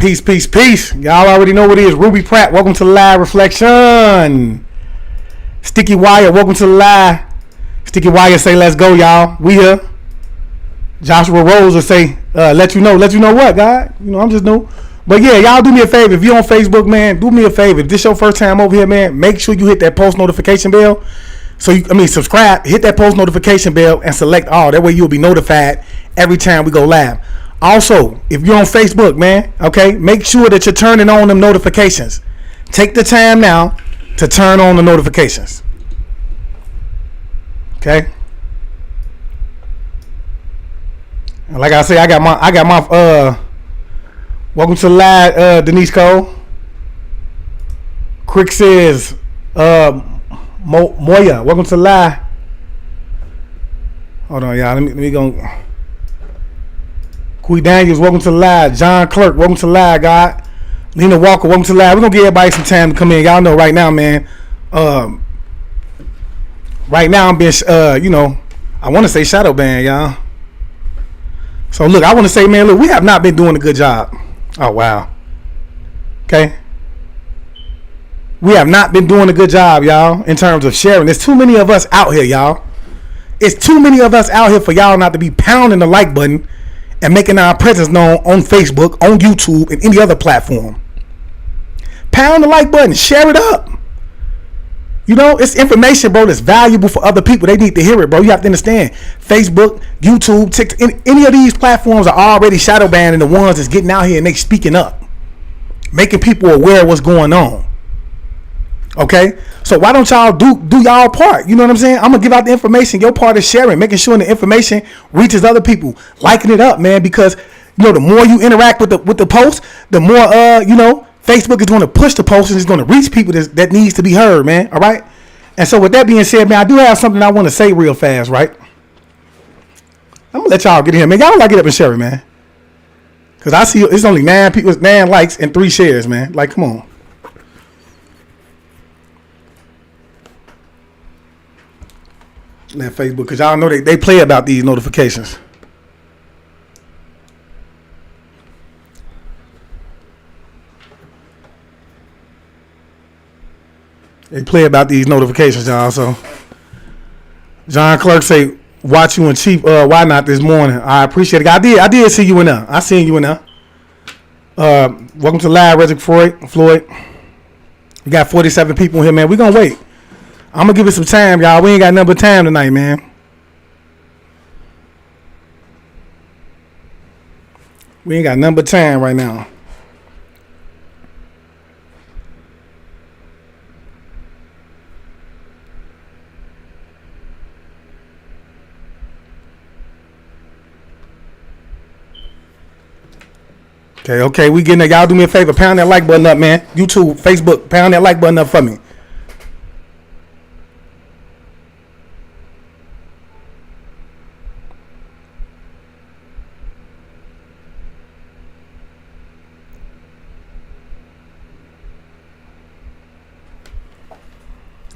Peace, peace, peace. Y'all already know what it is. Ruby Pratt, welcome to Live Reflection. Sticky Wire, welcome to the live. Sticky Wire say, let's go, y'all. We here. Joshua Rose will say, let you know what, God? You know, I'm just new. But yeah, y'all do me a favor. If you're on Facebook, man, do me a favor. If this your first time over here, man, make sure you hit that post notification bell. Subscribe, hit that post notification bell and select all. That way you'll be notified every time we go live. Also, if you're on Facebook, man, okay, make sure that you're turning on them notifications. Take the time now to turn on the notifications. Okay. And like I say, I got my welcome to the live, Denise Cole. Crick says, Moya, welcome to the live. Hold on, y'all. Let me go. Quee Daniels, welcome to the live. John Clerk, welcome to the live, God. Lena Walker, welcome to the live. We're gonna give everybody some time to come in. Y'all know right now, man. Right now I'm being, I want to say shadow banned, y'all. So look, I want to say, man, look, we have not been doing a good job. Oh wow. Okay. We have not been doing a good job, y'all, in terms of sharing. There's too many of us out here, y'all. It's too many of us out here for y'all not to be pounding the like button and making our presence known on Facebook, on YouTube, and any other platform. Pound the like button, share it up. You know, it's information, bro, that's valuable for other people. They need to hear it, bro. You have to understand. Facebook, YouTube, TikTok, any of these platforms are already shadow banning the ones that's getting out here and they speaking up, making people aware of what's going on. Okay, so why don't y'all do y'all part? You know what I'm saying? I'm gonna give out the information. Your part is sharing, making sure the information reaches other people, liking it up, man. Because you know, the more you interact with the post, the more Facebook is going to push the post and it's going to reach people that needs to be heard, man. All right. And so with that being said, man, I do have something I want to say real fast, right? I'm gonna let y'all get in here, man. Y'all like it up and share it, man. Cause I see it's only 9 people, 9 likes and 3 shares, man. Like, come on. Let Facebook, cause y'all know they play about these notifications. They play about these notifications, y'all. So John Clark say, watch you and Chief why not this morning. I appreciate it. I did see you in there. I seen you in there. Welcome to live, Reggie Floyd. We got 47 people in here, man. We gonna wait. I'm gonna give it some time, y'all. We ain't got nothing but time tonight, man. We ain't got nothing but time right now. Okay, we getting there. Y'all do me a favor, pound that like button up, man. YouTube, Facebook, pound that like button up for me.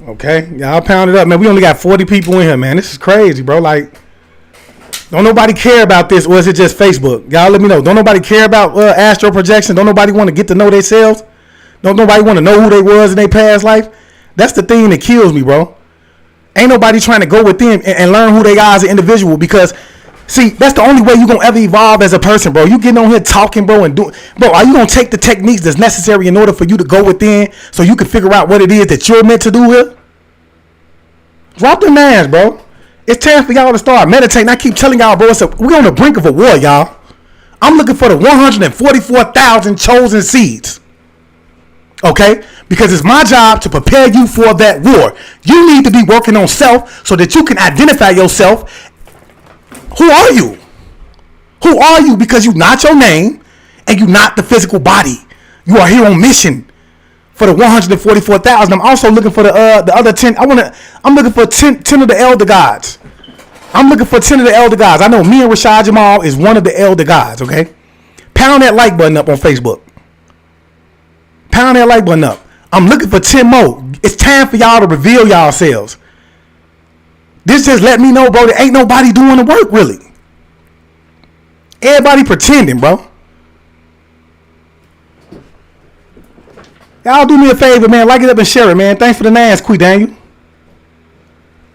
Okay, y'all pound it up, man. We only got 40 people in here, man. This is crazy, bro. Like, don't nobody care about this, or is it just Facebook? Y'all let me know. Don't nobody care about astral projection? Don't nobody want to get to know themselves? Don't nobody want to know who they was in their past life? That's the thing that kills me, bro. Ain't nobody trying to go within and learn who they are as an individual, because, see, that's the only way you're going to ever evolve as a person, bro. You getting on here talking, bro, and doing, bro, are you going to take the techniques that's necessary in order for you to go within so you can figure out what it is that you're meant to do here? Drop the mask, bro. It's time for y'all to start meditating. I keep telling y'all, bro, we're on the brink of a war, y'all. I'm looking for the 144,000 chosen seeds. Okay? Because it's my job to prepare you for that war. You need to be working on self so that you can identify yourself. Who are you? Who are you? Because you're not your name and you're not the physical body. You are here on mission. For the 144,000, I'm also looking for the other 10. I'm looking for 10 of the elder gods. I'm looking for 10 of the elder gods. I know me and Rashad Jamal is one of the elder gods. Okay, pound that like button up on Facebook. Pound that like button up. I'm looking for 10 more. It's time for y'all to reveal yourselves. This just let me know, bro, there ain't nobody doing the work really. Everybody pretending, bro. Y'all do me a favor, man. Like it up and share it, man. Thanks for the nans, Quee Daniel.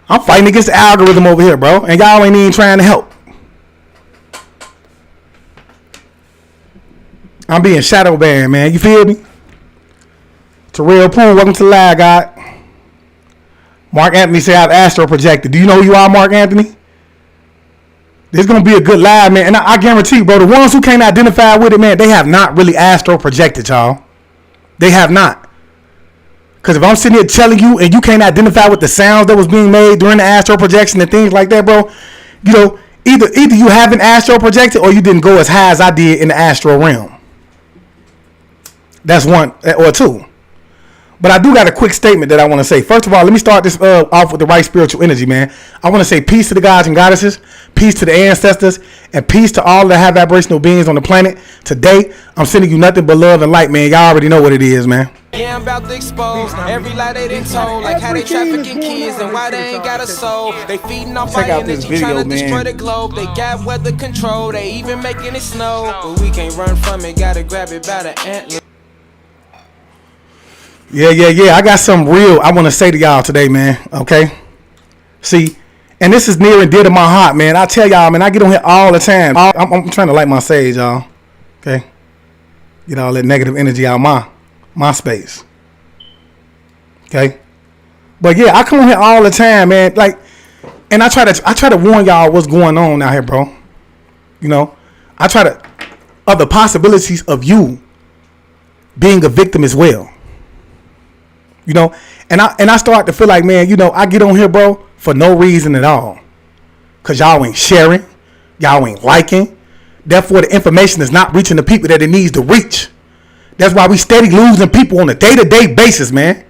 I'm fighting against the algorithm over here, bro. And y'all ain't even trying to help. I'm being shadow banned, man. You feel me? Terrell Poole, welcome to the live, God. Mark Anthony said I've astral projected. Do you know who you are, Mark Anthony? This is going to be a good live, man. And I guarantee you, bro, the ones who can't identify with it, man, they have not really astral projected, y'all. They have not. Because if I'm sitting here telling you and you can't identify with the sounds that was being made during the astral projection and things like that, bro, you know, either you haven't astral projected or you didn't go as high as I did in the astral realm. That's one or two. But I do got a quick statement that I want to say. First of all, let me start this off with the right spiritual energy, man. I want to say peace to the gods and goddesses, peace to the ancestors, and peace to all the high vibrational beings on the planet. Today, I'm sending you nothing but love and light, man. Y'all already know what it is, man. Yeah, I'm about to expose every lie they done told, like how they trafficking kids and why they ain't got a soul. They feeding off our energy, trying to destroy the globe. They got weather control, they even making it snow. But we can't run from it, gotta grab it by the antler. Yeah. I got something real I want to say to y'all today, man. Okay? See, and this is near and dear to my heart, man. I tell y'all, man, I get on here all the time. I'm trying to light my sage, y'all. Okay? Get all that negative energy out of my space. Okay? But yeah, I come on here all the time, man. Like, and I try to warn y'all what's going on out here, bro. You know? Of the possibilities of you being a victim as well. You know, and I start to feel like, man, you know, I get on here, bro, for no reason at all. Because y'all ain't sharing. Y'all ain't liking. Therefore, the information is not reaching the people that it needs to reach. That's why we steady losing people on a day-to-day basis, man.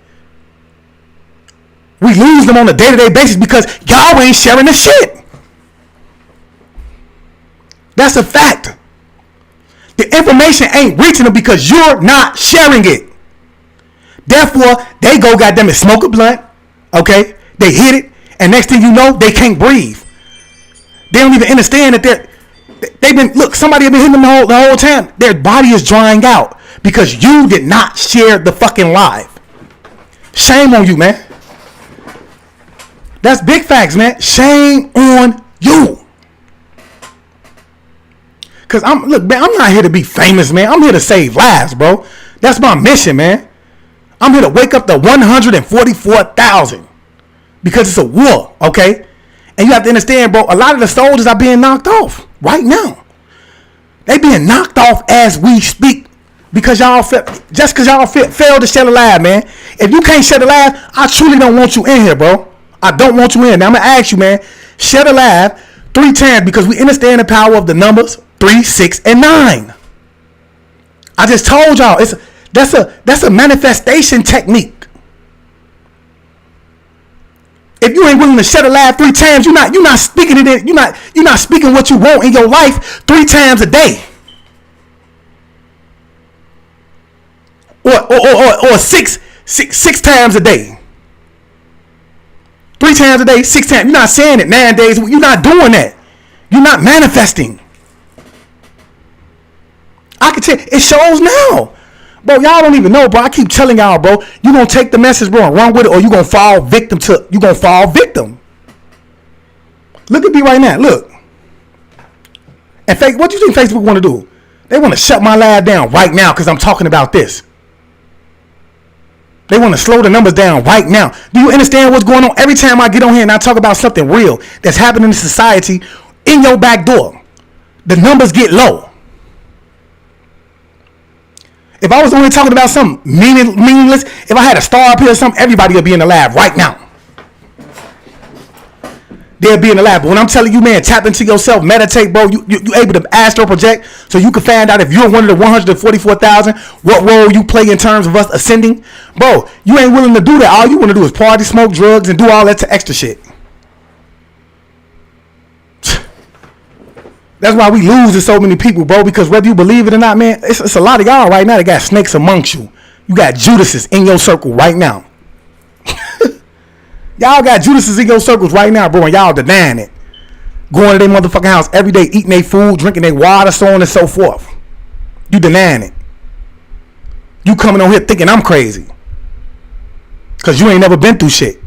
We lose them on a day-to-day basis because y'all ain't sharing the shit. That's a fact. The information ain't reaching them because you're not sharing it. Therefore, they go, goddamn it, smoke a blunt, okay? They hit it, and next thing you know, they can't breathe. They don't even understand that somebody have been hitting them the whole time. Their body is drying out because you did not share the fucking live. Shame on you, man. That's big facts, man. Shame on you. Because I'm not here to be famous, man. I'm here to save lives, bro. That's my mission, man. I'm here to wake up the 144,000 because it's a war, okay? And you have to understand, bro, a lot of the soldiers are being knocked off right now. They being knocked off as we speak because y'all failed to shed a live, man. If you can't shed a live, I truly don't want you in here, bro. I don't want you in. Now I'm going to ask you, man, shed a live 3 times because we understand the power of the numbers 3, 6, and 9. I just told y'all, that's a manifestation technique. If you ain't willing to shed a live 3 times, you're not speaking it in, you're not speaking what you want in your life 3 times a day. Or six times a day. 3 times a day, 6 times. You're not saying it 9 days. You're not doing that. You're not manifesting. I can tell it shows now. Bro, y'all don't even know, bro. I keep telling y'all, bro, you gonna take the message, bro, and run with it, or you gonna fall victim. Look at me right now. Look. And what do you think Facebook want to do? They want to shut my live down right now because I'm talking about this. They want to slow the numbers down right now. Do you understand what's going on? Every time I get on here and I talk about something real that's happening in society, in your back door, the numbers get low. If I was only talking about something meaningless, if I had a star up here or something, everybody would be in the lab right now. They'll be in the lab. But when I'm telling you, man, tap into yourself, meditate, bro, you able to astral project so you can find out if you're one of the 144,000, what role you play in terms of us ascending. Bro, you ain't willing to do that. All you want to do is party, smoke drugs, and do all that to extra shit. That's why we losing so many people, bro, because whether you believe it or not, man, it's a lot of y'all right now that got snakes amongst you. You got Judases in your circle right now. Y'all got Judases in your circles right now, bro, and y'all denying it. Going to their motherfucking house every day, eating their food, drinking their water, so on and so forth. You denying it. You coming on here thinking I'm crazy. Because you ain't never been through shit.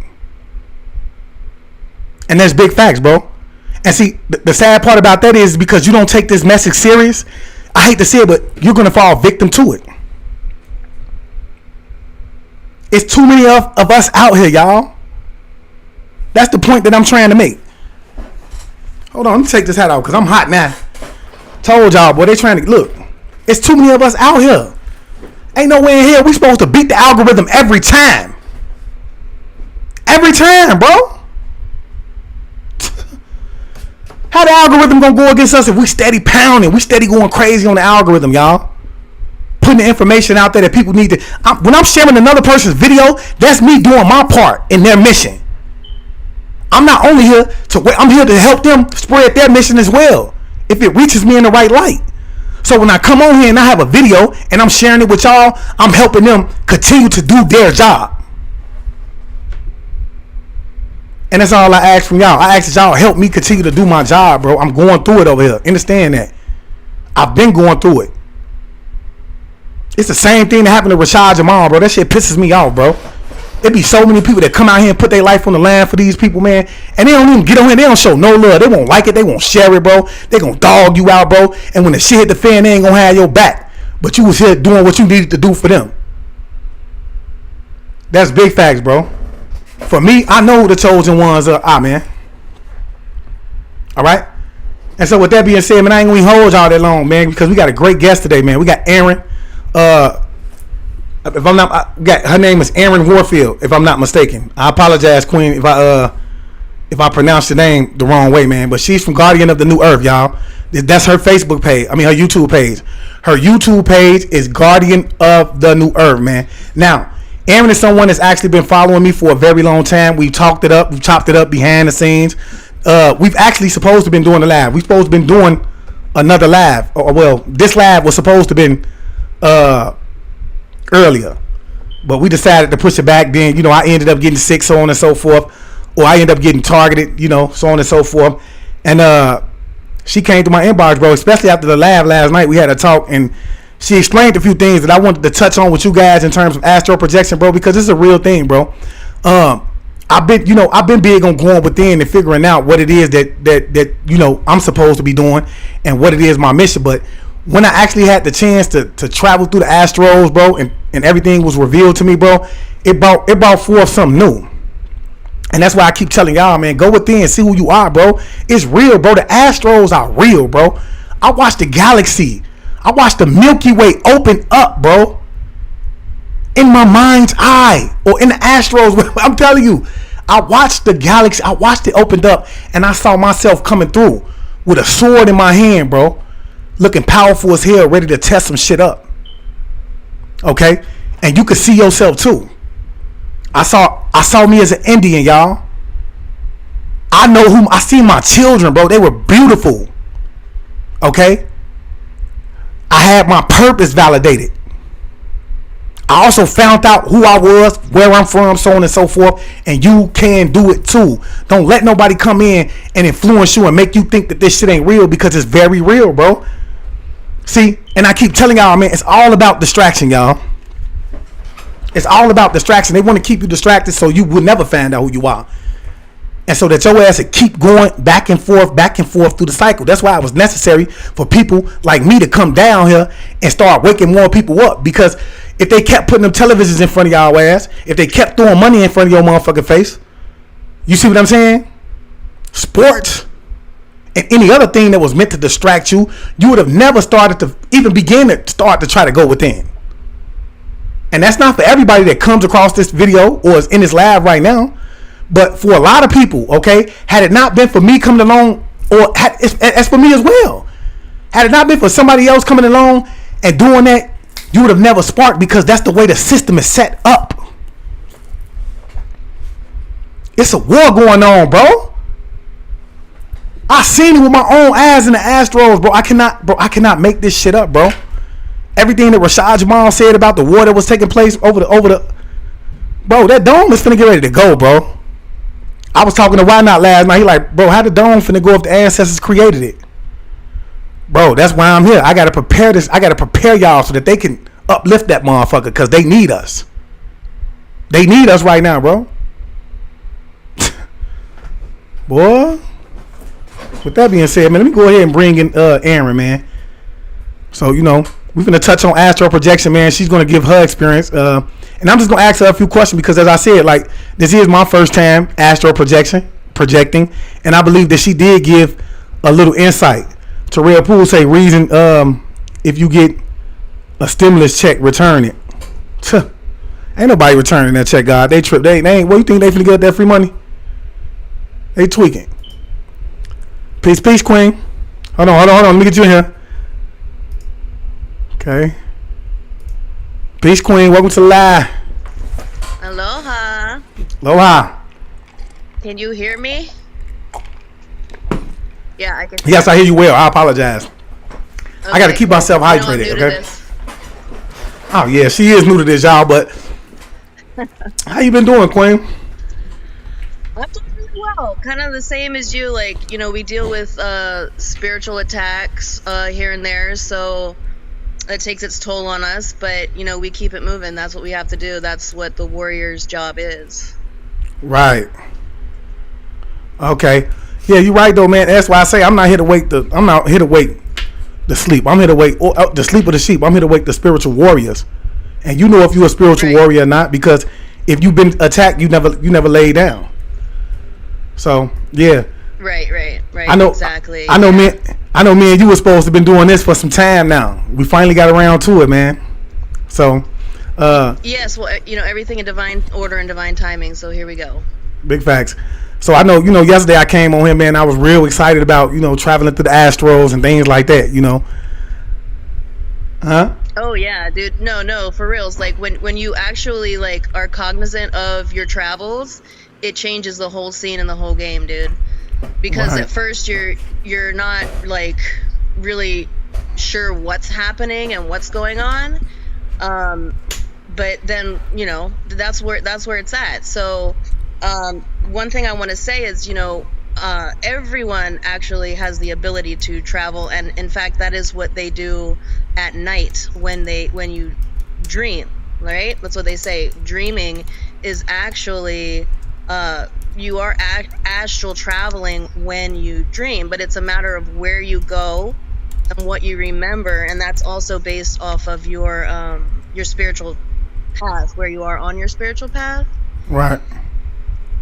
And that's big facts, bro. And see, the sad part about that is because you don't take this message serious, I hate to say it, but you're going to fall victim to it. It's too many of us out here, y'all. That's the point that I'm trying to make. Hold on, let me take this hat off because I'm hot now. Told y'all, boy, they trying to, look. It's too many of us out here. Ain't no way in here we supposed to beat the algorithm every time. Every time, bro. How the algorithm gonna go against us if we steady pounding, we steady going crazy on the algorithm, y'all? Putting the information out there that people need to. When I'm sharing another person's video, that's me doing my part in their mission. I'm not only here I'm here to help them spread their mission as well, if it reaches me in the right light. So when I come on here and I have a video and I'm sharing it with y'all, I'm helping them continue to do their job. And that's all I ask from y'all. I ask that y'all help me continue to do my job, bro. I'm going through it over here. Understand that. I've been going through it. It's the same thing that happened to Rashad Jamal, bro. That shit pisses me off, bro. There be so many people that come out here and put their life on the line for these people, man. And they don't even get on here. They don't show no love. They won't like it. They won't share it, bro. They gonna dog you out, bro. And when the shit hit the fan, they ain't gonna have your back. But you was here doing what you needed to do for them. That's big facts, bro. For me, I know who the chosen ones are, man. All right? And so with that being said, man, I ain't gonna hold y'all that long, man, because we got a great guest today, man. We got Aaron. If I'm not, her name is Aaron Warfield, if I'm not mistaken. I apologize, Queen, if I pronounced the name the wrong way, man. But she's from Guardian of the New Earth, y'all. That's her Facebook page. I mean, her YouTube page. Her YouTube page is Guardian of the New Earth, man. Now, Aaron is someone that's actually been following me for a very long time. We've chopped it up behind the scenes. We've actually supposed to been doing a live. We've supposed to been doing another live. Well, this live was supposed to been earlier, but we decided to push it back. Then, I ended up getting sick, so on and so forth, or I ended up getting targeted, so on and so forth. And she came to my inbox, bro, especially after the live last night. We had a talk, and she explained a few things that I wanted to touch on with you guys in terms of astral projection, bro, because it's a real thing, bro. I've been big on going within and figuring out what it is that I'm supposed to be doing and what it is my mission. But when I actually had the chance to travel through the astrals, bro, and everything was revealed to me, bro, it brought forth something new. And that's why I keep telling y'all, man, go within and see who you are, bro. It's real, bro. The astrals are real, bro. I watched the galaxy. I watched the Milky Way open up, bro. In my mind's eye, or in the astrals. I'm telling you, I watched the galaxy. I watched it opened up, and I saw myself coming through with a sword in my hand, bro. Looking powerful as hell, ready to test some shit up. Okay? And you could see yourself too. I saw me as an Indian, y'all. I know whom I see my children, bro. They were beautiful. Okay? I had my purpose validated. I also found out who I was, where I'm from, so on and so forth. And you can do it too. Don't let nobody come in and influence you and make you think that this shit ain't real, because it's very real, bro. See, and I keep telling y'all, man, it's all about distraction, y'all. It's all about distraction. They want to keep you distracted so you will never find out who you are. And so that your ass would keep going back and forth through the cycle. That's why it was necessary for people like me to come down here and start waking more people up. Because if they kept putting them televisions in front of y'all ass, if they kept throwing money in front of your motherfucking face, you see what I'm saying? Sports and any other thing that was meant to distract you, you would have never started to even begin to start to try to go within. And that's not for everybody that comes across this video or is in this live right now. But for a lot of people, okay, had it not been for me coming along, or as for me as well, had it not been for somebody else coming along and doing that, you would have never sparked, because that's the way the system is set up. It's a war going on, bro. I seen it with my own eyes in the astrals, bro. I cannot make this shit up, bro. Everything that Rashad Jamal said about the war that was taking place over the bro, that dome is finna get ready to go, bro. I was talking to Why Not last night. He like, bro, how the dome finna go if the ancestors created it? Bro, that's why I'm here. I gotta prepare this. I gotta prepare y'all so that they can uplift that motherfucker because they need us. They need us right now, bro. Boy. With that being said, man, let me go ahead and bring in Aaron, man. So, we're going to touch on astral projection, man. She's going to give her experience. And I'm just going to ask her a few questions because, as I said, like, this is my first time astral projecting. And I believe that she did give a little insight. Terrell Poole say, reason if you get a stimulus check, return it. Ain't nobody returning that check, God. They trip. They ain't. What you think they finna get that free money? They tweaking. Peace, Queen. Hold on. Let me get you in here. Okay. Peace, Queen. Welcome to Live. Aloha. Aloha. Can you hear me? Yeah, I can. Yes, I hear you well. I apologize. Okay, I got to keep myself hydrated. I'm new Okay. to this. Oh yeah, she is new to this, y'all. But how you been doing, Queen? I'm doing really well. Kind of the same as you. Like, we deal with spiritual attacks here and there, so it takes its toll on us. But we keep it moving. That's what we have to do. That's what the warrior's job is. Right. Okay. Yeah, you're right though, man. That's why I say I'm not here to wake the sleep. I'm here to wake the sleep of the sheep. I'm here to wake the spiritual warriors. And you know if you're a spiritual warrior or not, because if you've been attacked, you never lay down. So yeah. Right. I know exactly. I know me and you were supposed to have been doing this for some time now. We finally got around to it, man. So yes, well, everything in divine order and divine timing, so here we go. Big facts. So I know, yesterday I came on here, man. I was real excited about, traveling through the astrals and things like that, Huh? Oh yeah, dude. No, for reals. Like when you actually are cognizant of your travels, it changes the whole scene and the whole game, dude. Because at first you're not really sure what's happening and what's going on. But then, that's where it's at. So one thing I want to say is, everyone actually has the ability to travel, and in fact, that is what they do at night when you dream, right? That's what they say. Dreaming is actually you are astral traveling when you dream, but it's a matter of where you go and what you remember, and that's also based off of your spiritual path, where you are on your spiritual path. Right.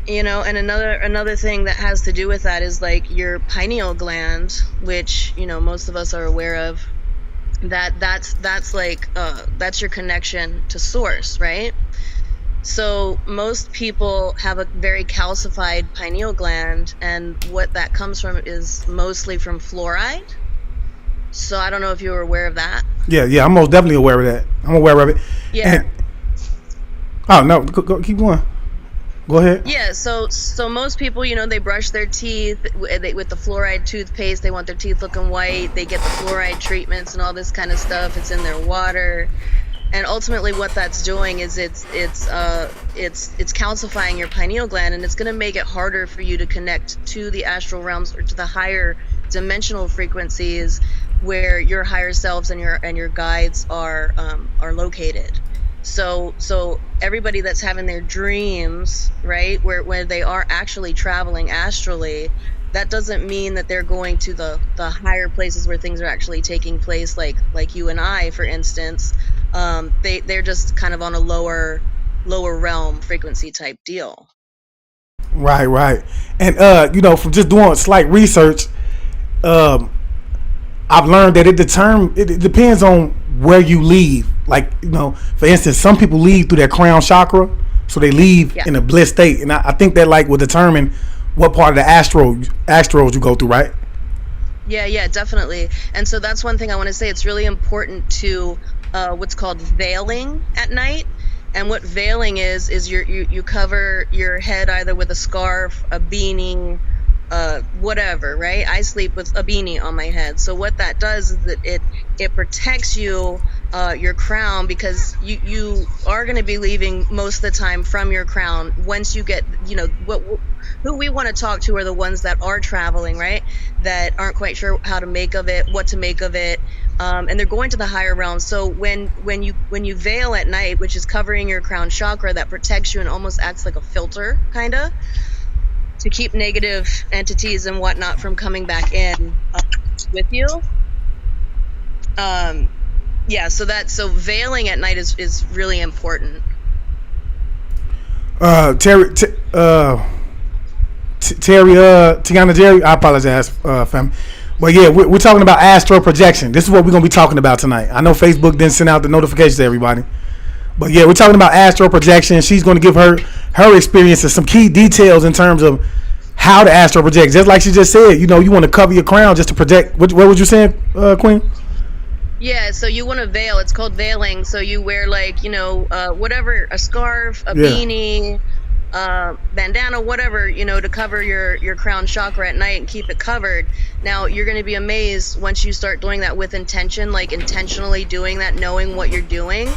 And another thing that has to do with that is your pineal gland, which most of us are aware of. That's your connection to source, right? So most people have a very calcified pineal gland, and what that comes from is mostly from fluoride. So I don't know if you were aware of that. Yeah, I'm most definitely aware of that. I'm aware of it. Yeah. Oh no, go keep going. Go ahead. Yeah, so most people, they brush their teeth with the fluoride toothpaste. They want their teeth looking white. They get the fluoride treatments and all this kind of stuff. It's in their water, and ultimately, what that's doing is it's calcifying your pineal gland, and it's going to make it harder for you to connect to the astral realms or to the higher dimensional frequencies where your higher selves and your guides are located. So everybody that's having their dreams, right, where they are actually traveling astrally, that doesn't mean that they're going to the higher places where things are actually taking place, like you and I, for instance. They're just kind of on a lower realm frequency type deal. Right. And from just doing slight research, I've learned that it depends on where you leave. For instance, some people leave through their crown chakra, so they leave in a bliss state, and I think that will determine what part of the astrals you go through, right? Yeah, definitely. And so that's one thing I want to say. It's really important to what's called veiling at night. And what veiling is you cover your head either with a scarf, a beanie, whatever, right? I sleep with a beanie on my head. So what that does is that it protects you, your crown, because you are going to be leaving most of the time from your crown. Once you get, who we want to talk to are the ones that are traveling, right? That aren't quite sure how to make of it, what to make of it, And they're going to the higher realms. So when you veil at night, which is covering your crown chakra, that protects you and almost acts like a filter, kind of, to keep negative entities and whatnot from coming back in with you. Yeah, so veiling at night is really important. Tiana Jerry, I apologize, fam. But yeah, we're talking about astral projection. This is what we're gonna be talking about tonight. I know Facebook didn't send out the notifications to everybody, but yeah, we're talking about astral projection. She's gonna give her experiences, some key details in terms of how to astral project. Just like she just said, you want to cover your crown just to project. What was you saying, Queen? Yeah, so you want to veil. It's called veiling. So you wear whatever, a scarf, a beanie, bandana, whatever, to cover your crown chakra at night and keep it covered. Now you're going to be amazed once you start doing that with intention, like intentionally doing that, knowing what you're doing.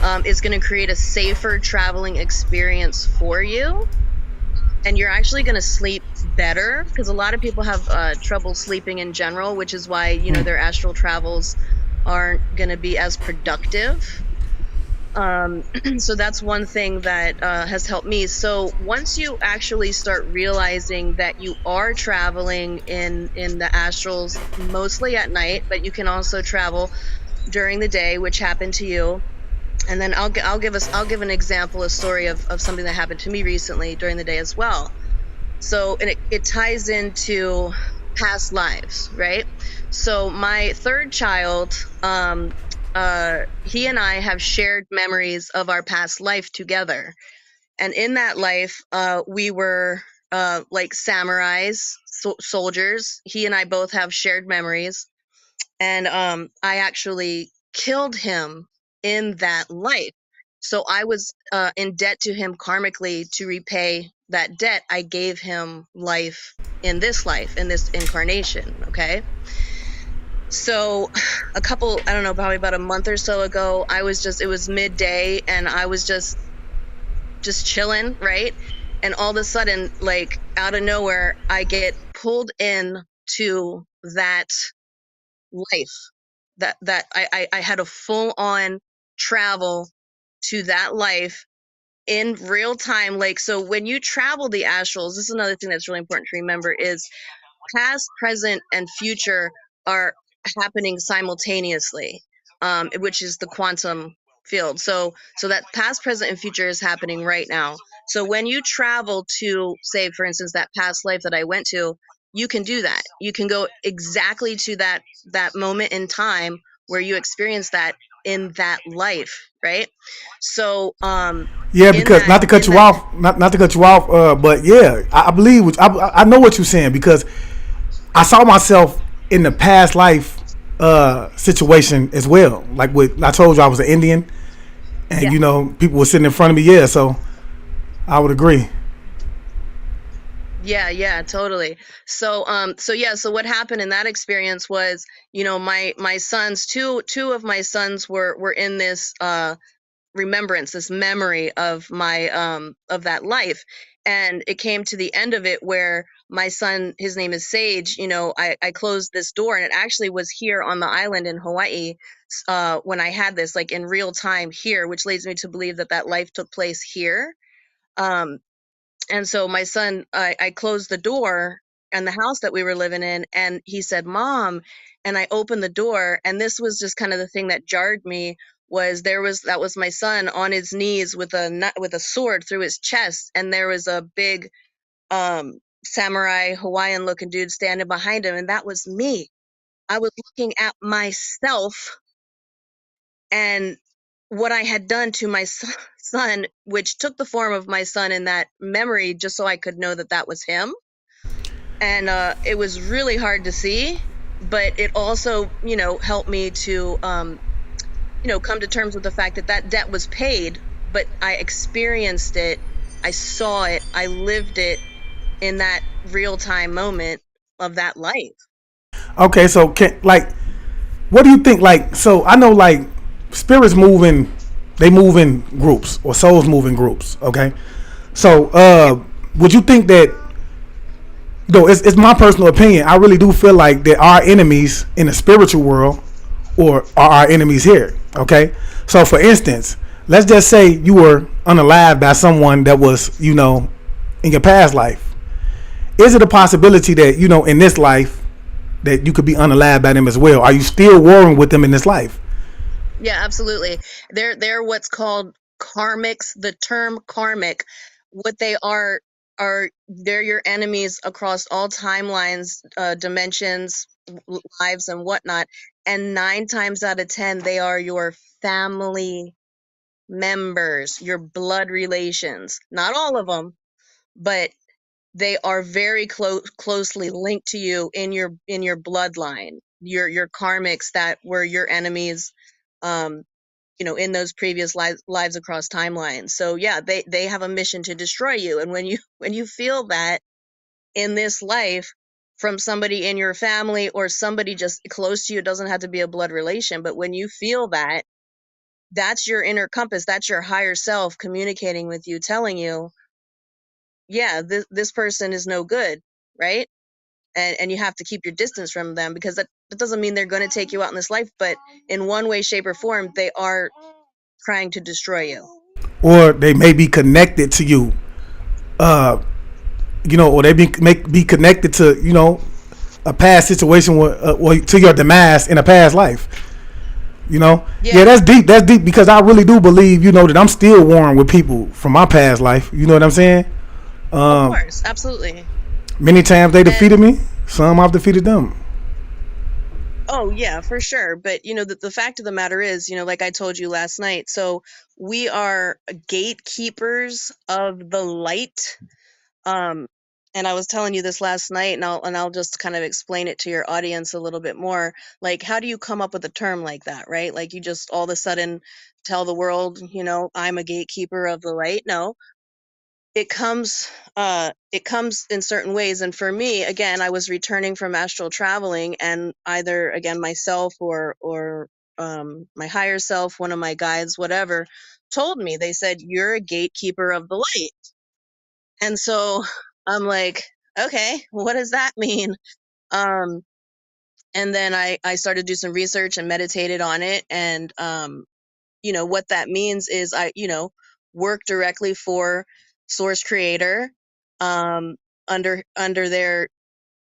It's going to create a safer traveling experience for you. And you're actually going to sleep better, because a lot of people have trouble sleeping in general, which is why, their astral travels aren't going to be as productive. So that's one thing that has helped me. So once you actually start realizing that you are traveling in the astrals, mostly at night, but you can also travel during the day, which happened to you. And then I'll give an example, a story of something that happened to me recently during the day as well. So it ties into past lives, right? So my third child, he and I have shared memories of our past life together. And in that life, we were like samurais, soldiers. He and I both have shared memories. And I actually killed him in that life. So I was in debt to him karmically. To repay that debt, I gave him life, in this incarnation, okay? So probably about a month or so ago, it was midday, and I was just chilling, right? And all of a sudden, like out of nowhere, I get pulled in to that life. That I had a full on travel to that life in real time. Like, so when you travel the astrals, this is another thing that's really important to remember, is past, present, and future are happening simultaneously, which is the quantum field. So that past, present, and future is happening right now. So when you travel to, say, for instance, that past life that I went to, you can do that. You can go exactly to that moment in time where you experience that in that life, right? So yeah, because not to cut you off, but yeah, I believe I know what you're saying, because I saw myself in the past life situation as well. Like I told you, I was an Indian, and people were sitting in front of me. Yeah, so I would agree. Yeah, totally. So what happened in that experience was, my sons, two of my sons were in this remembrance, this memory of my of that life. And it came to the end of it where my son, his name is Sage, I closed this door, and it actually was here on the island in Hawaii when I had this, like, in real time here, which leads me to believe that life took place here. And so my son, I closed the door in the house that we were living in, and he said, "Mom," and I opened the door, and this was just kind of the thing that jarred me, that was my son on his knees with a sword through his chest, and there was a big samurai Hawaiian looking dude standing behind him, and that was me. I was looking at myself and what I had done to my son, which took the form of my son in that memory, just so I could know that was him. And it was really hard to see, but it also, helped me to, come to terms with the fact that debt was paid, but I experienced it, I saw it, I lived it in that real-time moment of that life. Okay, so what do you think? Like, so I know, like, spirits they move in groups, or souls move in groups. Okay, so would you think that? Though it's my personal opinion, I really do feel like there are enemies in the spiritual world, or are our enemies here? Okay, so for instance, let's just say you were unalived by someone that was, you know, in your past life. Is it a possibility that, you know, in this life that you could be unalived by them as well? Are you still warring with them in this life? Yeah, absolutely. They're what's called karmics. The term karmic, what they are they're your enemies across all timelines, dimensions, lives, and whatnot. And 9 times out of 10, they are your family members, your blood relations. Not all of them, but they are very closely linked to you in your bloodline. Your karmics that were your enemies, um, you know, in those previous lives across timelines. So yeah, they have a mission to destroy you. And when you feel that in this life from somebody in your family or somebody just close to you, it doesn't have to be a blood relation, but when you feel that, that's your inner compass, that's your higher self communicating with you, telling you, yeah, this person is no good, right? And you have to keep your distance from them, because that doesn't mean they're going to take you out in this life, but in one way, shape, or form, they are trying to destroy you. Or they may be connected to you, uh, you know, or they be connected to, you know, a past situation or to your demise in a past life. You know, yeah, that's deep. That's deep, because I really do believe, you know, that I'm still warring with people from my past life. You know what I'm saying? Of course, absolutely. Many times they defeated me. Some I've defeated them. Oh yeah, for sure. But you know, the fact of the matter is, you know, like I told you last night, so we are gatekeepers of the light. Um, and I was telling you this last night, and I'll just kind of explain it to your audience a little bit more. Like, how do you come up with a term like that, right? Like, you just all of a sudden tell the world, you know, I'm a gatekeeper of the light. No, it comes in certain ways. And for me, again, I was returning from astral traveling, and either again myself or my higher self, one of my guides, whatever, told me, they said, you're a gatekeeper of the light. And so I'm like, okay, what does that mean? Um, and then I started to do some research and meditated on it. And, you know, what that means is I, you know, work directly for Source Creator, um, under their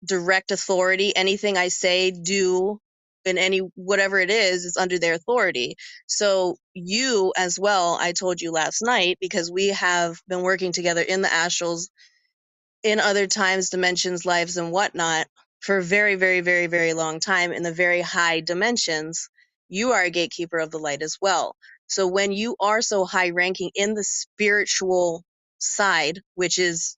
direct authority. Anything I say, do, in any, whatever it is under their authority. So you as well, I told you last night, because we have been working together in the astrals, in other times, dimensions, lives, and whatnot for a very, very, very, very long time in the very high dimensions. You are a gatekeeper of the light as well. So when you are so high ranking in the spiritual side, which is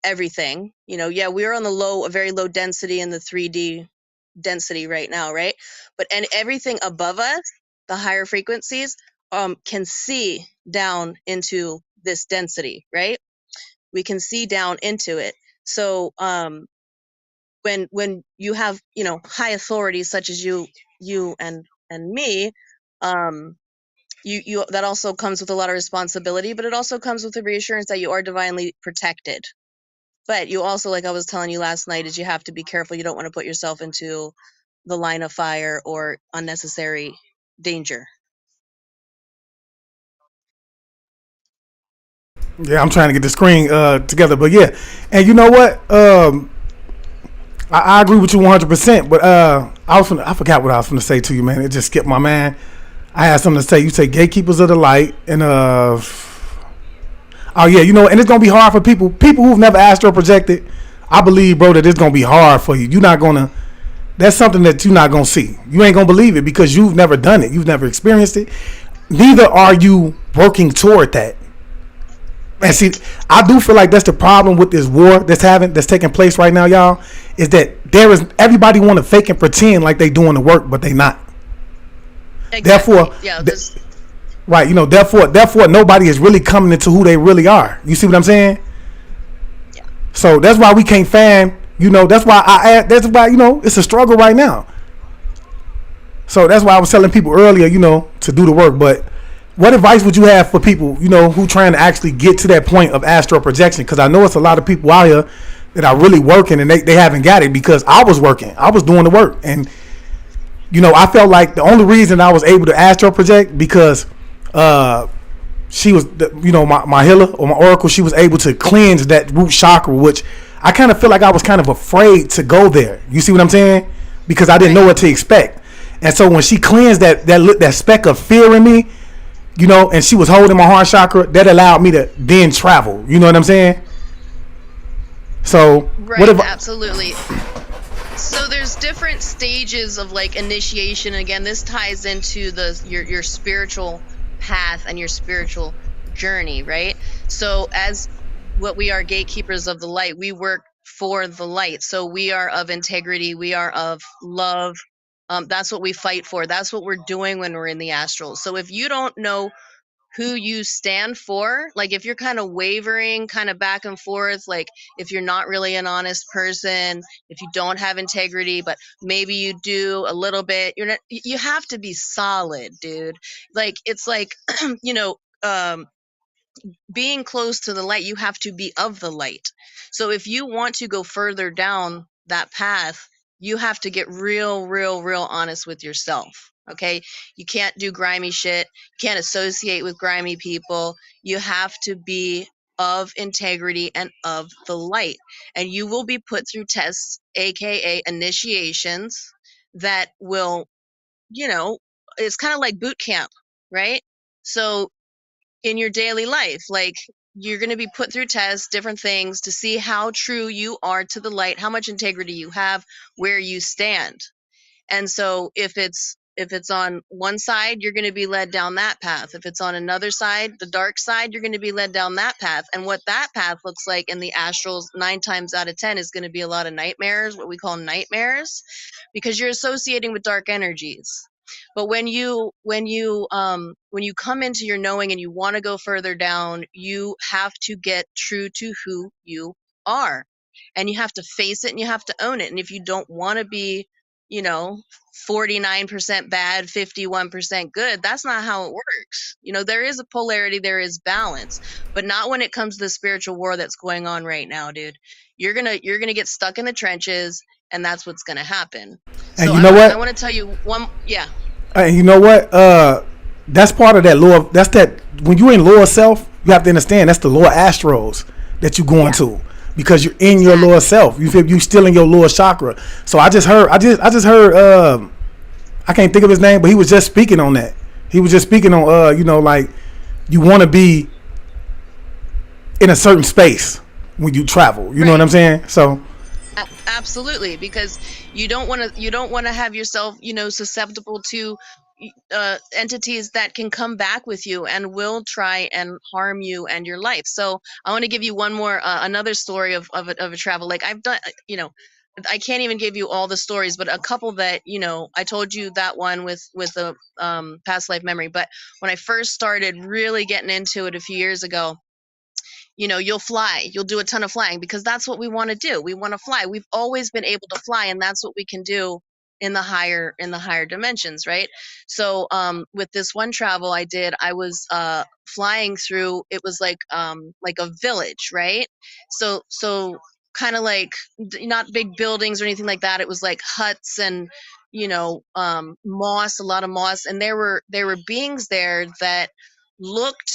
everything, you know, yeah, we're on a very low density in the 3D density right now, right? And everything above us, the higher frequencies, can see down into this density, right? We can see down into it. So when you have, you know, high authorities such as you and me, you that also comes with a lot of responsibility, but it also comes with the reassurance that you are divinely protected. But you also, like I was telling you last night, is you have to be careful. You don't want to put yourself into the line of fire or unnecessary danger. Yeah, I'm trying to get the screen together, but yeah, and you know what? I agree with you 100%. But I forgot what I was going to say to you, man. It just skipped my mind. I had something to say. You say gatekeepers of the light, and oh yeah, you know, and it's gonna be hard for people who've never astral projected. I believe, bro, that it's gonna be hard for you. You're not gonna. That's something that you're not gonna see. You ain't gonna believe it because you've never done it. You've never experienced it. Neither are you working toward that. And see, I do feel like that's the problem with this war that's taking place right now, y'all. Is that everybody want to fake and pretend like they doing the work, but they not. Exactly. Therefore, yeah, right, you know, therefore nobody is really coming into who they really are. You see what I'm saying? Yeah. So that's why we can't fan, you know, that's why you know, it's a struggle right now. So that's why I was telling people earlier, you know, to do the work. But what advice would you have for people, you know, who trying to actually get to that point of astral projection? Because I know it's a lot of people out here that are really working and they haven't got it, because I was working. I was doing the work. And I felt like the only reason I was able to astral project because she was, my healer or my oracle. She was able to cleanse that root chakra, which I kind of feel like I was kind of afraid to go there. You see what I'm saying? Because I didn't know what to expect. And so when she cleansed that speck of fear in me, and she was holding my heart chakra, that allowed me to then travel. You know what I'm saying? So right, absolutely. So there's different stages of like initiation. Again, this ties into your spiritual path and your spiritual journey, right? So as what we are, gatekeepers of the light, we work for the light. So we are of integrity, we are of love. That's what we fight for. That's what we're doing when we're in the astral. So if you don't know who you stand for, like if you're kind of wavering, kind of back and forth, like if you're not really an honest person, if you don't have integrity, but maybe you do a little bit, you have to be solid, dude. Like it's like you know being close to the light, you have to be of the light. So if you want to go further down that path, you have to get real honest with yourself. Okay. You can't do grimy shit. You can't associate with grimy people. You have to be of integrity and of the light. And you will be put through tests, aka initiations, that will, it's kind of like boot camp, right? So in your daily life, like you're going to be put through tests, different things to see how true you are to the light, how much integrity you have, where you stand. And so if it's on one side, you're going to be led down that path. If it's on another side, the dark side, you're going to be led down that path. And what that path looks like in the astrals 9 times out of 10 is going to be a lot of nightmares, what we call nightmares, because you're associating with dark energies. But when you come into your knowing and you want to go further down, you have to get true to who you are. And you have to face it and you have to own it. And if you don't want to be, you know, 49% bad, 51% good, that's not how it works. There is a polarity, there is balance, but not when it comes to the spiritual war that's going on right now, dude. You're gonna get stuck in the trenches, and that's what's gonna happen. And So you know I what? want to tell you one, yeah. And you know what? That's part of that lower. That's that when you're in lower self, you have to understand that's the lower astrals that you're going to, because you're in your lower self. You feel you still in your lower chakra. So I just heard. I just heard. I can't think of his name, but he was just speaking on that. He was just speaking on. Like you want to be in a certain space when you travel. You know what I'm saying? So. Absolutely, because you don't want to have yourself, susceptible to entities that can come back with you and will try and harm you and your life. So I want to give you one more another story of a travel. Like I've done, I can't even give you all the stories, but a couple that, I told you that one with the past life memory. But when I first started really getting into it a few years ago, you'll fly, you'll do a ton of flying, because that's what we want to do. We want to fly. We've always been able to fly, and that's what we can do in the higher dimensions, right? So with this one travel I did, I was flying through, it was like a village, right? So kind of like not big buildings or anything like that. It was like huts and moss, a lot of moss, and there were beings there that looked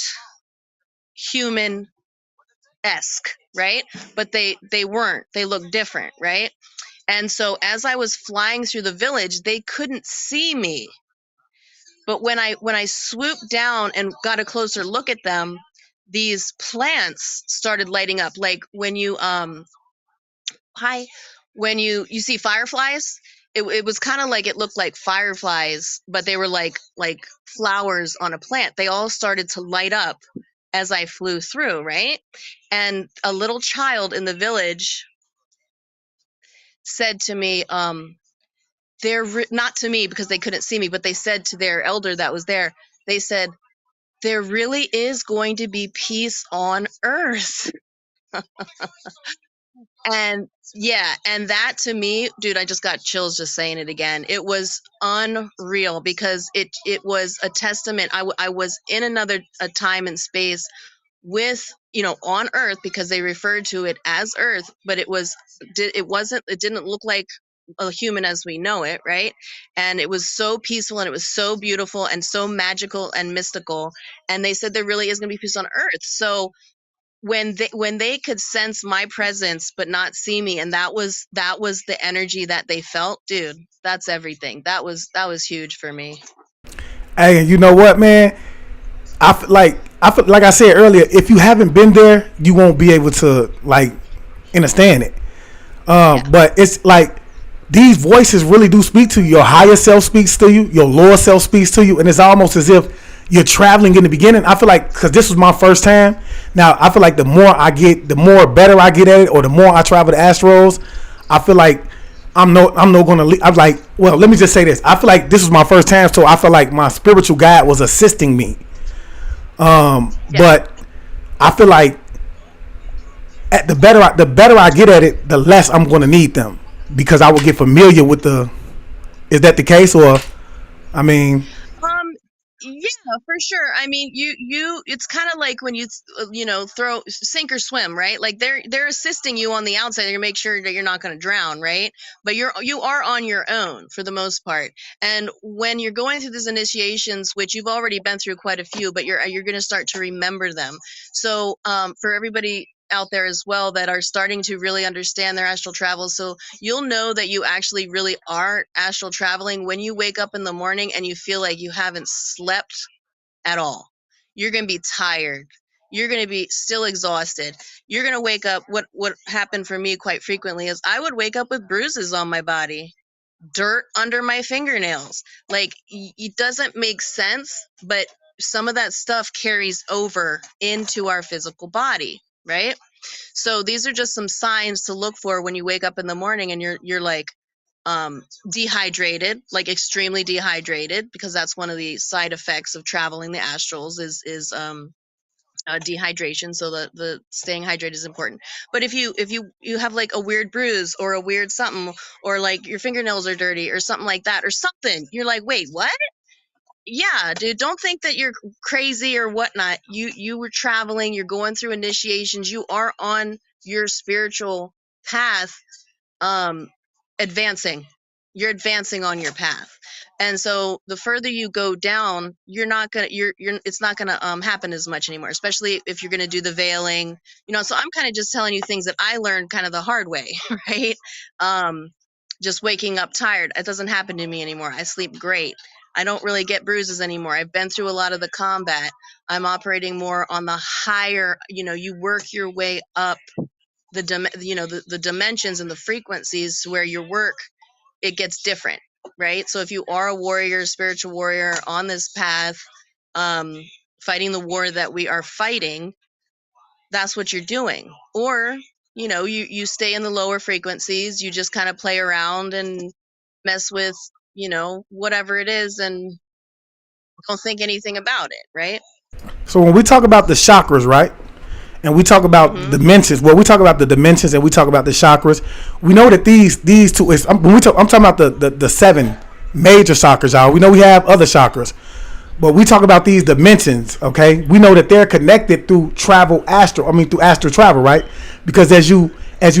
human esque, right? But they weren't. They looked different, right? And so as I was flying through the village, they couldn't see me. But when I swooped down and got a closer look at them, these plants started lighting up, like when you when you see fireflies. It was kind of like, it looked like fireflies, but they were like flowers on a plant. They all started to light up as I flew through, right? And a little child in the village said to me, not to me because they couldn't see me, but they said to their elder that was there, they said, there really is going to be peace on earth. And yeah, and that to me, dude, I just got chills just saying it again. It was unreal, because it was a testament. I was in a time and space with, on earth, because they referred to it as earth, but it didn't look like a human as we know it, right? And it was so peaceful and it was so beautiful and so magical and mystical. And they said there really is going to be peace on earth. So when they could sense my presence but not see me, and that was the energy that they felt, dude, that's everything. That was huge for me. Hey, you know what, man? I feel like I said earlier, if you haven't been there, you won't be able to like understand it. Yeah. But it's like these voices really do speak to you. Your higher self speaks to you. Your lower self speaks to you, and it's almost as if you're traveling in the beginning. I feel like because this was my first time. Now I feel like the more I get, the more better I get at it, or the more I travel to Astrals, I feel like I'm no gonna. I'm like, well, let me just say this. I feel like this was my first time, so I feel like my spiritual guide was assisting me. Yeah. But I feel like at the better I get at it, the less I'm going to need them because I will get familiar with the. Is that the case, or I mean, Um, yeah, for sure. I mean, it's kind of like when throw sink or swim, right? Like they're assisting you on the outside to make sure that you're not going to drown, right? But you are on your own for the most part. And when you're going through these initiations, which you've already been through quite a few, but you're going to start to remember them. So, for everybody out there as well that are starting to really understand their astral travel, so you'll know that you actually really are astral traveling when you wake up in the morning and you feel like you haven't slept at all. You're going to be tired. You're going to be still exhausted. You're going to wake up. What happened for me quite frequently is I would wake up with bruises on my body, dirt under my fingernails. Like, it doesn't make sense, but some of that stuff carries over into our physical body, right? So these are just some signs to look for when you wake up in the morning and you're like dehydrated, like extremely dehydrated, because that's one of the side effects of traveling the astrals is dehydration. So the staying hydrated is important. But if you have like a weird bruise or a weird something, or like your fingernails are dirty or something like that, or something, you're like, wait, what? Yeah, dude, don't think that you're crazy or whatnot. You were traveling, you're going through initiations, you are on your spiritual path, um advancing. You're advancing on your path. And so the further you go down, you're not gonna you're it's not gonna happen as much anymore, especially if you're gonna do the veiling. So I'm kind of just telling you things that I learned kind of the hard way, right? um just waking up tired, it doesn't happen to me anymore. I sleep great. I don't really get bruises anymore. I've been through a lot of the combat. I'm operating more on the higher, you work your way up the dimensions and the frequencies where your work, it gets different, right? So if you are a warrior, spiritual warrior on this path, um fighting the war that we are fighting, that's what you're doing. Or you stay in the lower frequencies, you just kind of play around and mess with whatever it is, and don't think anything about it, right? so when we talk about the chakras, right? And we talk about Mm-hmm. dimensions. Well, we talk about the dimensions and we talk about the chakras. We know that these two is. I'm talking about the seven major chakras, y'all. We know we have other chakras, but we talk about these dimensions. Okay, we know that they're connected through through astral travel, right? Because as you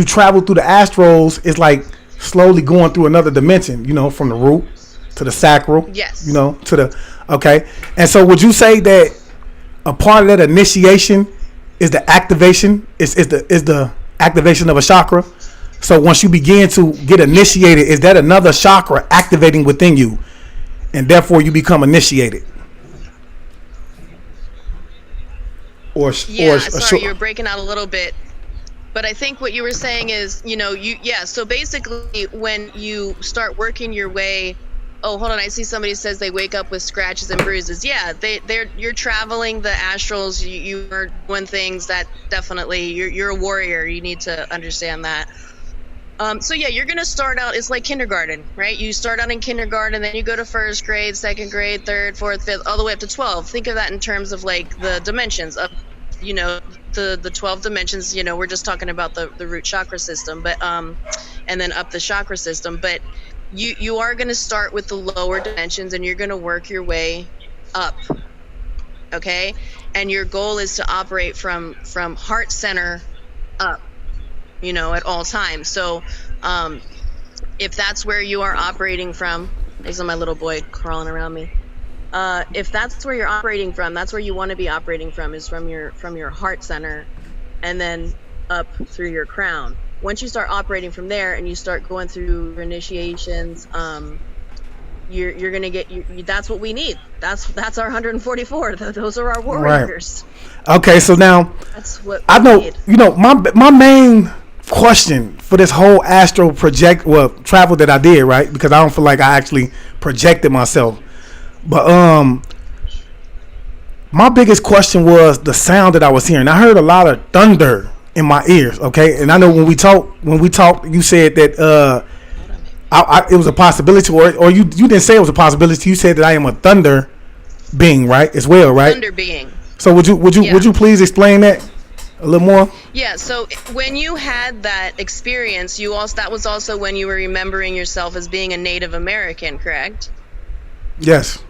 travel through the astrals, it's like slowly going through another dimension. From the root to the sacral. Yes. To the okay. And so, would you say that a part of that initiation is the activation is the activation of a chakra? So once you begin to get initiated, is that another chakra activating within you, and therefore you become initiated? Yeah, Or sorry, you're breaking out a little bit. But I think what you were saying is, so basically when you start working your way. Oh, hold on, I see somebody says they wake up with scratches and bruises. Yeah, you're traveling the astrals, you are doing things that definitely, you're a warrior, you need to understand that. So yeah, you're gonna start out, it's like kindergarten, right? You start out in kindergarten, then you go to first grade, second grade, third, fourth, fifth, all the way up to 12. Think of that in terms of like the dimensions of, the 12 dimensions. We're just talking about the root chakra system, but and then up the chakra system. But you are going to start with the lower dimensions and you're going to work your way up. Okay? And your goal is to operate from heart center up, at all times. So if that's where you are operating from, there's my little boy crawling around me. If that's where you're operating from, that's where you want to be operating from, is from your heart center, and then up through your crown. Once you start operating from there and you start going through your initiations, you're gonna get that's what we need. That's our 144. Those are our warriors. Right. Okay, so now that's what I know. Need. You know, my main question for this whole astral travel that I did, right? Because I don't feel like I actually projected myself. But my biggest question was the sound that I was hearing. I heard a lot of thunder in my ears, okay? And I know when we talked, you said that it was a possibility, or you didn't say it was a possibility. You said that I am a thunder being, right? As well, right? Thunder being. So would you please explain that a little more? Yeah. So when you had that experience, that was also when you were remembering yourself as being a Native American, correct? Yes.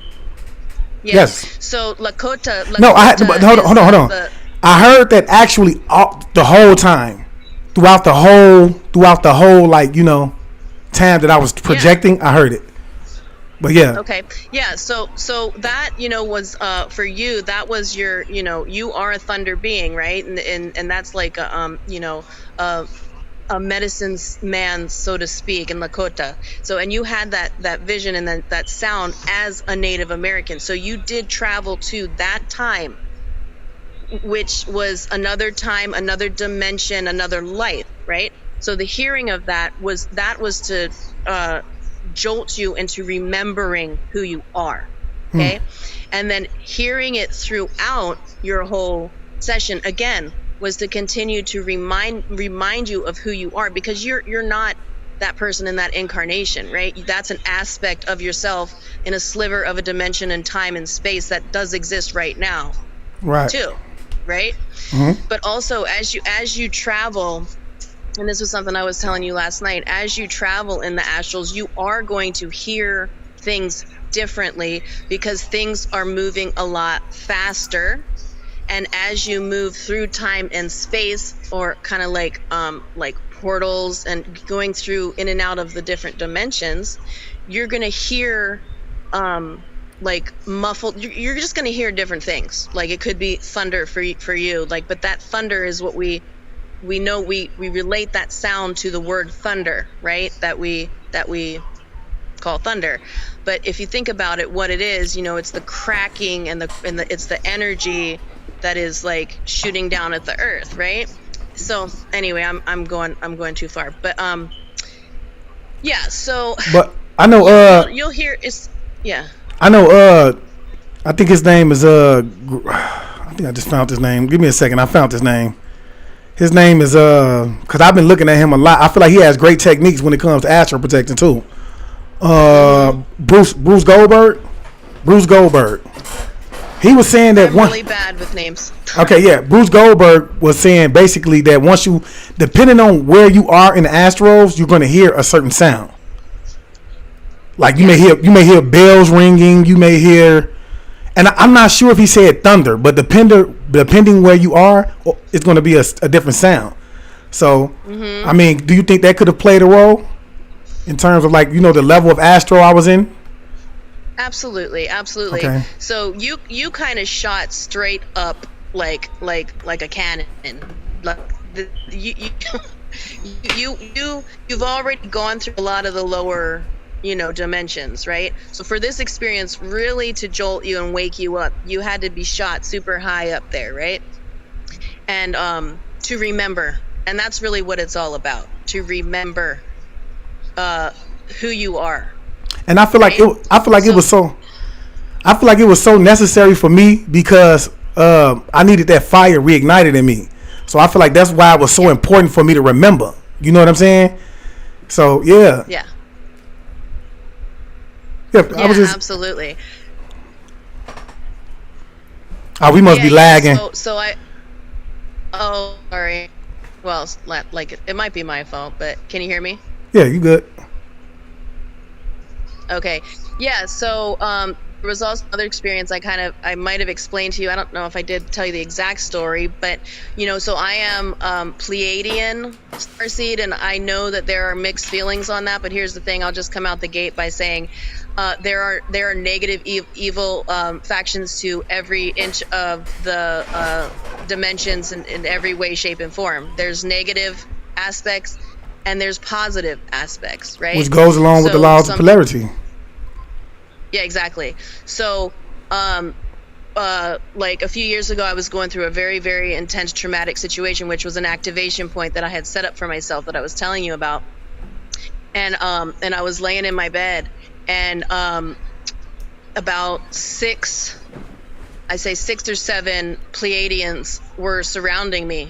Yes. So Lakota. Hold on. I heard that actually the whole time, throughout the whole like, you know, time that I was projecting, I heard it. But yeah. Okay. Yeah. So that, you know, was for you. That was your, you know, you are a thunder being, right? And that's like a medicine man, so to speak, in Lakota. So, and you had that vision and that sound as a Native American. So you did travel to that time, which was another time, another dimension, another life, right? So the hearing of that was to jolt you into remembering who you are, okay? And then hearing it throughout your whole session again was to continue to remind you of who you are, because you're not that person in that incarnation, right? That's an aspect of yourself in a sliver of a dimension in time and space that does exist right now, right? Too, right? But also as you travel, and this was something I was telling you last night, as you travel in the astrals, you are going to hear things differently because things are moving a lot faster. And as you move through time and space, or kind of like portals and going through in and out of the different dimensions, you're going to hear like muffled, you're just going to hear different things. Like it could be thunder for you, like, but that thunder is what we know, we relate that sound to the word thunder, right? That we call thunder. But if you think about it, what it is, you know, it's the cracking and it's the energy that is like shooting down at the earth, right? So anyway, I'm going too far, but yeah. So but I know you'll hear it's I know I think his name is I think I just found his name. Give me a second. I found his name. His name is because I've been looking at him a lot. I feel like he has great techniques when it comes to astral projection too. Bruce Goldberg. He was saying that I'm really bad with names. Okay, yeah. Bruce Goldberg was saying basically that once you, depending on where you are in the astrals, you're going to hear a certain sound. Like you may hear bells ringing. You may hear, and I'm not sure if he said thunder, but depending where you are, it's going to be a different sound. So, I mean, do you think that could have played a role in terms of, like, you know, the level of astral I was in? Absolutely. Okay. So you kind of shot straight up like a cannon. Like you've already gone through a lot of the lower, you know, dimensions, right? So for this experience really to jolt you and wake you up, you had to be shot super high up there, right? And to remember, and that's really what it's all about, to remember who you are. And I feel like it was so necessary for me because I needed that fire reignited in me. So I feel like that's why it was so important for me to remember. You know what I'm saying? So yeah. Yeah. I was just, absolutely. Oh, we must be lagging. Oh, sorry. Well, like it might be my fault, but can you hear me? Yeah, you good. Okay. Yeah, so was also another experience I might have explained to you. I don't know if I did tell you the exact story, but so I am Pleiadian starseed, and I know that there are mixed feelings on that. But here's the thing: I'll just come out the gate by saying there are negative evil factions to every inch of the dimensions in every way, shape, and form. There's negative aspects and there's positive aspects, right? Which goes along with the laws of polarity. Yeah, exactly. So, like a few years ago, I was going through a very, very intense traumatic situation, which was an activation point that I had set up for myself that I was telling you about. And I was laying in my bed, and about 6 or 7 Pleiadians were surrounding me,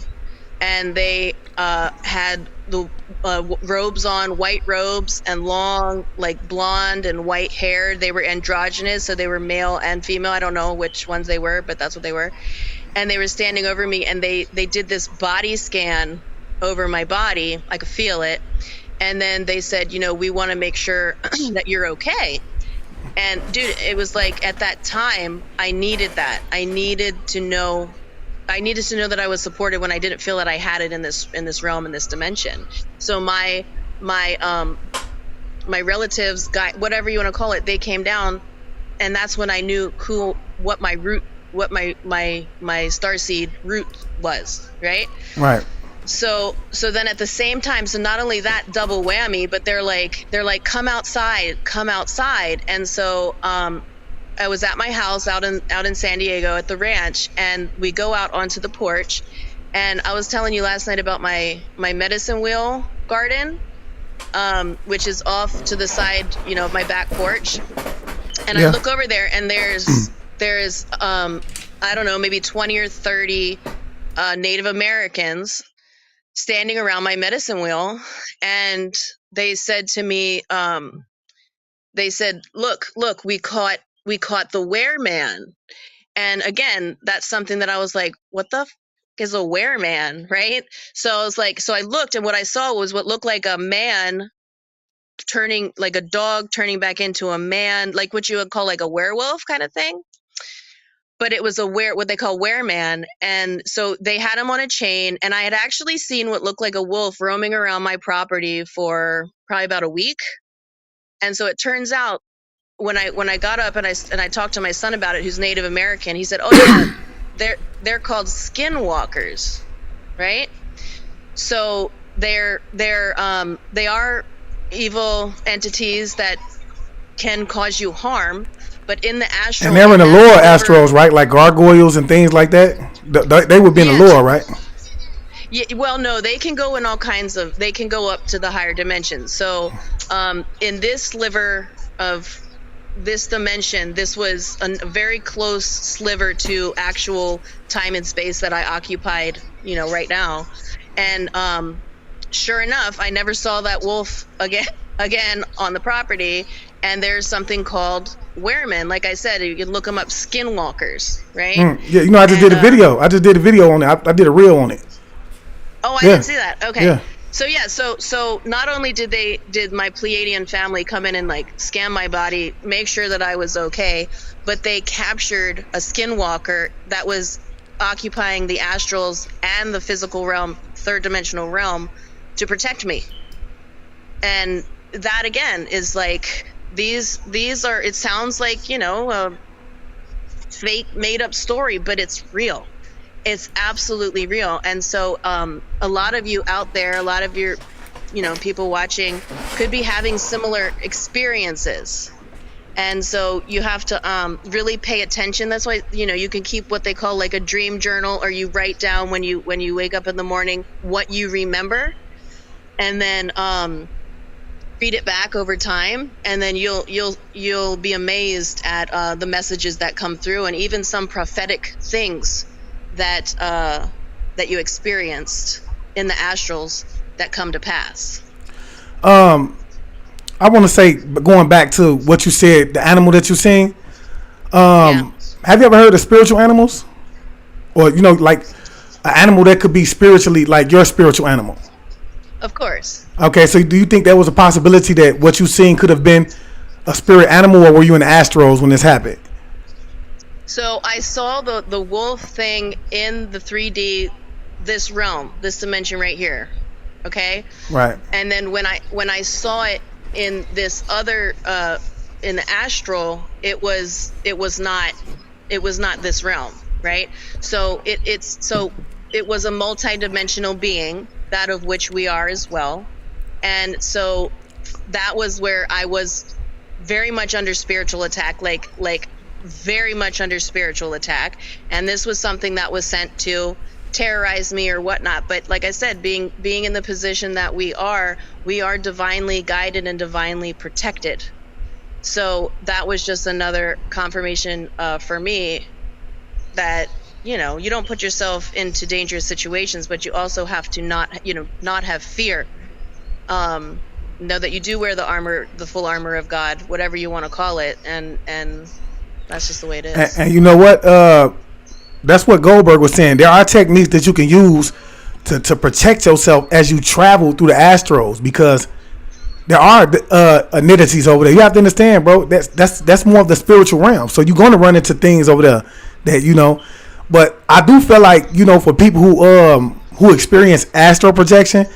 and they had the robes on, white robes, and long, like blonde and white hair. They were androgynous, so they were male and female. I don't know which ones they were, but that's what they were. And they were standing over me, and they did this body scan over my body. I could feel it. And then they said, we want to make sure that you're okay. And dude, it was like at that time, I needed that. I needed to know that I was supported when I didn't feel that I had it in this realm, in this dimension. So my relatives, whatever you want to call it, they came down, and that's when I knew what my starseed root was, right? Right. So then at the same time, so not only that double whammy, but they're like, come outside. And so I was at my house out in San Diego at the ranch, and we go out onto the porch, and I was telling you last night about my medicine wheel garden, which is off to the side, of my back porch. And I look over there, and there's I don't know, maybe 20 or 30 Native Americans standing around my medicine wheel, and they said to me, look, we caught the wereman. And again, that's something that I was like, what the is a wereman, right? So I was like, so I looked, and what I saw was what looked like a man turning, like a dog turning back into a man, like what you would call like a werewolf kind of thing. But it was what they call wereman. And so they had him on a chain, and I had actually seen what looked like a wolf roaming around my property for probably about a week. And so it turns out, when I got up and I talked to my son about it, who's Native American, he said, "Oh yeah, they're called skinwalkers, right? So they are evil entities that can cause you harm, but in the astral." And they're in the lore astrals, right? Like gargoyles and things like that. They would be in the lore, right? Yeah, well, no, they can go in all kinds of. They can go up to the higher dimensions. So, in this sliver of this dimension, this was a very close sliver to actual time and space that I occupied, right now. And sure enough, I never saw that wolf again on the property. And there's something called weremen. Like I said, you can look them up, skinwalkers, right? Yeah, I just did a video. I just did a video on it. I did a reel on it. Oh, I didn't see that. Okay. Yeah. So not only did my Pleiadian family come in and like scan my body, make sure that I was okay, but they captured a skinwalker that was occupying the astrals and the physical realm, third dimensional realm, to protect me. And that again is like these are. It sounds like a fake made up story, but it's real. It's absolutely real. And so a lot of you out there, a lot of your people watching could be having similar experiences. And so you have to really pay attention. That's why you can keep what they call like a dream journal, or you write down when you wake up in the morning what you remember, and then read it back over time, and then you'll be amazed at the messages that come through, and even some prophetic things that you experienced in the astrals that come to pass. I want to say, going back to what you said, the animal that you seen. Have you ever heard of spiritual animals, or like an animal that could be spiritually like your spiritual animal? Of course. Okay, so do you think there was a possibility that what you seen could have been a spirit animal, or were you in the astrals when this happened? So I saw the wolf thing in the 3D, this realm, this dimension right here. Okay. Right. And then when I saw it in this other in the astral, it was not this realm, right? So it was a multi-dimensional being, that of which we are as well. And so that was where I was very much under spiritual attack, like very much under spiritual attack. And this was something that was sent to terrorize me or whatnot. But like I said, being in the position that we are divinely guided and divinely protected. So that was just another confirmation for me that, you know, you don't put yourself into dangerous situations, but you also have to not have fear. Know that you do wear the armor, the full armor of God, whatever you want to call it, and that's just the way it is. And you know what? That's what Goldberg was saying. There are techniques that you can use to protect yourself as you travel through the astrals, because there are entities over there. You have to understand, bro. That's more of the spiritual realm. So you're going to run into things over there that, you know. But I do feel like, you know, for people who experience astral projection,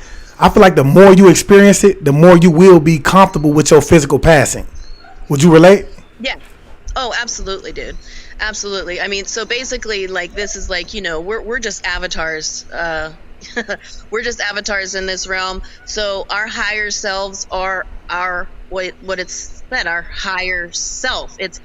I feel like the more you experience it, the more you will be comfortable with your physical passing. Would you relate? Yeah. Oh, absolutely, dude. Absolutely. I mean, so basically, like, this is like, you know, we're just avatars. We're just avatars in this realm. So our higher selves are what it's said, our higher self. It's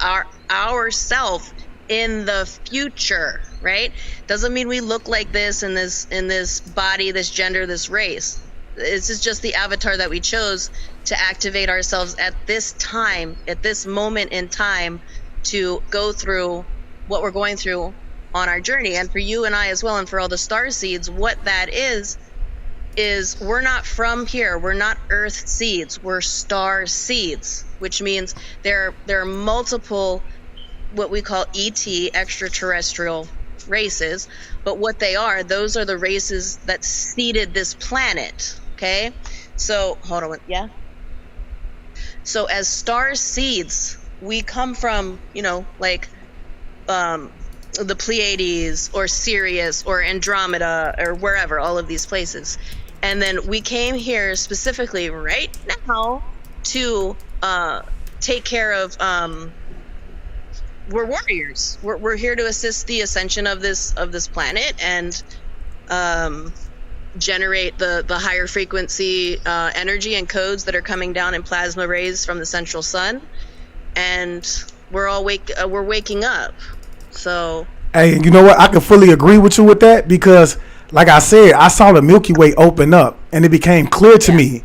our self in the future, right? Doesn't mean we look like this in this body, this gender, this race. This is just the avatar that we chose to activate ourselves at this time, at this moment in time, to go through what we're going through on our journey. And for you and I as well, and for all the star seeds, what that is we're not from here. We're not earth seeds. We're star seeds, which means there are multiple what we call ET, extraterrestrial races. But what they are, those are the races that seeded this planet. Okay? So, hold on. Yeah? So as star seeds, we come from, you know, like the Pleiades or Sirius or Andromeda or wherever, all of these places. And then we came here specifically right now to take care of, we're warriors. We're here to assist the ascension of this planet and generate the higher frequency energy and codes that are coming down in plasma rays from the central sun. And we're waking up. So, hey, you know what? I can fully agree with you with that, because, like I said, I saw the Milky Way open up, and it became clear to me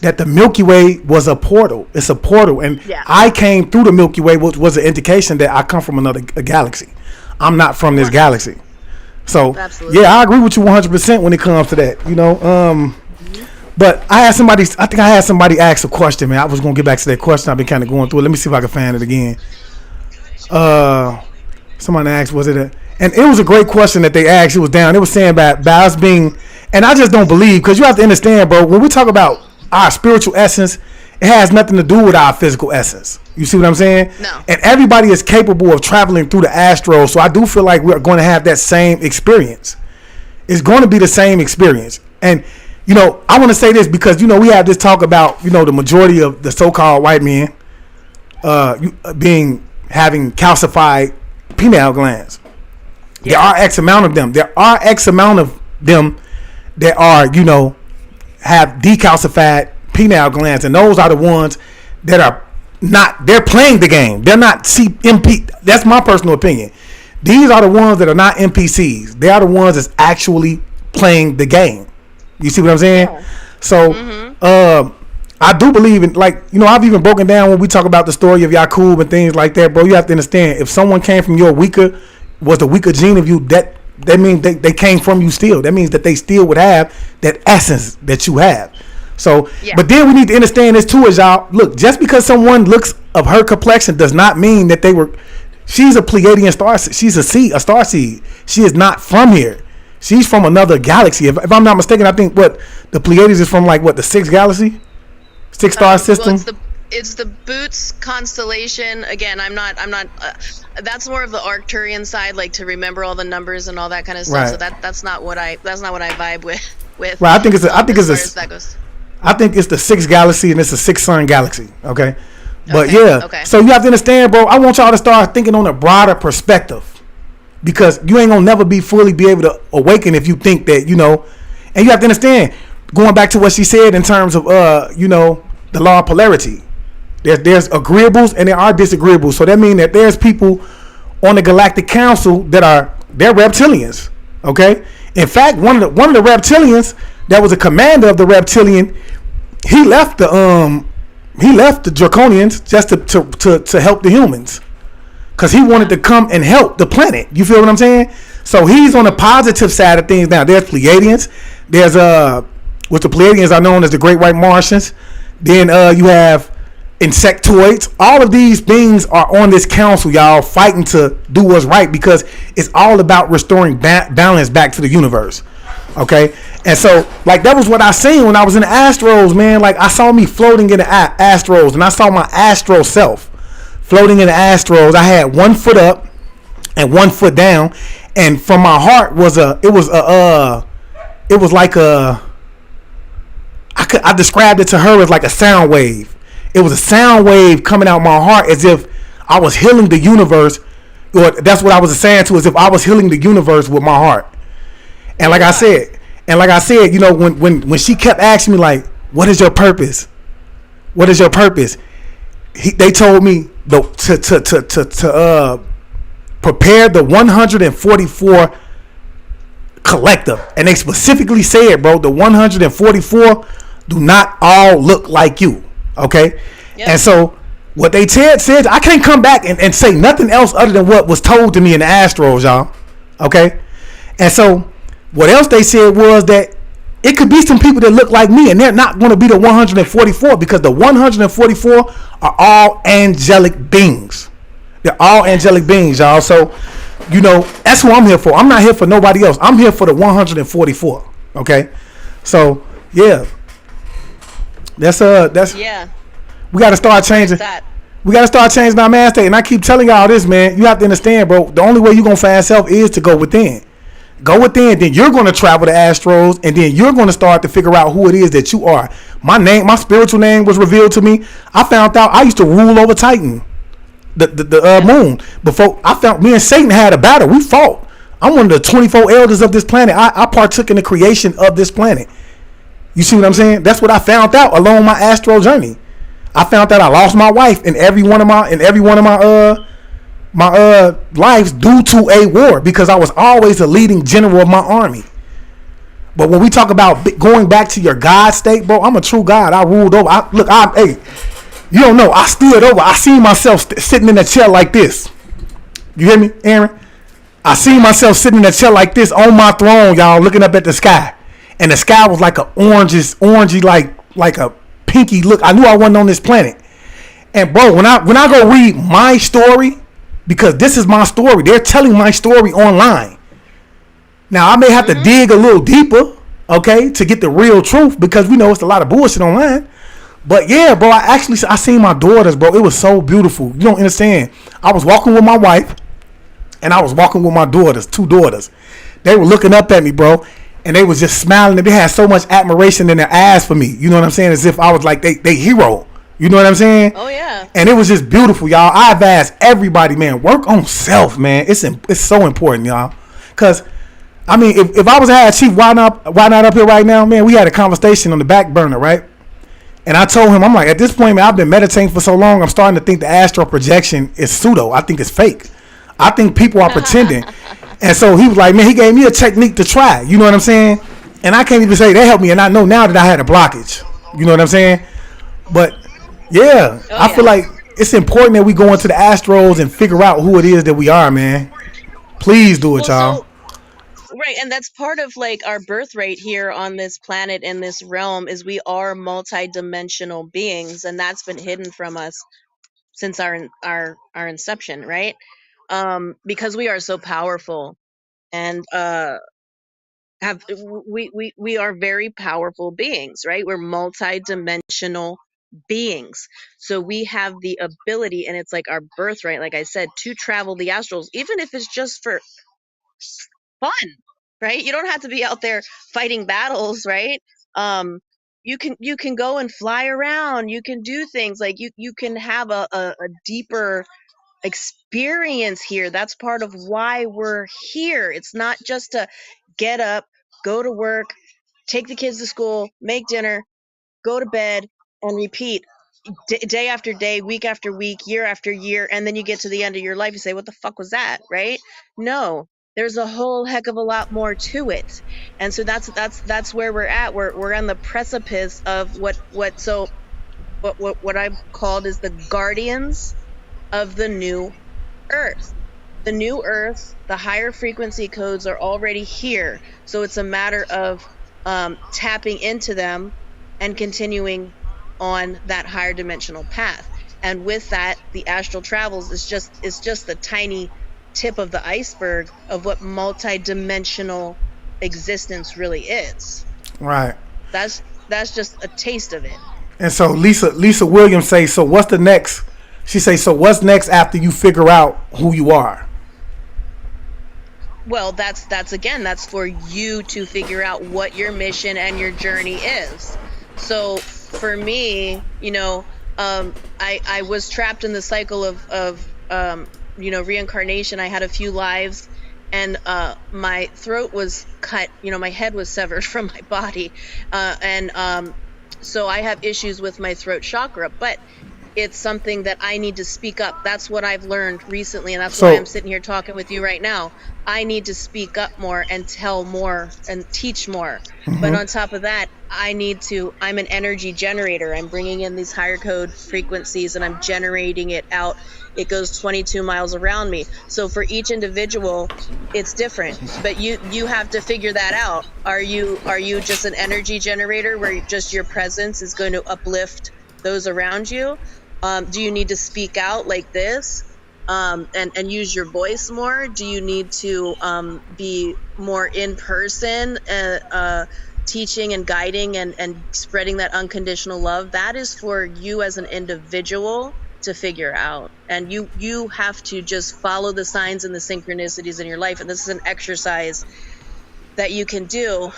that the Milky Way was a portal. It's a portal, and I came through the Milky Way, which was an indication that I come from another galaxy. I'm not from this galaxy. So, yeah, I agree with you 100% when it comes to that. You know, but I think I had somebody ask a question, man. I was gonna get back to that question. I've been kind of going through it. Let me see if I can find it again. Somebody asked, and it was a great question that they asked. It was down. It was saying about us being, and I just don't believe, because you have to understand, bro, when we talk about our spiritual essence, it has nothing to do with our physical essence. You see what I'm saying? No. And everybody is capable of traveling through the astral, so I do feel like we're going to have that same experience. It's going to be the same experience. And, you know, I want to say this because, you know, we have this talk about, you know, the majority of the so-called white men having calcified pineal glands. Yeah. There are X amount of them. There are X amount of them that are, you know, have decalcified pineal glands, and those are the ones that are not, they're playing the game. They're not MP. That's my personal opinion. These are the ones that are not NPCs. They are the ones that's actually playing the game. You see what I'm saying? Yeah. So, I do believe in, like, you know, I've even broken down when we talk about the story of Yakub and things like that, bro. You have to understand, if someone came from your was the weaker gene of you, that means they came from you still. That means that they still would have that essence that you have. So, but then we need to understand this too, as y'all, look, just because someone looks of her complexion does not mean that she's a Pleiadian star. She's a star seed. She is not from here. She's from another galaxy. If I'm not mistaken, I think the Pleiades is from, like, the sixth galaxy? Six star system? Well, It's the Boots constellation. Again, I'm not. That's more of the Arcturian side, like to remember all the numbers and all that kind of stuff. So Right. that's not what I vibe with. With Right. I think it's a, I think as it's far as a, that goes. I think it's the sixth galaxy and it's a six sun galaxy. Okay. But Okay. yeah, Okay. so you have to understand, bro. I want y'all to start thinking on a broader perspective because you ain't gonna never be fully be able to awaken if you think that and you have to understand. Going back to what she said in terms of the law of polarity. There's agreeables and there are disagreeables. So that means that there's people on the Galactic Council they're reptilians. Okay. In fact, one of the reptilians that was a commander of the reptilian, he left the Draconians just to help the humans because he wanted to come and help the planet. You feel what I'm saying? So he's on the positive side of things now. There's Pleiadians. There's which the Pleiadians are known as the Great White Martians. Then you have insectoids. All of these things are on this council, y'all, fighting to do what's right because it's all about restoring balance back to the universe. Okay, and so like that was what I seen when I was in the Astrals, man. Like I saw me floating in the Astrals, and I saw my astral self floating in the Astrals. I had 1 foot up and 1 foot down, and from my heart it was like I described it to her as like a sound wave. It was a sound wave coming out my heart as if I was healing the universe, or that's what I was saying to, as if I was healing the universe with my heart. And like I said, when she kept asking me like, "What is your purpose? What is your purpose?" They told me to prepare the 144 collective, and they specifically said, "Bro, the 144 do not all look like you." Okay, yep. And so what they said, I can't come back and say nothing else other than what was told to me in the Astrals, y'all. Okay, and so what else they said was that it could be some people that look like me, and they're not going to be the 144 because the 144 are all angelic beings. They're all angelic beings, y'all. So, that's who I'm here for. I'm not here for nobody else. I'm here for the 144. Okay, so yeah, that's yeah. We got to start changing. We got to start changing our mind state. And I keep telling y'all this, man. You have to understand, bro. The only way you're gonna find self is to go within. Go within, then you're going to travel to Astrals, and then you're going to start to figure out who it is that you are. My spiritual name was revealed to me. I found out I used to rule over Titan, the moon. Before I found me and Satan had a battle. We fought. I'm one of the 24 elders of this planet. I partook in the creation of this planet. You see what I'm saying? That's what I found out along my astral journey. I found out I lost my wife in every one of my lives due to a war because I was always the leading general of my army. But when we talk about going back to your God state, bro, I'm a true God. I ruled over. Hey, you don't know. I stood over. I seen myself sitting in a chair like this. You hear me, Aaron? I seen myself sitting in a chair like this on my throne, y'all, looking up at the sky. And the sky was like a orangey, like a pinky look. I knew I wasn't on this planet. And bro, when I go read my story, because this is my story. They're telling my story online. Now, I may have to dig a little deeper, okay, to get the real truth because we know it's a lot of bullshit online. But yeah, bro, I seen my daughters, bro. It was so beautiful. You don't understand. I was walking with my wife and I was walking with my daughters, 2 daughters. They were looking up at me, bro, and they was just smiling. And they had so much admiration in their eyes for me. You know what I'm saying? As if I was like they hero. You know what I'm saying? Oh yeah. And it was just beautiful, y'all. I advise everybody, man, work on self, man. It's so important, y'all. Cause I mean, if I was at Chief, why not up here right now, man? We had a conversation on the back burner, right? And I told him, I'm like, at this point, man, I've been meditating for so long, I'm starting to think the astral projection is pseudo. I think it's fake. I think people are pretending. And so he was like, man, he gave me a technique to try. You know what I'm saying? And I can't even say that helped me. And I know now that I had a blockage. You know what I'm saying? But yeah, I feel like it's important that we go into the astrals and figure out who it is that we are, man. Please do it, y'all. Right, and that's part of like our birthright here on this planet in this realm is we are multi-dimensional beings, and that's been hidden from us since our inception, right? Because we are so powerful and we are very powerful beings, right? We're multi-dimensional beings. So we have the ability, and it's like our birthright, like I said, to travel the astrals, even if it's just for fun, right? You don't have to be out there fighting battles, right? You can go and fly around. You can do things like you can have a deeper experience here. That's part of why we're here. It's not just to get up, go to work, take the kids to school, make dinner, go to bed, and repeat day after day, week after week, year after year, and then you get to the end of your life, you say, what the fuck was that, right? No, there's a whole heck of a lot more to it. And so that's where we're at. We're on the precipice of what I've called is the guardians of the new earth. The new earth, the higher frequency codes are already here. So it's a matter of tapping into them and continuing on that higher dimensional path. And with that, the astral travels is just the tiny tip of the iceberg of what multi-dimensional existence really is. Right. That's just a taste of it. And so Lisa Williams say, so what's the next? She say, so what's next after you figure out who you are? Well, that's for you to figure out what your mission and your journey is. So for me, I was trapped in the cycle of reincarnation. I had a few lives, and my throat was cut. My head was severed from my body, so I have issues with my throat chakra. But it's something that I need to speak up. That's what I've learned recently, and that's why I'm sitting here talking with you right now. I need to speak up more and tell more and teach more. Mm-hmm. But on top of that, I'm an energy generator. I'm bringing in these higher code frequencies and I'm generating it out. It goes 22 miles around me. So for each individual, it's different. But you have to figure that out. Are you just an energy generator where just your presence is going to uplift those around you? Do you need to speak out like this? And use your voice more? Do you need to be more in person, teaching and guiding and spreading that unconditional love? That is for you as an individual to figure out. And you have to just follow the signs and the synchronicities in your life. And this is an exercise that you can do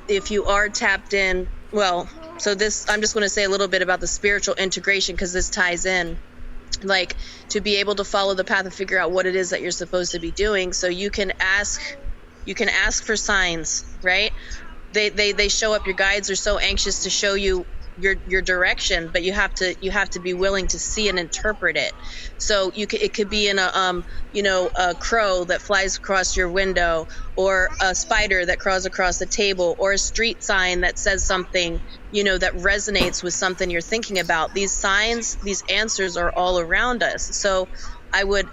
if you are tapped in. Well, so I'm just going to say a little bit about the spiritual integration, because this ties in. Like, to be able to follow the path and figure out what it is that you're supposed to be doing. So you can ask for signs, right? They show up. Your guides are so anxious to show you your direction, but you have to be willing to see and interpret it. So it could be in a crow that flies across your window, or a spider that crawls across the table, or a street sign that says something that resonates with something you're thinking about. These signs, these answers are all around us. So I would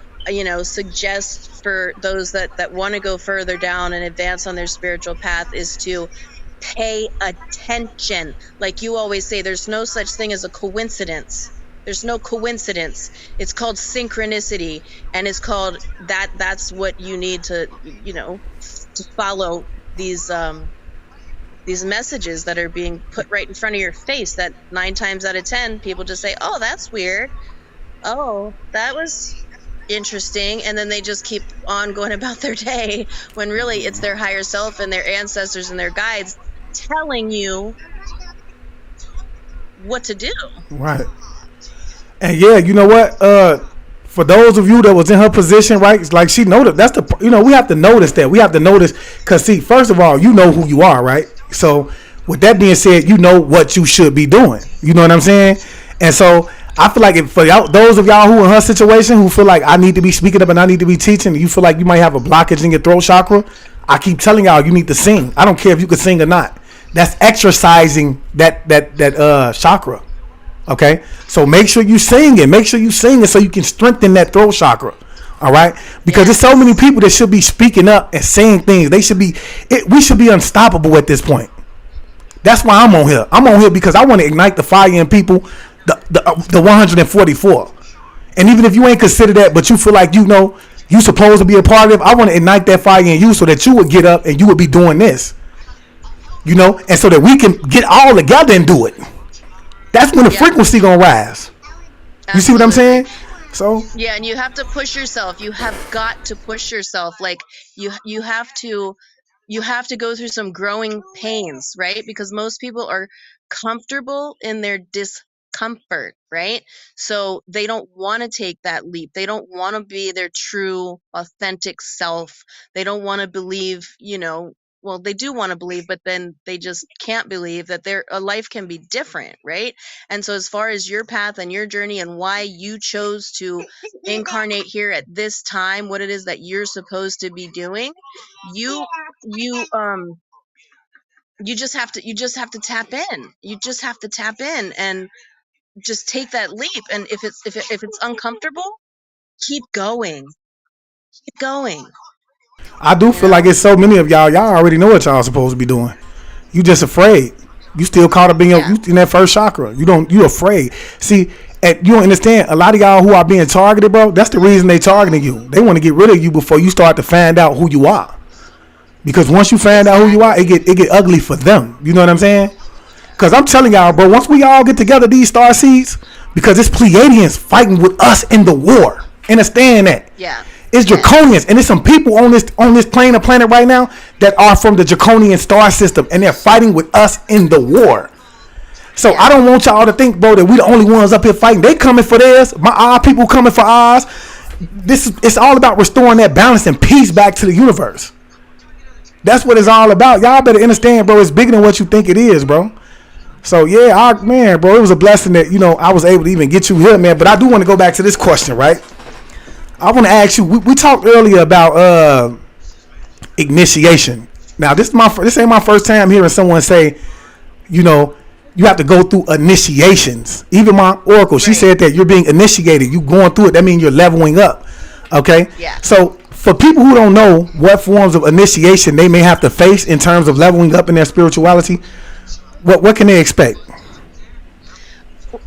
suggest for those that want to go further down and advance on their spiritual path is to pay attention. Like you always say, there's no such thing as a coincidence. There's no coincidence. It's called synchronicity, and it's called that's what you need to to follow these messages that are being put right in front of your face, that 9 times out of 10 people just say, oh, that's weird, oh, that was interesting, and then they just keep on going about their day, when really it's their higher self and their ancestors and their guides telling you what to do. Right. And yeah, you know what, for those of you that was in her position, right, it's like she noticed. That's we have to notice that. We have to notice, because see, first of all, you know who you are, right? So with that being said, you know what you should be doing. You know what I'm saying? And so I feel like for those of y'all who in her situation, who feel like I need to be speaking up and I need to be teaching, and you feel like you might have a blockage in your throat chakra, I keep telling y'all, you need to sing. I don't care if you can sing or not. That's exercising that chakra. Okay, so make sure you sing it. Make sure you sing it so you can strengthen that throat chakra. All right, because there's so many people that should be speaking up and saying things. We should be unstoppable at this point. That's why I'm on here. I'm on here because I want to ignite the fire in people, the 144. And even if you ain't considered that, but you feel like you supposed to be a part of it, I want to ignite that fire in you so that you would get up and you would be doing this. And so that we can get all together and do it. that's when the frequency gonna rise. You see what I'm saying? So yeah, and you have to push yourself. You have got to push yourself. Like you have to go through some growing pains, right? Because most people are comfortable in their discomfort, right? So they don't want to take that leap. They don't want to be their true, authentic self. They don't want to believe, well, they do want to believe, but then they just can't believe that a life can be different, right? And so as far as your path and your journey and why you chose to incarnate here at this time, what it is that you're supposed to be doing, you just have to tap in. You just have to tap in and just take that leap. And if it's uncomfortable, keep going. Keep going. I do feel like it's so many of y'all already know what y'all supposed to be doing. You just afraid. You still caught up in in that first chakra. You afraid. See, you don't understand. A lot of y'all who are being targeted, bro, that's the reason they targeting you. They want to get rid of you before you start to find out who you are. Because once you find out who you are, it get ugly for them. You know what I'm saying? Because I'm telling y'all, bro, once we all get together, these star seeds, because it's Pleiadians fighting with us in the war. Understand that? Yeah. It's draconians, and there's some people on this plane of planet right now that are from the draconian star system, and they're fighting with us in the war. So I don't want y'all to think, bro, that we the only ones up here fighting. They coming for theirs. Our people coming for ours. It's all about restoring that balance and peace back to the universe. That's what it's all about. Y'all better understand, bro. It's bigger than what you think it is, bro. So man, bro, it was a blessing that I was able to even get you here, man. But I do want to go back to this question, right? I want to ask you. We talked earlier about initiation. Now, this ain't my first time hearing someone say, you have to go through initiations. Even my oracle, she said that you're being initiated. You going through it. That means you're leveling up. Okay. Yeah. So for people who don't know what forms of initiation they may have to face in terms of leveling up in their spirituality, what can they expect?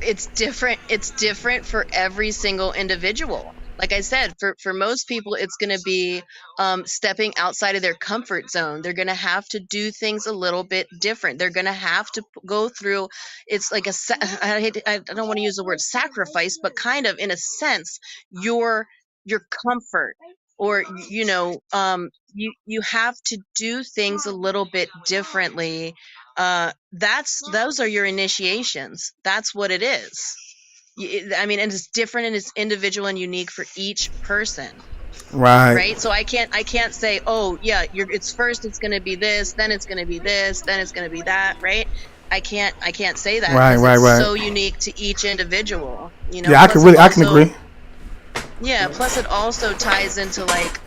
It's different for every single individual. Like I said, for most people, it's going to be stepping outside of their comfort zone. They're going to have to do things a little bit different. They're going to have to go through. It's like I don't want to use the word sacrifice, but kind of in a sense, your comfort, or you have to do things a little bit differently. Those are your initiations. That's what it is. I mean, and it's different and it's individual and unique for each person. Right. So I can't say, oh yeah, it's first it's going to be this, then it's going to be this, then it's going to be that. Right. I can't say that. Right. So unique to each individual. Yeah, I can agree. Yeah. Plus it also ties into like,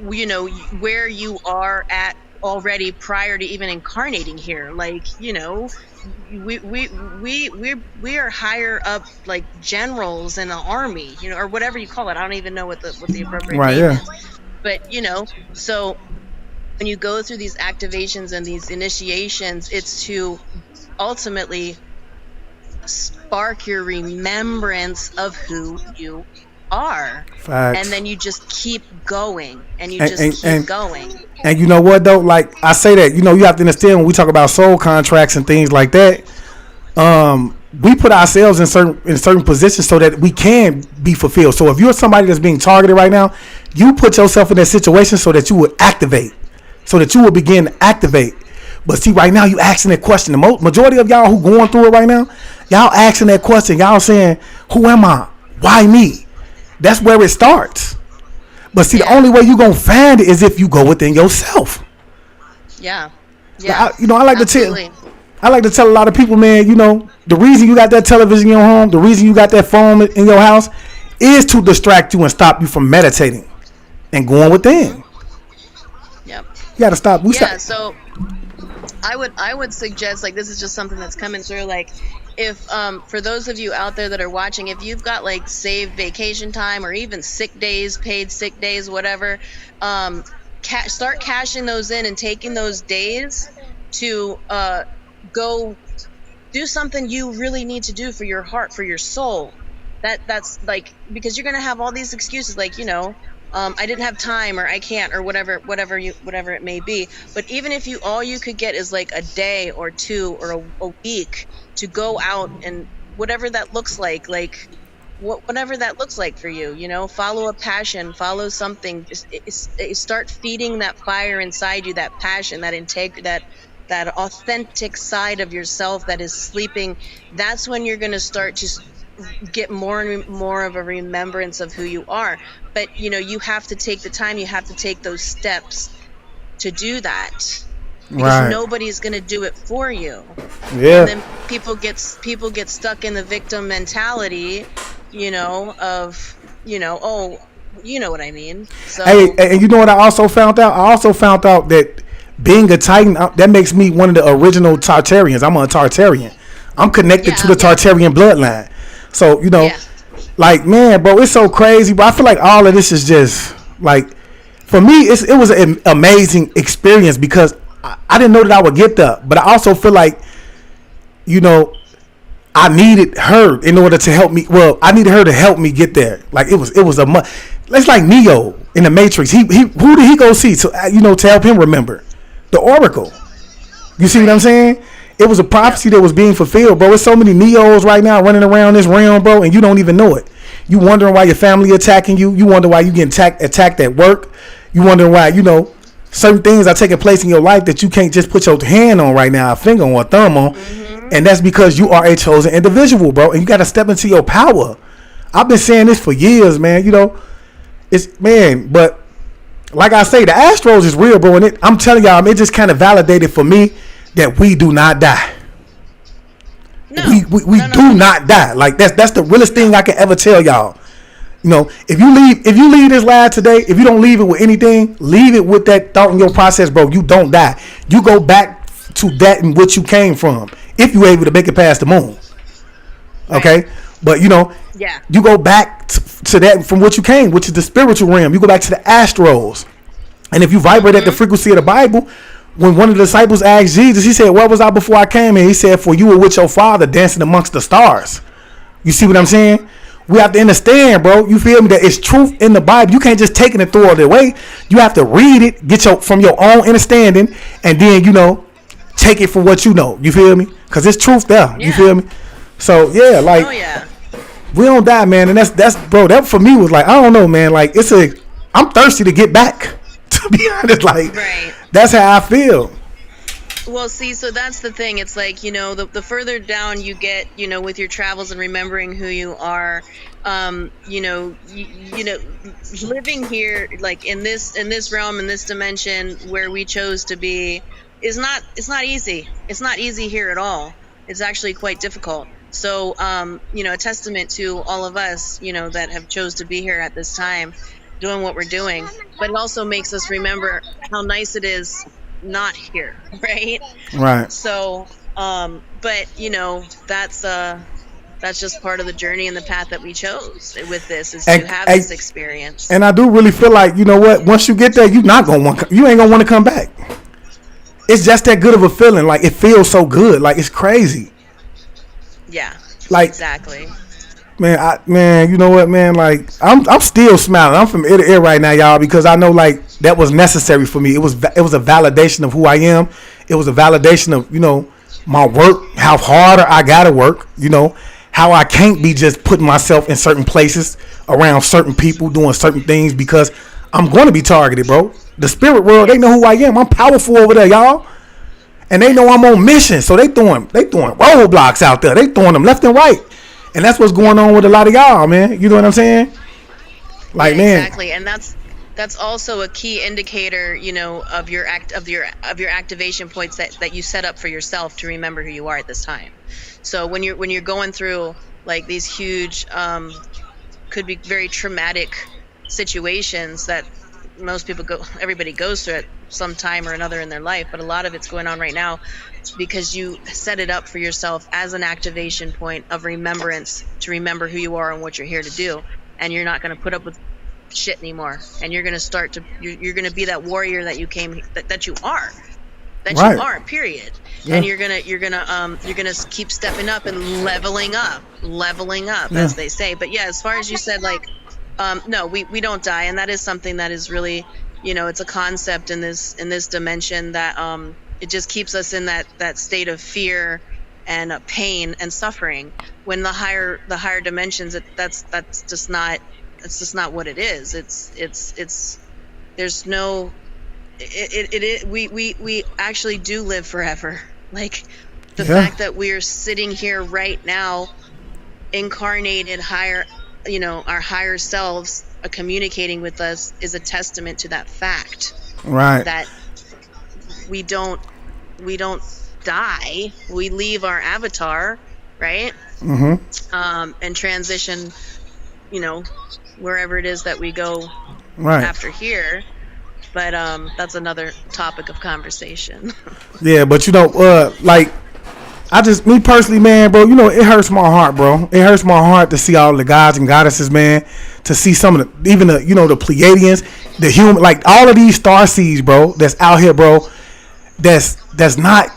where you are at already prior to even incarnating here. Like, we are higher up, like generals in the army, or whatever you call it. I don't even know what the appropriate name is. But so when you go through these activations and these initiations, it's to ultimately spark your remembrance of who you are. Facts. And then you just keep going, and you keep going. And you know what though? Like I say that, you have to understand when we talk about soul contracts and things like that. We put ourselves in certain positions so that we can be fulfilled. So if you're somebody that's being targeted right now, you put yourself in that situation so that you would activate, so that you will begin to activate. But see, right now you asking that question. The majority of y'all who going through it right now, y'all asking that question. Y'all saying, "Who am I? Why me?" That's where it starts. But see, the only way you gonna find it is if you go within yourself. Yeah. Like, I like to tell a lot of people, man, the reason you got that television in your home, the reason you got that phone in your house is to distract you and stop you from meditating and going within. Yep. You gotta stop. So I would suggest, like, this is just something that's coming through, like, if for those of you out there that are watching, if you've got like saved vacation time or even sick days, paid sick days, whatever, start cashing those in and taking those days to go do something you really need to do for your heart, for your soul. That's like, because you're gonna have all these excuses, like, I didn't have time, or I can't, or whatever it may be. But even if all you could get is like a day or two or a week to go out and whatever that looks like whatever that looks like for you, you know, follow a passion, follow something, just start feeding that fire inside you, that passion, that authentic side of yourself that is sleeping. That's when you're going to start to get more and more of a remembrance of who you are. But you know, you have to take the time, you have to take those steps to do that, because nobody's going to do it for you. And then people get stuck in the victim mentality, you know, of, you know, oh, you know what I mean. So hey, and you know what I also found out? I also found out that being a Titan, that makes me one of the original Tartarians. I'm a Tartarian. I'm connected to the Tartarian bloodline. So, you know, like, man, bro, it's so crazy. But I feel like all of this is just, like, for me, it was an amazing experience, because I didn't know that I would get there. But I also feel like, you know, I needed her in order to help me. Well, I needed her to help me get there. Like, it was it's like Neo in the Matrix. Who did he go see to, you know, to help him remember? The Oracle. You see what I'm saying? It was a prophecy that was being fulfilled, bro. There's so many Neos right now running around this realm, bro, and you don't even know it. You wondering why your family attacking you. You wonder why you getting attacked at work. You wondering why, you know, certain things are taking place in your life that you can't just put your hand on right now, a finger on, or a thumb on. And that's because you are a chosen individual, bro. And you got to step into your power. I've been saying this for years, man. You know, but like I say, the Astrals is real, bro. And I'm telling y'all, it just kind of validated for me that we do not die. No, we do not die. Like, that's the realest thing I can ever tell y'all. You know, if you leave this lab today, if you don't leave it with anything, leave it with that thought in your process, bro. You don't die. You go back to that in which you came from, if you're able to make it past the moon. Okay? But, you know, you go back to that from what you came, which is the spiritual realm. You go back to the astrals. And if you vibrate at the frequency of the Bible, when one of the disciples asked Jesus, he said, where was I before I came here? He said, for you were with your father dancing amongst the stars. You see what I'm saying? We have to understand, bro. You feel me? That it's truth in the Bible. You can't just take it and throw it away. You have to read it, from your own understanding, and then, you know, take it for what you know. You feel me? Because it's truth there. You feel me? So, yeah, like, we don't die, man. And that's, bro, that for me was like, I don't know, man. Like, I'm thirsty to get back. To be honest, like, that's how I feel. Well, see, so that's the thing. It's like, you know, the further down you get, you know, with your travels and remembering who you are, you know, living here, like in this realm, in this dimension where we chose to be, it's not easy. It's not easy here at all. It's actually quite difficult. So, you know, a testament to all of us, you know, that have chose to be here at this time, doing what we're doing. But it also makes us remember how nice it is not here, right? Right. So, but you know, that's just part of the journey and the path that we chose with this, is to have this experience. And I do really feel like, you know what, once you get there, you ain't gonna want to come back. It's just that good of a feeling. Like, it feels so good. Like, it's crazy. Yeah. Like, exactly. Man, you know what, man? Like, I'm still smiling. I'm from ear to ear right now, y'all, because I know, like, that was necessary for me. It was a validation of who I am. It was a validation of, you know, my work, how harder I gotta work. You know, how I can't be just putting myself in certain places around certain people doing certain things, because I'm going to be targeted, bro. The spirit world, they know who I am. I'm powerful over there, y'all, and they know I'm on mission. So they throwing roadblocks out there. They throwing them left and right. And that's what's going on with a lot of y'all, man. You know what I'm saying? Like, man. Exactly. And that's also a key indicator, you know, of your activation points that you set up for yourself to remember who you are at this time. So when you're going through like these huge, could be very traumatic situations that everybody goes through at some time or another in their life, but a lot of it's going on right now because you set it up for yourself as an activation point of remembrance, to remember who you are and what you're here to do. And you're not going to put up with shit anymore, and you're going to you're going to be that warrior that you are, period. Yeah. And you're going to keep stepping up and leveling up, as they say. But yeah, as far as you said, like, No, we don't die, and that is something that is really, it's a concept in this dimension that it just keeps us in that state of fear and pain and suffering. When the higher dimensions, that's just not what it is. It's there's no we actually do live forever. Like the fact that we're sitting here right now, incarnated higher, our higher selves are communicating with us, is a testament to that fact. Right. That we don't die. We leave our avatar, right? And transition, wherever it is that we go after here. But that's another topic of conversation. Yeah, but like, me personally, man, bro, it hurts my heart, bro. It hurts my heart to see all the gods and goddesses, man. To see some of the, even the, the Pleiadians, the human, like all of these star seeds, bro, that's out here, bro. That's not,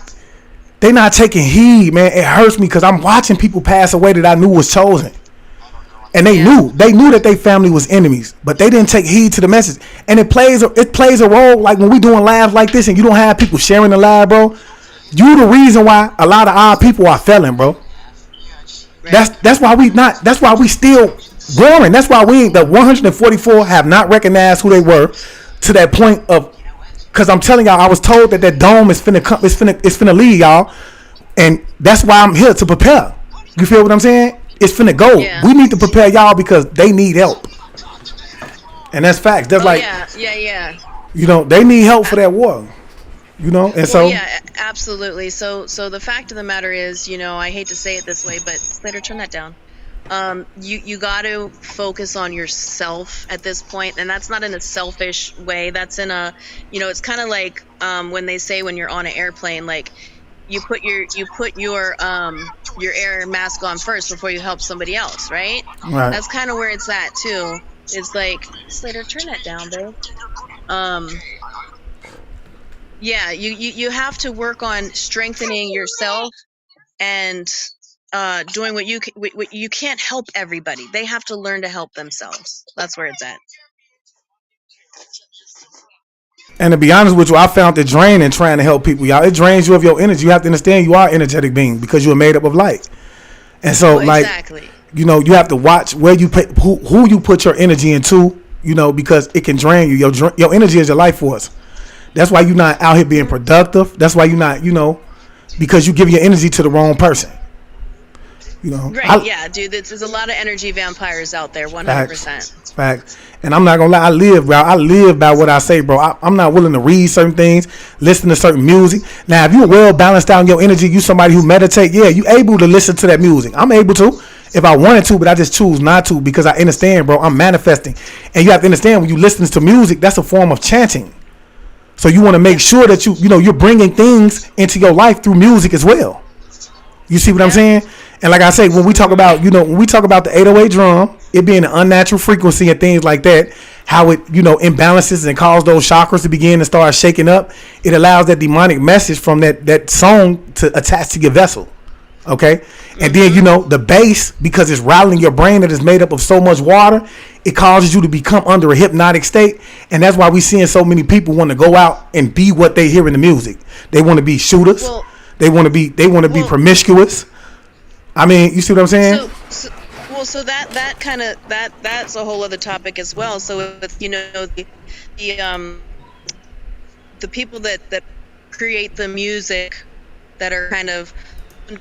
they not taking heed, man. It hurts me because I'm watching people pass away that I knew was chosen. And they knew that their family was enemies, but they didn't take heed to the message. And it plays a role, like when we doing lives like this and you don't have people sharing the live, bro. You the reason why a lot of our people are failing, bro. Right. That's why we still growing. That's why the 144 have not recognized who they were to that point of, because I'm telling y'all, I was told that dome is finna leave y'all, and that's why I'm here to prepare. You feel what I'm saying? It's finna go. Yeah. We need to prepare y'all because they need help, and that's facts. That's they need help for that war. Yeah, absolutely. So the fact of the matter is, I hate to say it this way, but Slater, turn that down. You got to focus on yourself at this point, and that's not in a selfish way. That's in a, it's kind of like when they say when you're on an airplane, like you put your air mask on first before you help somebody else, right? Right. That's kind of where it's at too. It's like, Slater, turn that down, babe. Yeah, you have to work on strengthening yourself and doing what you can't help everybody. They have to learn to help themselves. That's where it's at. And to be honest with you, I found it draining trying to help people, y'all. It drains you of your energy. You have to understand you are an energetic being because you are made up of light. And so, exactly. You have to watch where you put who you put your energy into, because it can drain you. Your energy is your life force. That's why you're not out here being productive. That's why you're not, because you give your energy to the wrong person. Right, yeah, dude. There's a lot of energy vampires out there, 100%. Facts. And I'm not going to lie, I live by what I say, bro. I'm not willing to read certain things, listen to certain music. Now, if you're well balanced out in your energy, you somebody who meditate, yeah, you able to listen to that music. I'm able to if I wanted to, but I just choose not to because I understand, bro, I'm manifesting. And you have to understand when you listen to music, that's a form of chanting. So you want to make sure that you're bringing things into your life through music as well. You see what I'm saying? And like I say, when we talk about the 808 drum, it being an unnatural frequency and things like that, how it, imbalances and cause those chakras to begin to start shaking up, it allows that demonic message from that song to attach to your vessel. Okay? And then, the bass, because it's rattling your brain that is made up of so much water, it causes you to become under a hypnotic state. And that's why we're seeing so many people want to go out and be what they hear in the music. They want to be shooters. Well, they want to be promiscuous. I mean, you see what I'm saying? So that's a whole other topic as well. So with, the people that create the music that are kind of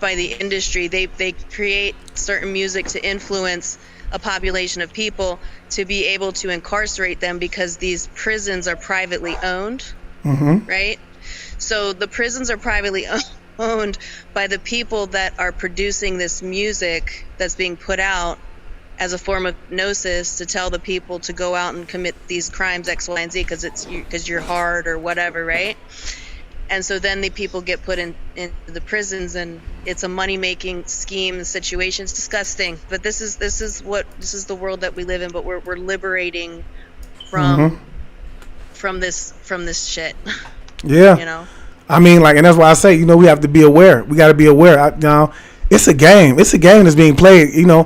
by the industry, they create certain music to influence a population of people to be able to incarcerate them because these prisons are privately owned, right? So the prisons are privately owned by the people that are producing this music that's being put out as a form of hypnosis to tell the people to go out and commit these crimes X, Y, and Z because you're hard or whatever, right? And so then the people get put into the prisons, and it's a money-making scheme situation. It's disgusting, but this is the world that we live in. But we're liberating from this shit. Yeah, I mean, and that's why I say, we have to be aware. We got to be aware. It's a game. It's a game that's being played. And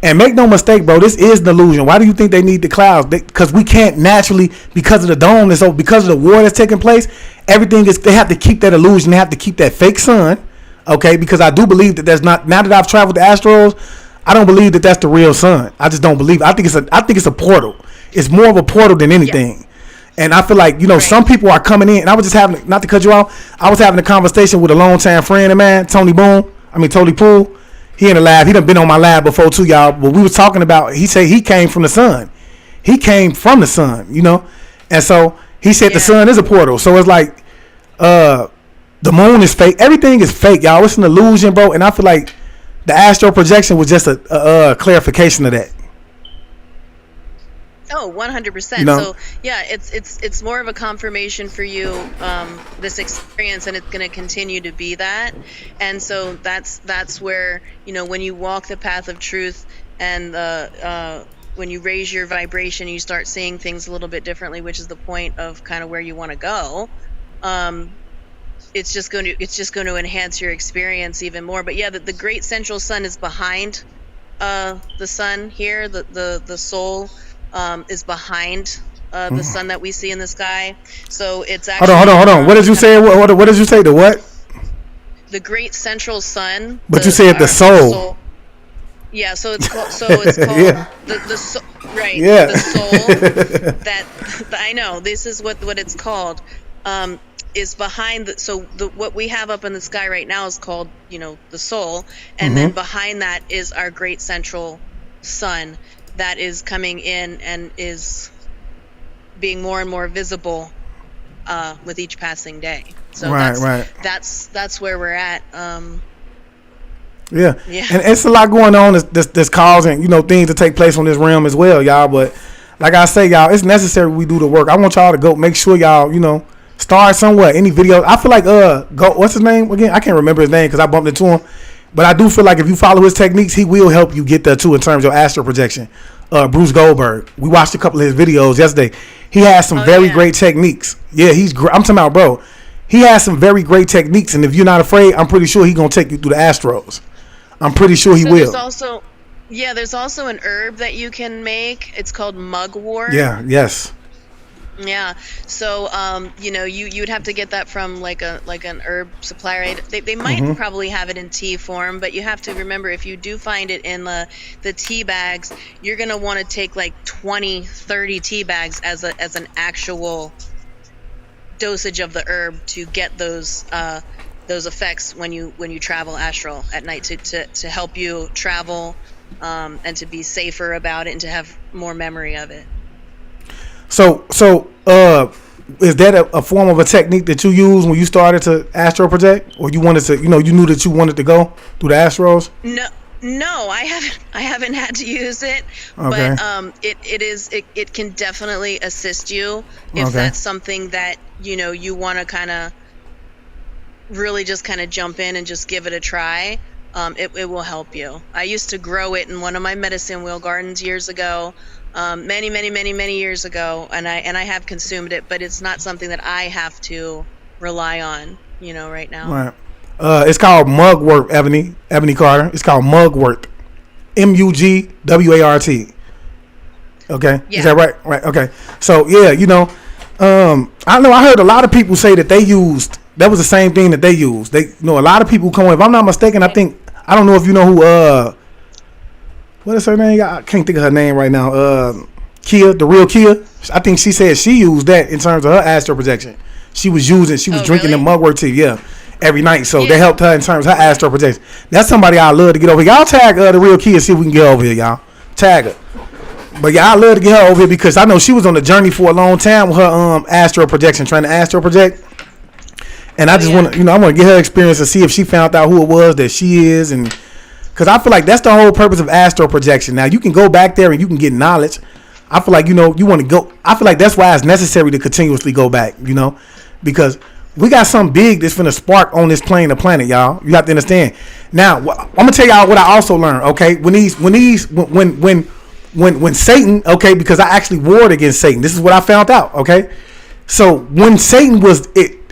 And make no mistake, bro, this is an illusion. Why do you think they need the clouds? Because we can't naturally, because of the dome, and so because of the war that's taking place, everything is, they have to keep that illusion. They have to keep that fake sun, okay? Because I do believe that there's not, now that I've traveled to Astrals, I don't believe that that's the real sun. I just don't believe it. I think it's a portal. It's more of a portal than anything. Yeah. And I feel like, some people are coming in, and I was just having, not to cut you off, I was having a conversation with a longtime friend of mine, Tony Poole. He in the lab. He done been on my lab before too, y'all. But we was talking about, he said he came from the sun. He came from the sun, And so he said the sun is a portal. So it's like the moon is fake. Everything is fake, y'all. It's an illusion, bro. And I feel like the astral projection was just a clarification of that. Oh, 100%. So yeah, it's more of a confirmation for you, this experience, and it's going to continue to be that. And so that's where, when you walk the path of truth and when you raise your vibration, you start seeing things a little bit differently, which is the point of kind of where you want to go. It's just going to enhance your experience even more. But yeah, the great central sun is behind the sun here. The soul is behind the sun that we see in the sky. So it's actually hold on. What did you say? What did you say? The what? The great central sun. But you said the soul. Yeah, so it's called yeah. the soul, right? Yeah. The soul that I know. This is what it's called. Is behind what we have up in the sky right now is called, the soul, and then behind that is our great central sun that is coming in and is being more and more visible with each passing day. So that's where we're at. Yeah. And it's a lot going on that's causing, things to take place on this realm as well, y'all. But like I say, y'all, it's necessary we do the work. I want y'all to go make sure y'all, start somewhere. Any videos. I feel like what's his name again? I can't remember his name because I bumped into him. But I do feel like if you follow his techniques, he will help you get there too in terms of astral projection. Bruce Goldberg. We watched a couple of his videos yesterday. He has some very great techniques. Yeah, he's great. I'm talking about, bro. He has some very great techniques, and if you're not afraid, I'm pretty sure he's gonna take you through the astrals. I'm pretty sure he will. There's also an herb that you can make. It's called mugwort. Yeah. Yes. Yeah, so you'd have to get that from like an herb supplier. Right? They might probably have it in tea form, but you have to remember, if you do find it in the tea bags, you're gonna want to take like 20-30 tea bags as an actual dosage of the herb to get those effects when you travel astral at night, to help you travel and to be safer about it and to have more memory of it. So, is that a form of a technique that you used when you started to astral project, or you wanted to, you knew that you wanted to go through the astrals? No, I haven't had to use it, but it can definitely assist you if that's something that you want to kind of really just kind of jump in and just give it a try. It will help you. I used to grow it in one of my medicine wheel gardens years ago. Many years ago, and I have consumed it, but it's not something that I have to rely on, right now. Right. It's called mugwort, Ebony Carter. It's called mugwort, Mugwart. Okay. Yeah. Is that right? Right. Okay. So yeah, I heard a lot of people say that that was the same thing that they used. They, a lot of people come. If I'm not mistaken, I don't know if you know who. What is her name? I can't think of her name right now. Kia, the real Kia. I think she said she used that in terms of her astral projection. She was drinking the mugwort tea, every night. So they helped her in terms of her astral projection. That's somebody I love to get over here. Y'all tag the real Kia, see if we can get over here, y'all. Tag her. But yeah, I love to get her over here because I know she was on the journey for a long time with her astral projection, trying to astral project. And I just want to, I want to get her experience and see if she found out who it was that she is, and because I feel like that's the whole purpose of astral projection. Now, you can go back there and you can get knowledge. I feel like, you want to go. I feel like that's why it's necessary to continuously go back, because we got something big that's going to spark on this plane of planet, y'all. You have to understand. Now, I'm going to tell y'all what I also learned, okay? When Satan, okay, because I actually warred against Satan. This is what I found out, okay? So when Satan was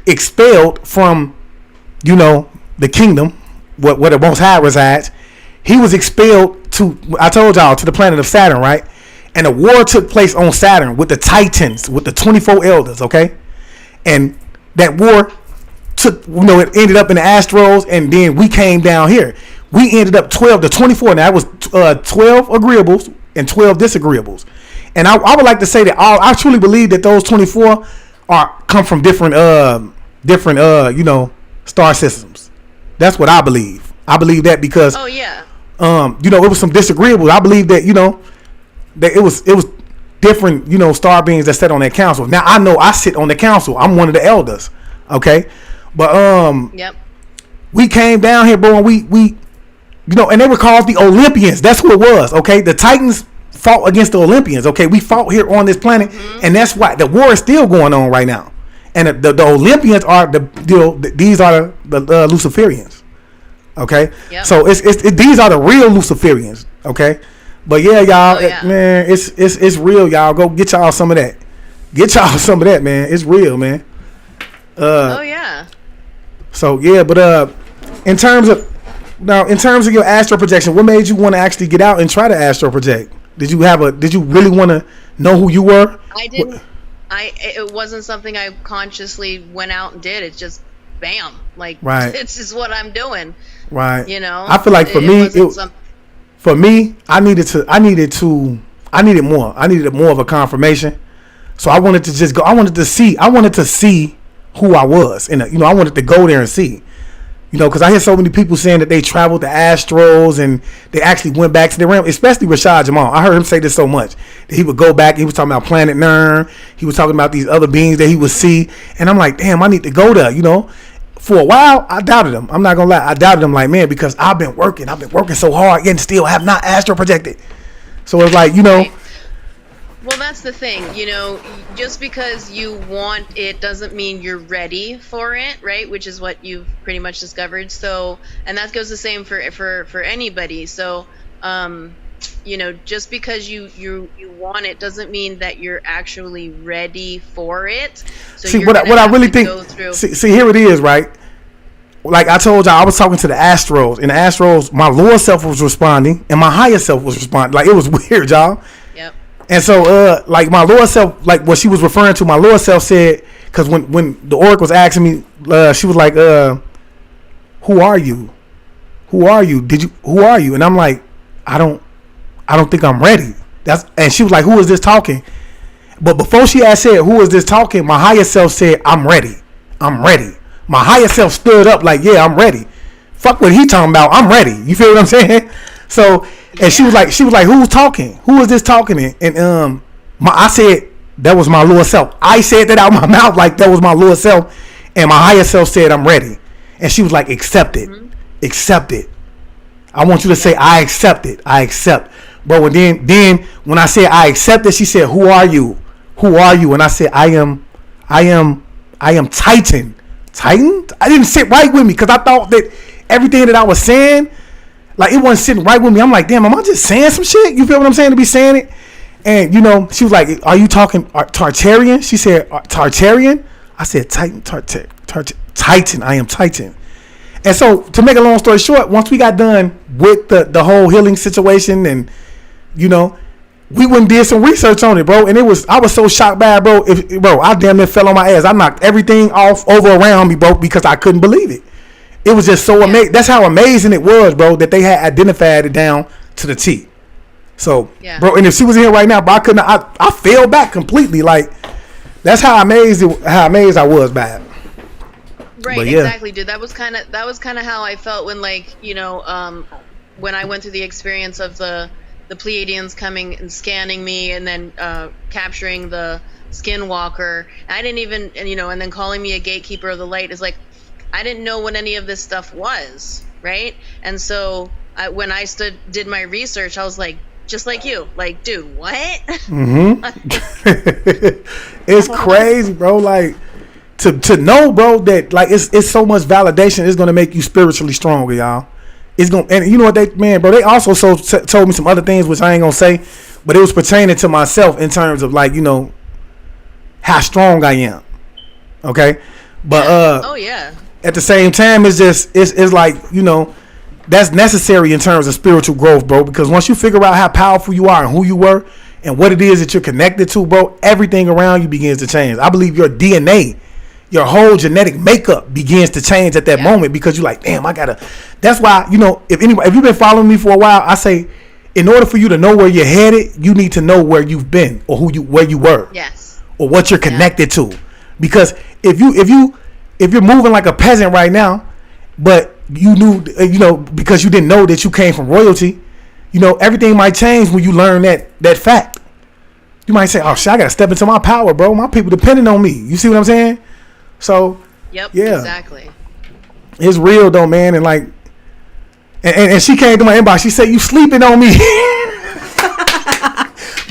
expelled from, the kingdom, where the Most High resides, he was expelled I told y'all, to the planet of Saturn, right? And a war took place on Saturn with the Titans, with the 24 elders, okay? And that war took, it ended up in the Astrals, and then we came down here. We ended up 12 to 24. Now, that was 12 agreeables and 12 disagreeables. And I would like to say that I truly believe that those 24 come from different star systems. That's what I believe. I believe that because it was some disagreeables. I believe that that it was different star beings that sat on that council. Now I know I sit on the council. I'm one of the elders. Okay, but we came down here, bro, and we and they were called the Olympians. That's who it was. Okay, the Titans fought against the Olympians. Okay, we fought here on this planet, and that's why the war is still going on right now. And the Olympians are these are the Luciferians. Okay, so it's these are the real Luciferians. Okay, but yeah, y'all, man, it's real, y'all. Go get y'all some of that. Get y'all some of that, man. It's real, man. So yeah, but in terms of your astral projection, what made you want to actually get out and try to astral project? Did you really want to know who you were? I didn't. It wasn't something I consciously went out and did. It's just bam, like this is what I'm doing. Right. I feel like for me, I needed more. I needed more of a confirmation. So I wanted to just go. I wanted to see who I was, and I wanted to go there and see. Because I hear so many people saying that they traveled to Astrals and they actually went back to the realm, especially Rashad Jamal. I heard him say this so much that he would go back. He was talking about Planet Nern. He was talking about these other beings that he would see. And I'm like, damn, I need to go there, For a while, I doubted him. I'm not going to lie. I doubted him like, man, because I've been working so hard and still have not astral projected. So it's like, Right. Well, that's the thing, just because you want it doesn't mean you're ready for it, right? Which is what you've pretty much discovered. So, and that goes the same for anybody. So, just because you want it doesn't mean that you're actually ready for it. So see, what I really think, see, here it is, right? Like I told y'all, I was talking to the Astrals. And the Astrals, my lower self was responding and my higher self was responding. Like, it was weird, y'all. Yep. And so, like, my lower self, like what she was referring to, my lower self said, because when the oracle was asking me, she was like, who are you? Who are you? Who are you? And I'm like, I don't think I'm ready. And she was like, who is this talking? But before she had said, who is this talking? My higher self said, I'm ready. I'm ready. My higher self stood up like, yeah, I'm ready. Fuck what he talking about. I'm ready. You feel what I'm saying? So, and she was like, who's talking? Who is this talking? And I said, that was my lower self. I said that out of my mouth like that was my lower self. And my higher self said, I'm ready. And she was like, accept it. Mm-hmm. Accept it. I want you to say, I accept it. I accept. Bro, and then when I said I accept it, she said, who are you? Who are you? And I said, I am Titan. Titan? I didn't sit right with me because I thought that everything that I was saying, like, it wasn't sitting right with me. I'm like, damn, am I just saying some shit? You feel what I'm saying, to be saying it? And, she was like, are you talking Tartarian? She said, Tartarian? I said, Titan. Titan. I am Titan. And so, to make a long story short, once we got done with the whole healing situation and, we went and did some research on it, bro. And I was so shocked by it, bro. I damn near fell on my ass. I knocked everything off over around me, bro, because I couldn't believe it. It was just so amazing. That's how amazing it was, bro, that they had identified it down to the T. So, bro, and if she was here right now, bro, I fell back completely. Like, that's how amazed I was by it. Right, exactly, dude. That was kind of how I felt when, like, when I went through the experience of the Pleiadians coming and scanning me and then capturing the Skinwalker. I didn't even, and then calling me a gatekeeper of the light is like, I didn't know what any of this stuff was, right? And so when I did my research, I was like, just like you, like, dude, what? Mm-hmm. It's crazy, bro. Like, to know, bro, that, like, it's so much validation. It's gonna make you spiritually stronger, y'all. It's gonna, and you know what, bro, they also told me some other things which I ain't gonna say, but it was pertaining to myself in terms of, like, how strong I am. Okay, but at the same time, it's just it's like, that's necessary in terms of spiritual growth, bro. Because once you figure out how powerful you are and who you were and what it is that you're connected to, bro, everything around you begins to change. I believe your DNA, your whole genetic makeup begins to change at that moment, because you're like, damn, I gotta. That's why, you know, if you've been following me for a while, I say, in order for you to know where you're headed, you need to know where you've been or where you were, or what you're connected to. Because if you're moving like a peasant right now, but you knew, you know, because you didn't know that you came from royalty, you know, everything might change when you learn that fact. You might say, oh shit, I gotta step into my power, bro. My people depending on me. You see what I'm saying? So exactly. It's real though, man. And like, and she came to my inbox. She said, you sleeping on me.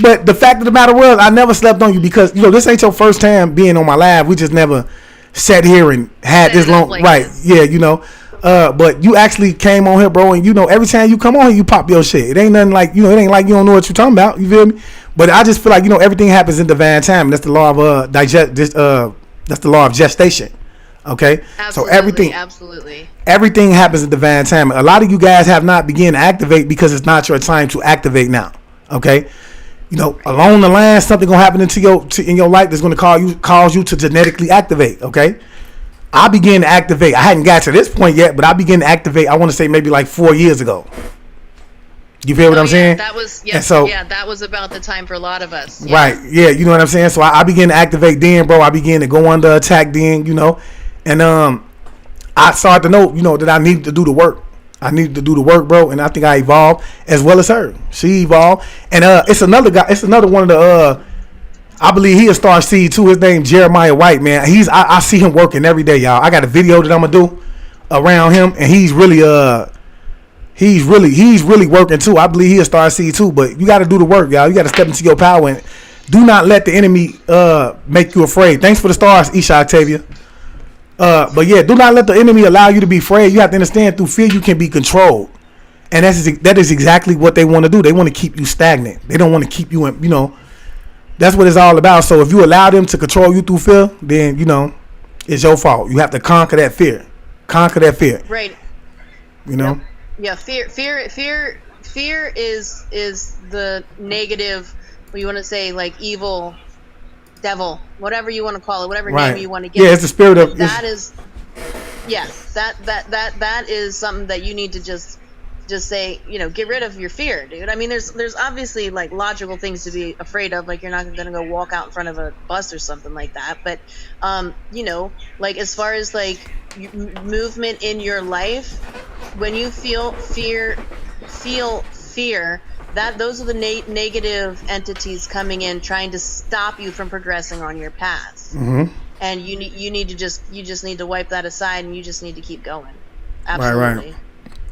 But the fact of the matter was, I never slept on you, because, you know, this ain't your first time being on my live. We just never sat here and had this long, right? Yeah, you know. But you actually came on here, bro, and you know, every time you come on here, you pop your shit. It ain't nothing like, you know, it ain't like you don't know what you're talking about. You feel me? But I just feel like, you know, everything happens in divine time. That's the law of that's the law of gestation. Okay, so everything happens in divine time. A lot of you guys have not begun to activate because it's not your time to activate now. Okay, you know, along the line, something gonna happen in your life that's gonna cause you to genetically activate. Okay. I began to activate. I hadn't got to this point yet, but I began to activate, I want to say maybe like 4 years ago. You feel what I'm saying? That was, that was about the time for a lot of us. Yeah. Right. Yeah, you know what I'm saying? So I began to activate then, bro. I began to go under attack then, you know. And I started to know, you know, that I needed to do the work. I needed to do the work, bro. And I think I evolved as well as her. She evolved. And it's another guy. It's another one of the I believe he a star seed too. His name Jeremiah White, man. I see him working every day, y'all. I got a video that I'm gonna do around him, and he's really working too. I believe he a star seed too. But you got to do the work, y'all. You got to step into your power, and do not let the enemy make you afraid. Thanks for the stars, Isha Octavia. But yeah, do not let the enemy allow you to be afraid. You have to understand, through fear you can be controlled, and that is exactly what they want to do. They want to keep you stagnant. They don't want to keep you in, you know. That's what it's all about. So if you allow them to control you through fear, then, you know, it's your fault. You have to conquer that fear. Right. You know? Yeah, fear is the negative, what you want to say, like evil, devil, whatever you want to call it, whatever name you want to give it. Yeah, it's the spirit of that is that is something that you need to just say, you know, get rid of your fear, dude. I mean, there's obviously like logical things to be afraid of, like you're not gonna go walk out in front of a bus or something like that, but you know, like as far as like movement in your life, when you feel fear, that those are the negative entities coming in trying to stop you from progressing on your path. And you need to just need to wipe that aside, and you just need to keep going. Absolutely. Right.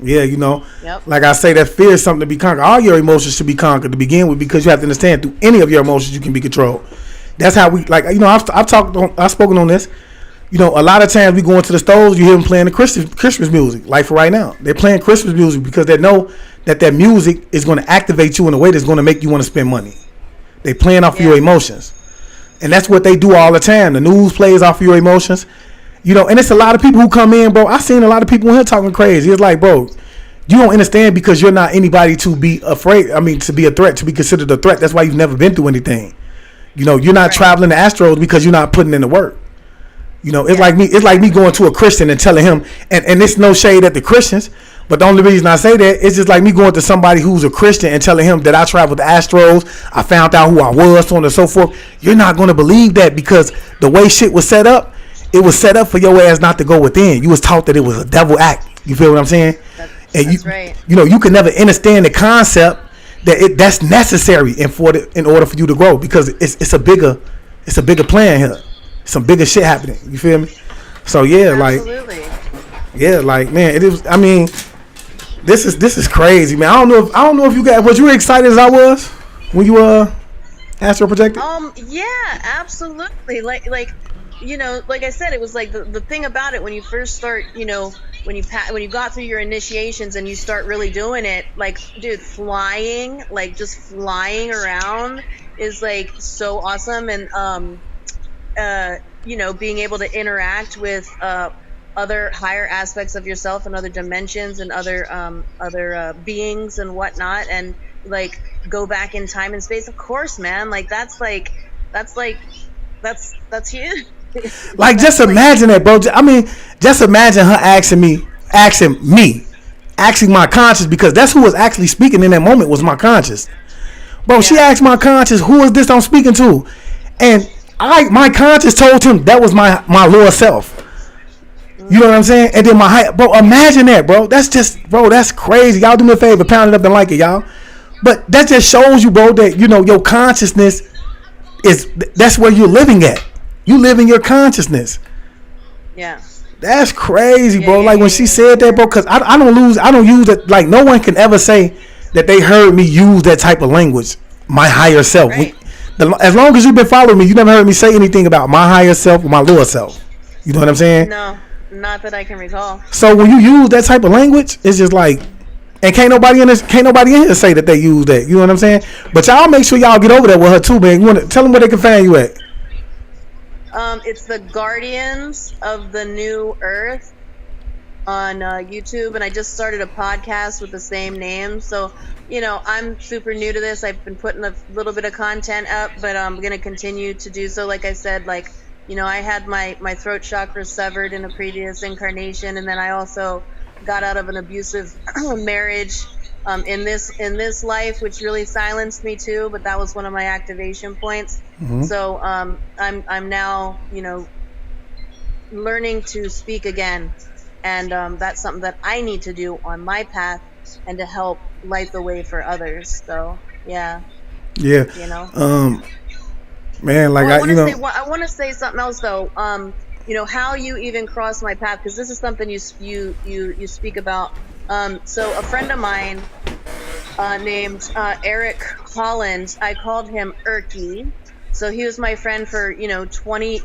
Yeah, you know, like I say, that fear is something to be conquered. All your emotions should be conquered to begin with, because you have to understand, through any of your emotions you can be controlled. That's how we, like, you know, I've spoken on this. You know, a lot of times we go into the stores, you hear them playing the Christmas music. Like for right now, they're playing Christmas music because they know that music is going to activate you in a way that's going to make you want to spend money. They playing off of your emotions, and that's what they do all the time. The news plays off of your emotions. You know, and it's a lot of people who come in, bro. I've seen a lot of people in here talking crazy. It's like, bro, you don't understand, because you're not anybody to be afraid. I mean, to be a threat, to be considered a threat. That's why you've never been through anything. You know, you're not traveling to Astral because you're not putting in the work. You know, it's like me going to a Christian and telling him, and it's no shade at the Christians, but the only reason I say that, it's just like me going to somebody who's a Christian and telling him that I traveled to Astrals, I found out who I was, so on and so forth. You're not going to believe that, because the way shit was set up, it was set up for your ass not to go within. You was taught that it was a devil act. You feel what I'm saying? That's right. You know, you can never understand the concept that's necessary in order for you to grow, because it's a bigger plan here. Some bigger shit happening. You feel me? So yeah, absolutely. like man, it is. I mean, this is crazy, man. I don't know if you was you excited as I was when you astral projected? Yeah, absolutely. Like you know, like I said, it was like the thing about it when you first start, you know, when you got through your initiations and you start really doing it, like, dude, flying, like just flying around is like so awesome. And you know, being able to interact with other higher aspects of yourself and other dimensions and other beings and whatnot, and like go back in time and space. Of course, man. Like that's huge. Like, just imagine that, bro. I mean, just imagine her asking me, asking my conscious, because that's who was actually speaking in that moment, was my conscious. Bro, yeah. She asked my conscious, who is this I'm speaking to? And my conscious told him that was my lower self. You know what I'm saying? And then bro, imagine that, bro. That's crazy. Y'all do me a favor, pound it up and like it, y'all. But that just shows you, bro, that, you know, your consciousness that's where you're living at. You live in your consciousness. Yeah. That's crazy, bro. Like when she said that, bro, because I don't use it. Like, no one can ever say that they heard me use that type of language. My higher self. Right. As long as you've been following me, you never heard me say anything about my higher self or my lower self. You know what I'm saying? No, not that I can recall. So when you use that type of language, it's just like, and can't nobody in here say that they use that. You know what I'm saying? But y'all make sure y'all get over there with her too, man. You want to tell them where they can find you at? It's the Guardians of the New Earth on YouTube, and I just started a podcast with the same name. So, you know, I'm super new to this. I've been putting a little bit of content up, but I'm going to continue to do so. Like I said, like, you know, I had my throat chakra severed in a previous incarnation, and then I also got out of an abusive marriage in this life, which really silenced me too. But that was one of my activation points. Mm-hmm. So I'm now, you know, learning to speak again, and that's something that I need to do on my path and to help light the way for others. So yeah, you know, man, like, well, I want to say something else though. You know, how you even crossed my path, because this is something you speak about. So a friend of mine named Eric Holland, I called him Erky. So he was my friend for, you know, 20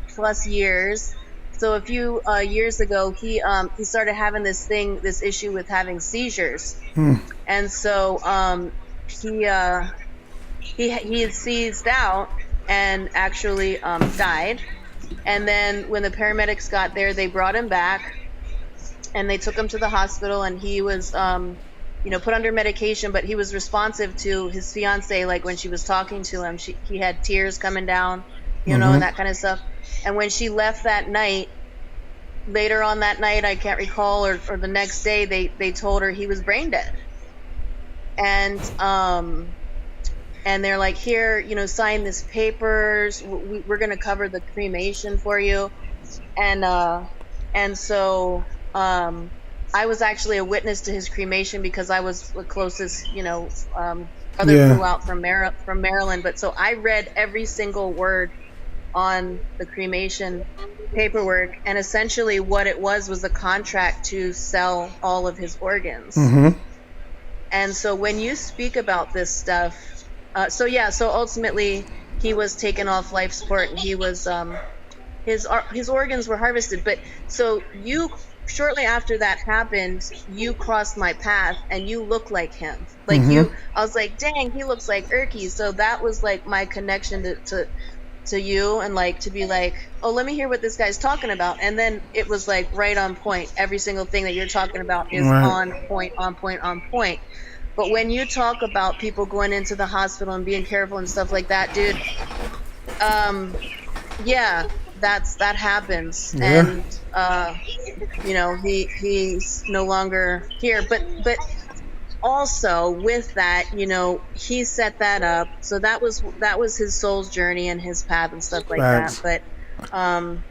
plus years. So a few years ago, he started having this issue with having seizures, and so he had seized out and actually died. And then when the paramedics got there, they brought him back, and they took him to the hospital, and he was you know, put under medication, but he was responsive to his fiance. Like when she was talking to him, he had tears coming down, you know, and that kind of stuff. And when she left that night, later on that night, I can't recall, or the next day, they told her he was brain dead. And they're like, here, you know, sign this papers. We're going to cover the cremation for you. And so I was actually a witness to his cremation because I was the closest, you know, brother flew out from Maryland. But so I read every single word on the cremation paperwork, and essentially what it was a contract to sell all of his organs. Mm-hmm. And so when you speak about this stuff, so ultimately he was taken off life support, and he was his organs were harvested. But so shortly after that happened, you crossed my path, and you look like him. Like I was like, dang, he looks like Erky. So that was like my connection to you, and like to be like, oh, let me hear what this guy's talking about. And then it was like right on point. Every single thing that you're talking about is on point. But when you talk about people going into the hospital and being careful and stuff like that, dude, that happens. Yeah. And you know, he's no longer here. But also with that, you know, he set that up. So that was his soul's journey and his path and stuff like that. But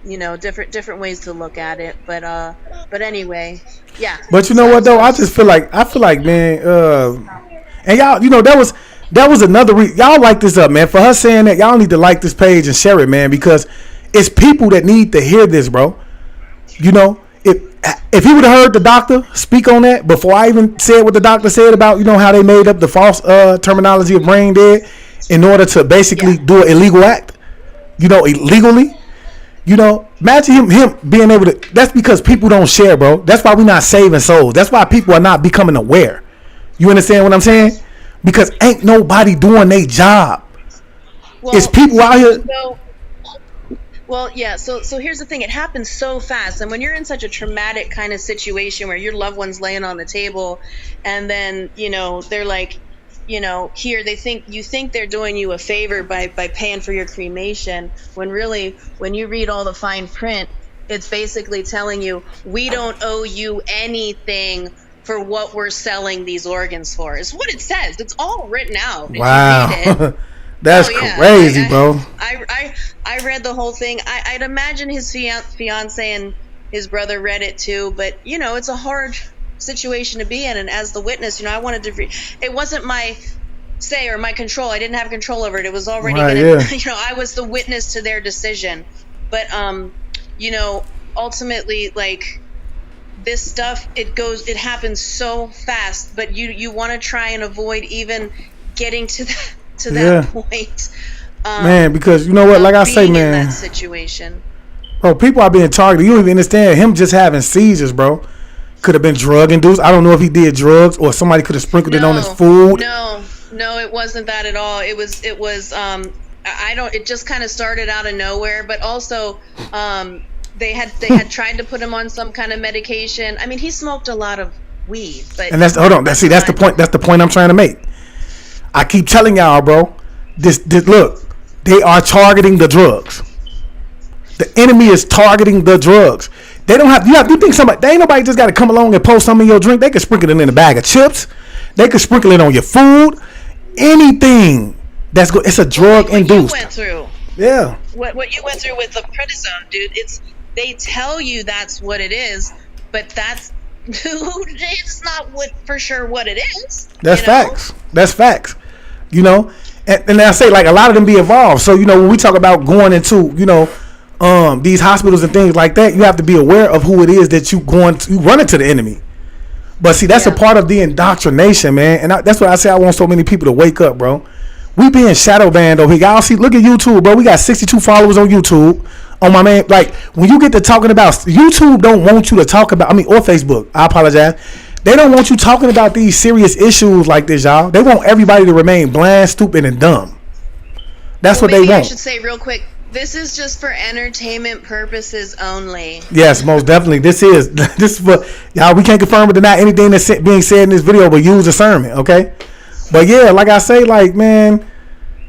you know, different ways to look at it. But anyway, yeah. But you know what though? I feel like, man, and y'all, you know, that was another reason. Y'all like this up, man. For her saying that, y'all need to like this page and share it, man, because it's people that need to hear this, bro. You know, if he would have heard the doctor speak on that before I even said what the doctor said about, you know, how they made up the false terminology of brain dead in order to basically do an illegal act, you know, illegally. You know, imagine him being able to. That's because people don't share, bro. That's why we're not saving souls. That's why people are not becoming aware. You understand what I'm saying? Because ain't nobody doing their job. Well, it's people out here. Well, yeah. So here's the thing. It happens so fast, and when you're in such a traumatic kind of situation where your loved one's laying on the table, and then they're like, here you think they're doing you a favor by paying for your cremation, when really, when you read all the fine print, it's basically telling you we don't owe you anything for what we're selling these organs for. Is what it says. It's all written out. Wow. That's crazy, bro. I read the whole thing. I'd imagine his fiance and his brother read it too, but it's a hard situation to be in. And as the witness, I wanted to it wasn't my say or my control. I didn't have control over it. It was already I was the witness to their decision. But ultimately, like, this stuff, it happens so fast, but you want to try and avoid even getting to that point. Man, because you know what, like I say, man, in that situation, bro, people are being targeted. You don't even understand. Him just having seizures, bro, could have been drug induced. I don't know if he did drugs or somebody could have sprinkled it on his food. No, it wasn't that at all. It was it just kind of started out of nowhere, but also they had tried to put him on some kind of medication. I mean, he smoked a lot of weed, but that's the point. That's the point I'm trying to make. I keep telling y'all, bro. This look, they are targeting the drugs. The enemy is targeting the drugs. They don't have. You think somebody? They ain't nobody just got to come along and pour some in your drink. They can sprinkle it in a bag of chips. They can sprinkle it on your food. Anything that's good. It's a drug induced. What you went through. Yeah. What you went through with the prednisone, dude. They tell you that's what it is, but that's. It's not for sure what it is. That's facts. That's facts. And I say, like, a lot of them be involved. So when we talk about going into these hospitals and things like that, you have to be aware of who it is that you run into the enemy. But see, that's a part of the indoctrination, man. And that's what I say. I want so many people to wake up, bro. We being shadow banned over here. Y'all see, look at YouTube, bro. We got 62 followers on YouTube. On my man, like, when you get to talking about, YouTube don't want you to talk about, or Facebook, I apologize. They don't want you talking about these serious issues like this, y'all. They want everybody to remain blind, stupid, and dumm. That's what they want. I should say real quick, this is just for entertainment purposes only. Yes, most definitely. This is for, y'all, we can't confirm or deny anything that's being said in this video, but use discernment, okay? But yeah, like I say, like, man,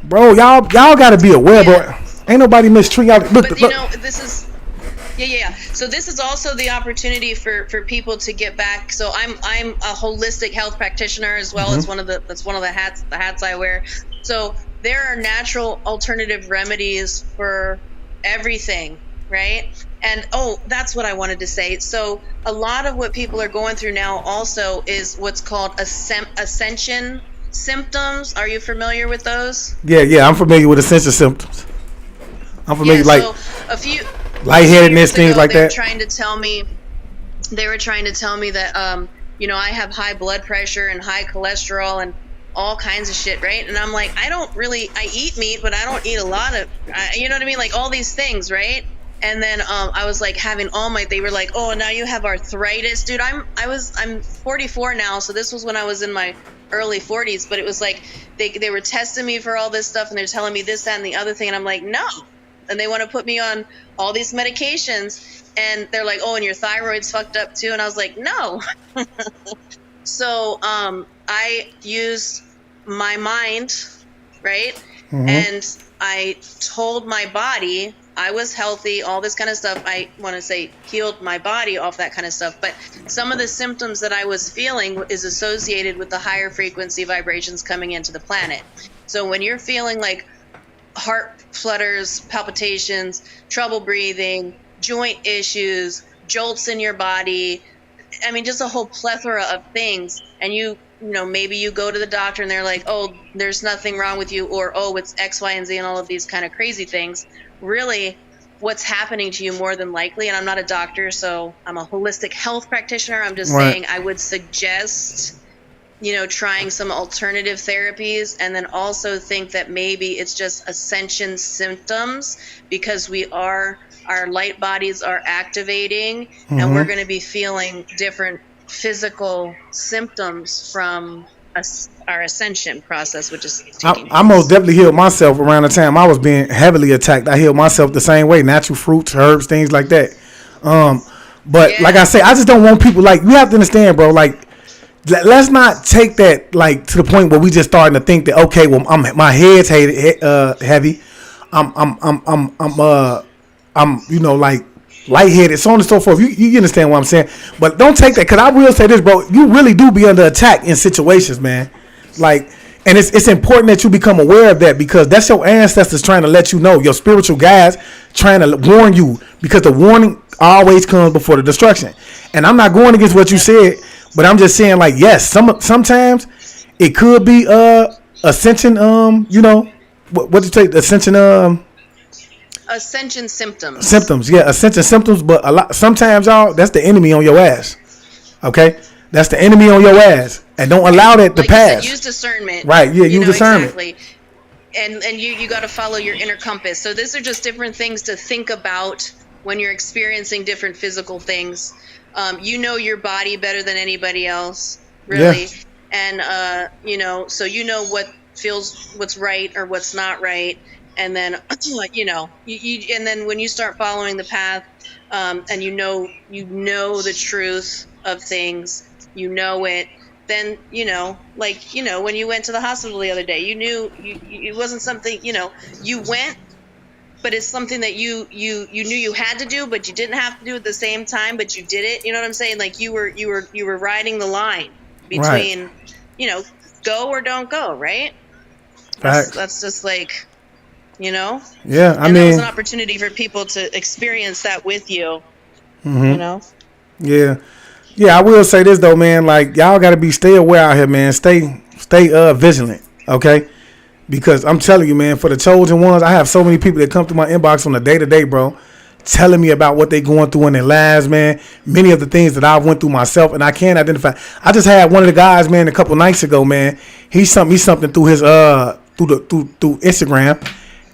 bro, y'all got to be aware, bro. Ain't nobody mistreat y'all. Look, this is So this is also the opportunity for people to get back. So I'm a holistic health practitioner as well. As one of the hats I wear. So there are natural alternative remedies for everything, right? And that's what I wanted to say. So a lot of what people are going through now also is what's called Ascension symptoms. Are you familiar with those? Yeah, I'm familiar with Ascension symptoms. I'm familiar, so a few lightheadedness, things like that. They were trying to tell me that I have high blood pressure and high cholesterol and all kinds of shit, right? And I'm like, I eat meat, but I don't eat a lot of, you know what I mean? Like all these things, right? And then I was like having they were like, oh, now you have arthritis, dude. I'm 44 now, so this was when I was in my early 40s, but it was like they were testing me for all this stuff, and they're telling me this, that, and the other thing, and I'm like, no. And they want to put me on all these medications, and they're like, oh, and your thyroid's fucked up too. And I was like, no. So I used my mind, right? And I told my body I was healthy, all this kind of stuff. I want to say healed my body off that kind of stuff. But some of the symptoms that I was feeling is associated with the higher frequency vibrations coming into the planet. So when you're feeling like heart flutters, palpitations, trouble breathing, joint issues, jolts in your body, I mean, just a whole plethora of things. And maybe you go to the doctor and they're like, oh, there's nothing wrong with you, or oh, it's X, Y, and Z, and all of these kind of crazy things. Really, what's happening to you more than likely, and I'm not a doctor, so I'm a holistic health practitioner. I'm just saying I would suggest trying some alternative therapies, and then also think that maybe it's just ascension symptoms, because our light bodies are activating, and we're going to be feeling different physical symptoms from our ascension process, which is taking I most definitely healed myself around the time I was being heavily attacked. I healed myself the same way, natural fruits, herbs, things like that. But like I say, I just don't want people, like, you have to understand, bro, like, let's not take that like to the point where we just starting to think that, okay, well, my head's heavy, I'm you know, like, lightheaded, so on and so forth. You understand what I'm saying? But don't take that, because I will say this, bro. You really do be under attack in situations, man. Like, and it's important that you become aware of that, because that's your ancestors trying to let you know, your spiritual guides trying to warn you, because the warning always comes before the destruction. And I'm not going against what you said, but I'm just saying, like, yes, sometimes it could be ascension. You know, what you take ascension ascension symptoms. Symptoms, yeah, ascension symptoms. But sometimes, y'all, that's the enemy on your ass. Okay, that's the enemy on your ass, and don't allow that to like pass. You said, use discernment. Right? Yeah, use discernment. Exactly. And you got to follow your inner compass. So these are just different things to think about when you're experiencing different physical things. You know your body better than anybody else, really. Yeah. And you know, so you know what's right or what's not right. And then you know, and then when you start following the path, and you know the truth of things, you know it, then, you know, like, you know, when you went to the hospital the other day, you knew it wasn't something, you know, you went, but it's something that you knew you had to do, but you didn't have to do at the same time, but you did it. You know what I'm saying? Like, you were riding the line between, you know, go or don't go, right? That's just like, you know? Yeah, I mean, that was an opportunity for people to experience that with you. Mm-hmm. You know? Yeah. Yeah, I will say this though, man. Like, y'all gotta stay aware out here, man. Stay vigilant, okay? Because I'm telling you, man, for the chosen ones, I have so many people that come through my inbox on a day-to-day, bro, telling me about what they going through in their lives, man. Many of the things that I went through myself, and I can't identify. I just had one of the guys, man, a couple nights ago, man. He sent me something through his through Instagram,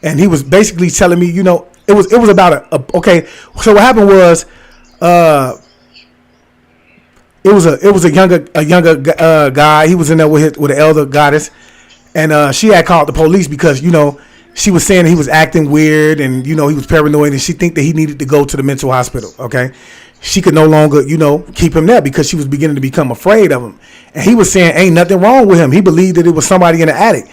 and he was basically telling me, you know, it was about okay. So what happened was, it was a younger guy. He was in there with an elder goddess, and she had called the police because, you know, she was saying he was acting weird, and, you know, he was paranoid, and she think that he needed to go to the mental hospital. Okay, she could no longer, you know, keep him there because she was beginning to become afraid of him. And he was saying ain't nothing wrong with him. He believed that it was somebody in the attic.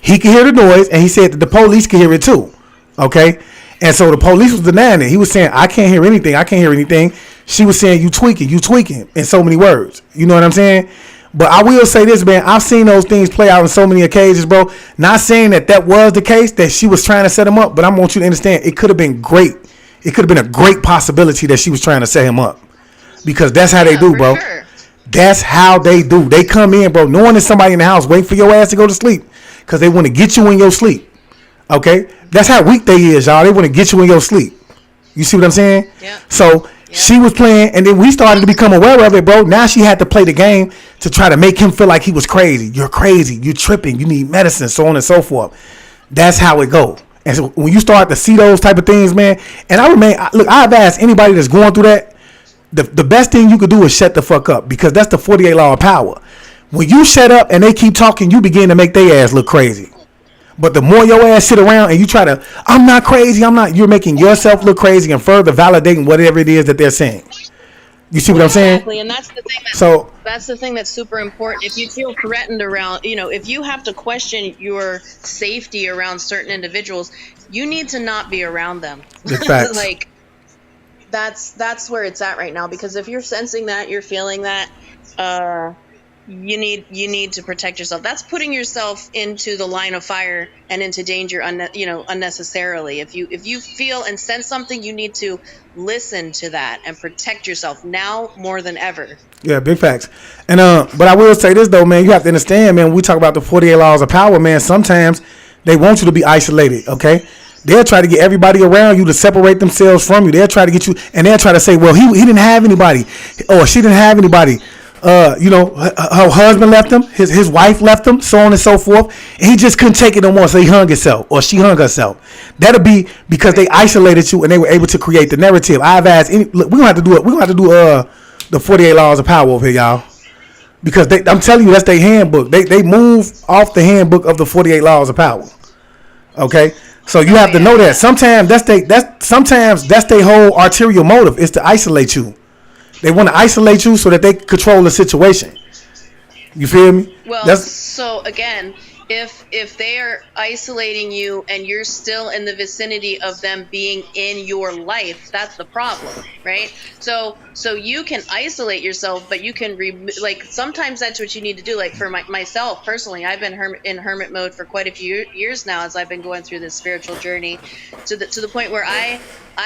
He could hear the noise, and he said that the police could hear it too. Okay, and so the police was denying it. He was saying, I can't hear anything. She was saying, you tweaking in so many words. You know what I'm saying? But I will say this, man. I've seen those things play out on so many occasions, bro. Not saying that was the case, that she was trying to set him up, but I want you to understand, it could have been great. It could have been a great possibility that she was trying to set him up. Because that's how they do, bro. Sure. That's how they do. They come in, bro, knowing there's somebody in the house waiting for your ass to go to sleep because they want to get you in your sleep. Okay? That's how weak they is, y'all. They want to get you in your sleep. You see what I'm saying? Yeah. So she was playing, and then we started to become aware of it, bro. Now she had to play the game to try to make him feel like he was crazy. You're crazy. You're tripping. You need medicine, so on and so forth. That's how it go. And so when you start to see those type of things, man, and I've asked anybody that's going through that, the best thing you could do is shut the fuck up, because that's the 48 law of power. When you shut up and they keep talking, you begin to make their ass look crazy. But the more your ass sit around and you try to, I'm not crazy, you're making yourself look crazy and further validating whatever it is that they're saying. You see what I'm saying? Exactly, and that's the thing. That's the thing that's super important. If you feel threatened around, you know, if you have to question your safety around certain individuals, you need to not be around them. Like, that's where it's at right now. Because if you're sensing that, you're feeling that, you need to protect yourself. That's putting yourself into the line of fire and into danger, unnecessarily. If you feel and sense something, you need to listen to that and protect yourself now more than ever. Yeah, big facts. And but I will say this though, man, you have to understand, man, when we talk about the 48 laws of power, man, sometimes they want you to be isolated, okay? They'll try to get everybody around you to separate themselves from you. They'll try to get you, and they'll try to say, well, he didn't have anybody, or she didn't have anybody. You know, her husband left him, his wife left him, so on and so forth. And he just couldn't take it no more, so he hung himself, or she hung herself. That'll be because they isolated you and they were able to create the narrative. I've asked, look, we're gonna have to do the 48 laws of power over here, y'all. because I'm telling you, that's their handbook. They move off the handbook of the 48 laws of power. Okay, so you have to know that sometimes that's their whole arterial motive is to isolate you. They want to isolate you so that they control the situation. You feel me? Well, so again, if they are isolating you and you're still in the vicinity of them being in your life, that's the problem, right? So you can isolate yourself, but you can like sometimes that's what you need to do. Like for myself personally, I've been in hermit mode for quite a few years now as I've been going through this spiritual journey, to the point where I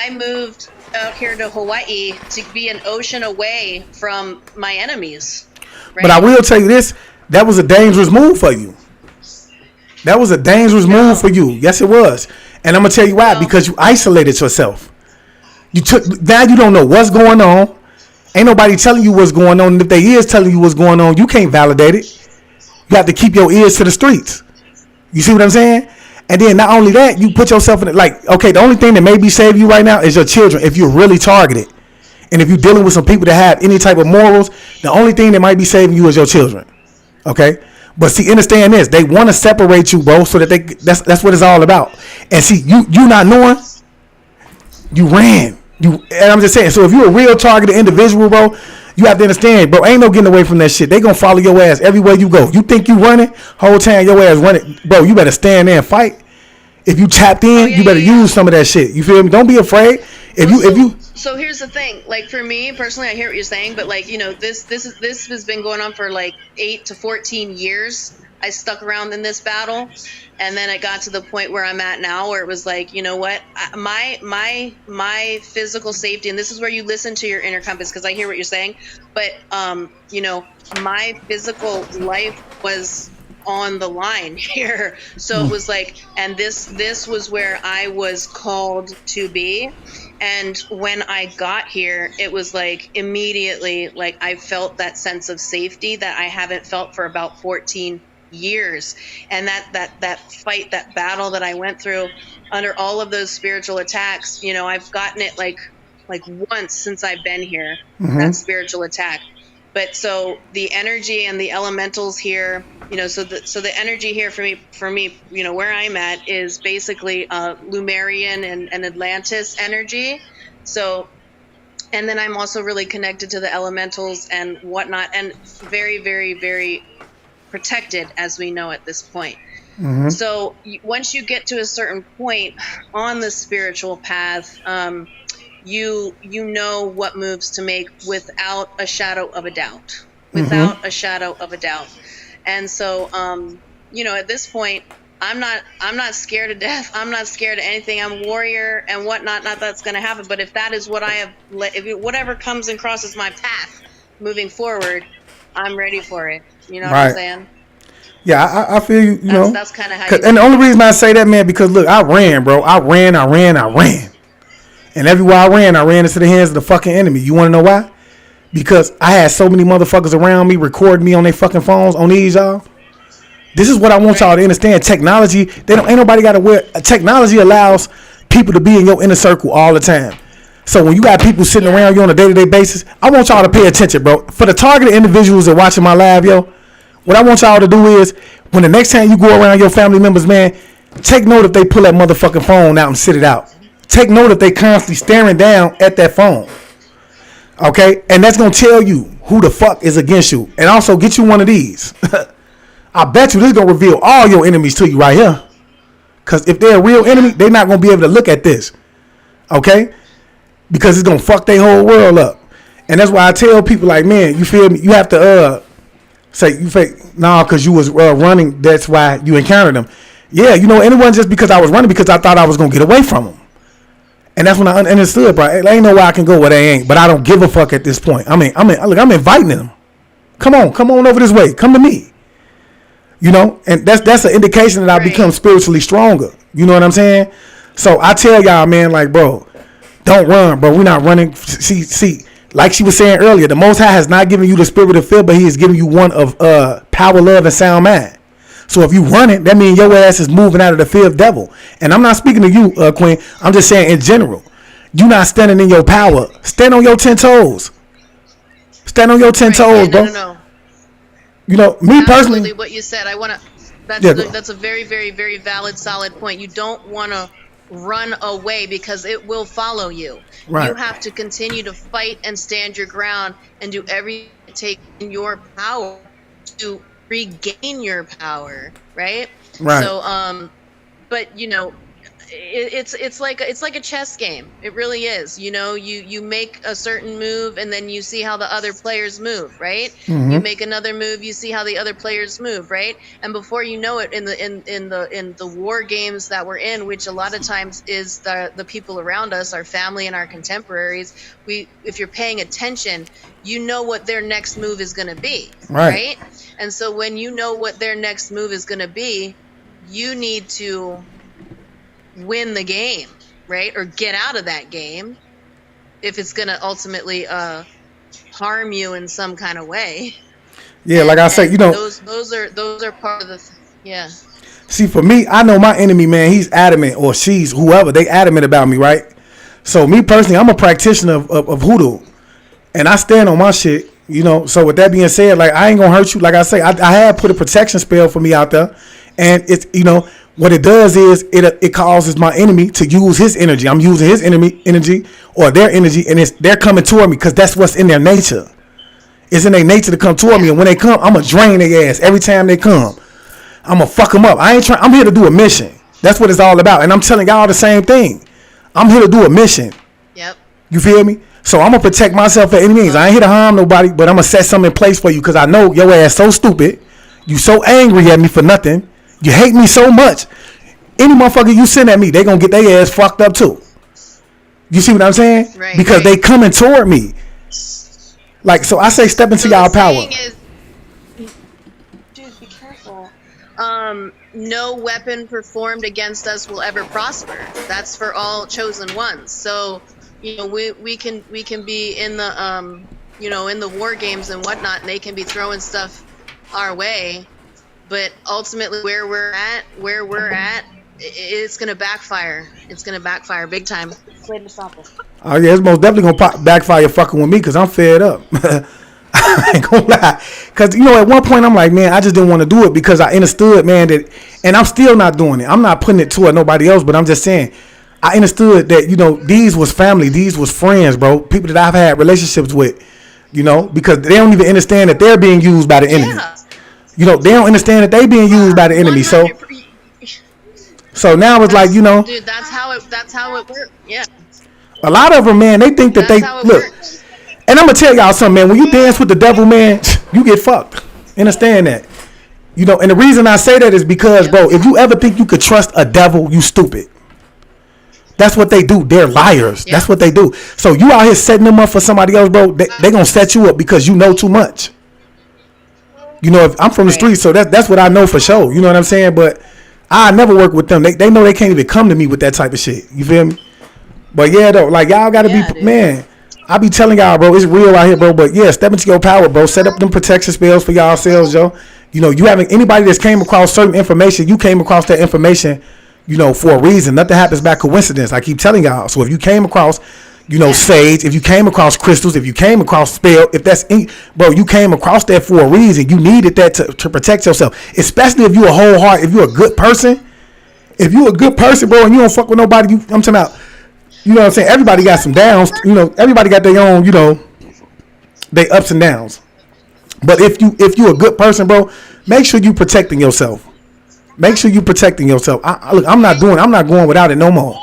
moved out here to Hawaii to be an ocean away from my enemies. Right? But I will tell you this: that was a dangerous move for you. That was a dangerous move for you. Yes, it was. And I'm gonna tell you why. Because you isolated yourself. Now you don't know what's going on. Ain't nobody telling you what's going on. And if they is telling you what's going on, you can't validate it. You have to keep your ears to the streets. You see what I'm saying? And then not only that, you put yourself in it. Like, okay, the only thing that may be saving you right now is your children. If you're really targeted, and if you're dealing with some people that have any type of morals, the only thing that might be saving you is your children. Okay. But see, understand this: they want to separate you, bro, so that that's what it's all about. And see, you not knowing, you ran. And I'm just saying. So if you're a real targeted individual, bro, you have to understand, bro. Ain't no getting away from that shit. They gonna follow your ass everywhere you go. You think you running, whole time your ass running, bro. You better stand there and fight. If you tapped in, you better use some of that shit. You feel me? Don't be afraid. If you. So here's the thing, like for me personally, I hear what you're saying, but like, you know, this has been going on for like 8 to 14 years. I stuck around in this battle, and then it got to the point where I'm at now, where it was like, you know what, my physical safety, and this is where you listen to your inner compass, because I hear what you're saying, but you know, my physical life was on the line here. So it was like, and this was where I was called to be. And when I got here, it was like immediately, like I felt that sense of safety that I haven't felt for about 14 years. And that fight, that battle that I went through under all of those spiritual attacks, you know, I've gotten it like once since I've been here, that spiritual attack. But so the energy and the elementals here, you know, so the energy here for me, you know, where I'm at is basically Lumerian and Atlantis energy. So, and then I'm also really connected to the elementals and whatnot, and very, very, very protected, as we know at this point. So once you get to a certain point on the spiritual path, you know what moves to make without a shadow of a doubt. A shadow of a doubt. And so, you know, at this point, I'm not scared of death. I'm not scared of anything. I'm a warrior and whatnot. Not that's going to happen. But if that is what I have, if whatever comes and crosses my path moving forward, I'm ready for it. You know what I'm saying? Yeah, I feel you. You know, that's kind of how. And the only reason I say that, man, because look, I ran, bro. I ran. And everywhere I ran into the hands of the fucking enemy. You want to know why? Because I had so many motherfuckers around me recording me on their fucking phones on these, y'all. This is what I want y'all to understand. Technology, ain't nobody got to wear. Technology allows people to be in your inner circle all the time. So when you got people sitting around you on a day-to-day basis, I want y'all to pay attention, bro. For the targeted individuals that watching my live, yo, what I want y'all to do is, when the next time you go around your family members, man, take note if they pull that motherfucking phone out and sit it out. Take note if they constantly staring down at that phone. Okay? And that's going to tell you who the fuck is against you. And also get you one of these. I bet you this is going to reveal all your enemies to you right here. Because if they're a real enemy, they're not going to be able to look at this. Okay? Because it's going to fuck their whole world up. And that's why I tell people, like, man, you feel me? You have to say, you fake, nah, because you was running, that's why you encountered them. Yeah, you know, and it wasn't just because I was running, because I thought I was going to get away from them. And that's when I understood, bro. There ain't no way I can go where they ain't. But I don't give a fuck at this point. Look, I'm inviting them. Come on over this way. Come to me. You know, and that's an indication that I become spiritually stronger. You know what I'm saying? So I tell y'all, man, like, bro, don't run, bro. We're not running. See, like she was saying earlier, the Most High has not given you the spirit of fear, but He has given you one of power, love, and sound mind. So if you run it, that means your ass is moving out of the fear of devil. And I'm not speaking to you, Queen. I'm just saying in general. You not standing in your power. Stand on your 10 toes. Stand on your 10 toes, bro. No. You know, me personally. Absolutely, what you said. I want to. That's a very, very, very valid, solid point. You don't want to run away because it will follow you. Right. You have to continue to fight and stand your ground and do everything to take in your power to regain your power, right? Right. So, but you know, it's like a chess game. It really is. You know, you make a certain move and then you see how the other players move, right? Mm-hmm. You make another move, you see how the other players move, right? And before you know it, in the war games that we're in, which a lot of times is the people around us, our family and our contemporaries, if you're paying attention, you know what their next move is going to be, right? And so when you know what their next move is going to be, you need to win the game, right? Or get out of that game if it's going to ultimately harm you in some kind of way. Yeah, like I say, you know, those are part of the yeah. See, for me, I know my enemy, man. He's adamant, or she's whoever. They adamant about me, right? So me personally, I'm a practitioner of hoodoo, and I stand on my shit. You know, so with that being said, like, I ain't gonna hurt you. Like I say, I have put a protection spell for me out there, and it's, you know, what it does is it causes my enemy to use his energy. I'm using his energy or their energy, and they're coming toward me because that's what's in their nature. It's in their nature to come toward me, and when they come, I'm gonna drain their ass every time they come. I'm gonna fuck them up. I'm here to do a mission. That's what it's all about, and I'm telling y'all the same thing. I'm here to do a mission. Yep. You feel me? So I'm gonna protect myself at any means. I ain't here to harm nobody, but I'm gonna set something in place for you because I know your ass so stupid. You so angry at me for nothing. You hate me so much. Any motherfucker you send at me, they gonna get their ass fucked up too. You see what I'm saying? Right, because they coming toward me. Like, so I say step into y'all power. Dude, be careful. No weapon performed against us will ever prosper. That's for all chosen ones. So, you know, we can be in the you know, in the war games and whatnot, and they can be throwing stuff our way, but ultimately where we're at, it's gonna backfire. It's gonna backfire big time. Way to stop it. Oh yeah, it's most definitely gonna backfire fucking with me because I'm fed up. I ain't gonna lie, because you know, at one point I'm like, man, I just didn't want to do it because I understood, man, that, and I'm still not doing it. I'm not putting it toward nobody else, but I'm just saying, I understood that, you know, these was family, these was friends, bro, people that I've had relationships with, you know, because they don't even understand that they're being used by the enemy. Yeah. You know, they don't understand that they being used by the enemy. So now it's like, you know, dude, that's how it works. Yeah. A lot of them, man, they think that they look. Works. And I'm gonna tell y'all something, man. When you dance with the devil, man, you get fucked. Understand that? You know, and the reason I say that is because, bro, if you ever think you could trust a devil, you stupid. That's what they do. They're liars. Yep. That's what they do. So you out here setting them up for somebody else, bro. They gonna set you up because you know too much. You know, if I'm from the streets, so that's what I know for sure. You know what I'm saying? But I never work with them. They know they can't even come to me with that type of shit. You feel me? But yeah, though, like, y'all gotta be, dude. Man, I be telling y'all, bro, it's real out here, bro. But yeah, step into your power, bro. Set up them protection spells for y'all selves, yo. You know, you having anybody that's came across certain information, you came across that information, you know, for a reason. Nothing happens by coincidence. I keep telling y'all. So if you came across, you know, sage, if you came across crystals, if you came across spell, if that's, bro, you came across that for a reason. You needed that to protect yourself, especially if you're a whole heart, if you're a good person. If you're a good person, bro, and you don't fuck with nobody, I'm talking about, you know what I'm saying? Everybody got some downs. You know, everybody got their own, you know, they ups and downs. But if you're a good person, bro, make sure you protecting yourself. Make sure you protecting yourself. Look, I'm not going without it no more.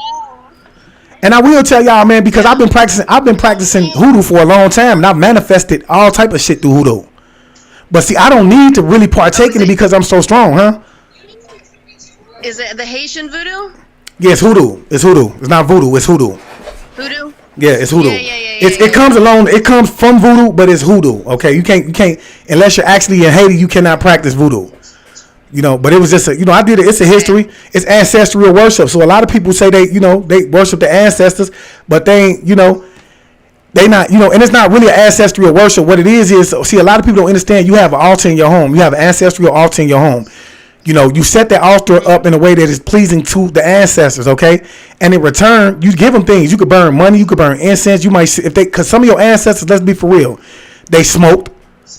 And I will tell y'all, man, because I've been practicing hoodoo for a long time, and I've manifested all type of shit through hoodoo. But see, I don't need to really partake in it because I'm so strong, huh? Is it the Haitian voodoo? Yeah, it's hoodoo. It's hoodoo. It's not voodoo. It's hoodoo. Hoodoo? Yeah, it's hoodoo. It comes along. It comes from voodoo, but it's hoodoo. Okay, you can't unless you're actually in Haiti, you cannot practice voodoo. You know, but it was just I did it. It's a history. It's ancestral worship. So a lot of people say they worship the ancestors, but they ain't, they not, and it's not really an ancestral worship. What it is, see, a lot of people don't understand. You have an altar in your home. You have an ancestral altar in your home. You set that altar up in a way that is pleasing to the ancestors, okay? And in return, you give them things. You could burn money. You could burn incense. You might, because some of your ancestors, let's be for real, they smoked.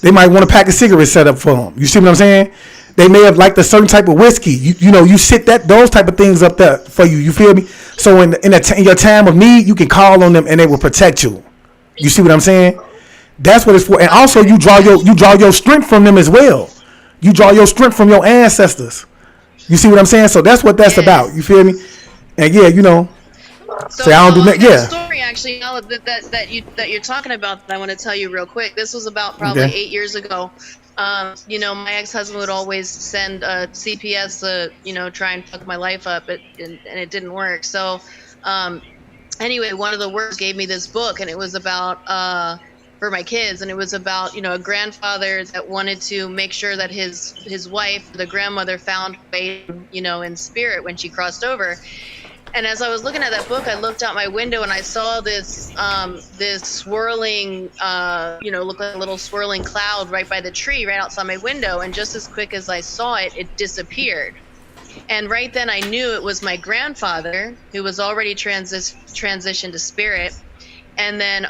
They might want a pack of cigarettes set up for them. You see what I'm saying? They may have liked a certain type of whiskey. You know, you sit those type of things up there for you. You feel me? So in your time of need, you can call on them and they will protect you. You see what I'm saying? That's what it's for. And also you draw your strength from them as well. You draw your strength from your ancestors. You see what I'm saying? So that's what that's about. You feel me? And yeah, you know. So I don't do that. Yeah. Story actually that you're talking about that I want to tell you real quick. This was about probably 8 years ago. You know, my ex-husband would always send CPS to, you know, try and fuck my life up, and it didn't work. So anyway, one of the words gave me this book, and it was about for my kids, and it was about, you know, a grandfather that wanted to make sure that his wife, the grandmother, found faith, you know, in spirit when she crossed over. And as I was looking at that book, I looked out my window and I saw this this swirling, you know, looked like a little swirling cloud right by the tree, right outside my window. And just as quick as I saw it, it disappeared. And right then I knew it was my grandfather, who was already transitioned to spirit. And then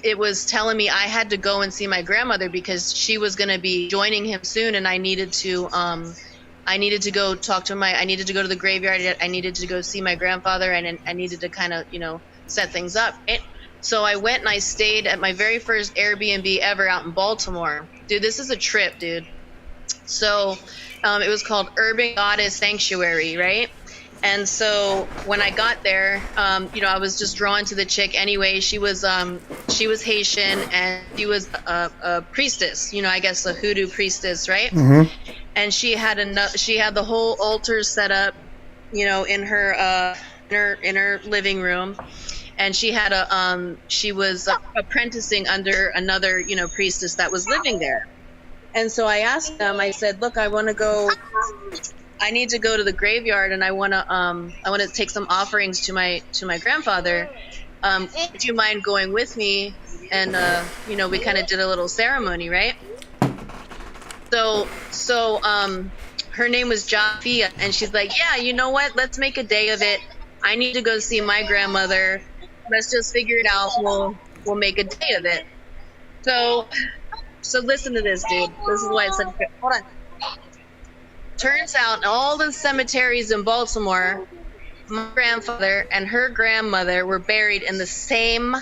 it was telling me I had to go and see my grandmother because she was going to be joining him soon, and I needed to go talk to I needed to go to the graveyard. I needed to go see my grandfather, and I needed to kind of, you know, set things up. So I went and I stayed at my very first Airbnb ever out in Baltimore. Dude, this is a trip, dude. So it was called Urban Goddess Sanctuary, right? And so when I got there, you know, I was just drawn to the chick anyway. She was Haitian, and she was a priestess, you know, I guess a hoodoo priestess, right? Mm-hmm. And she had the whole altar set up, you know, in her living room, and she had she was apprenticing under another, you know, priestess that was living there. And so I asked them, I said, look, I need to go to the graveyard, and I want to take some offerings to my grandfather. Would you mind going with me? And you know, we kind of did a little ceremony, right? So her name was Jafia, and she's like, yeah, you know what? Let's make a day of it. I need to go see my grandmother. Let's just figure it out. We'll make a day of it. So listen to this, dude. This is why I said, hold on. Turns out all the cemeteries in Baltimore, my grandfather and her grandmother were buried in the same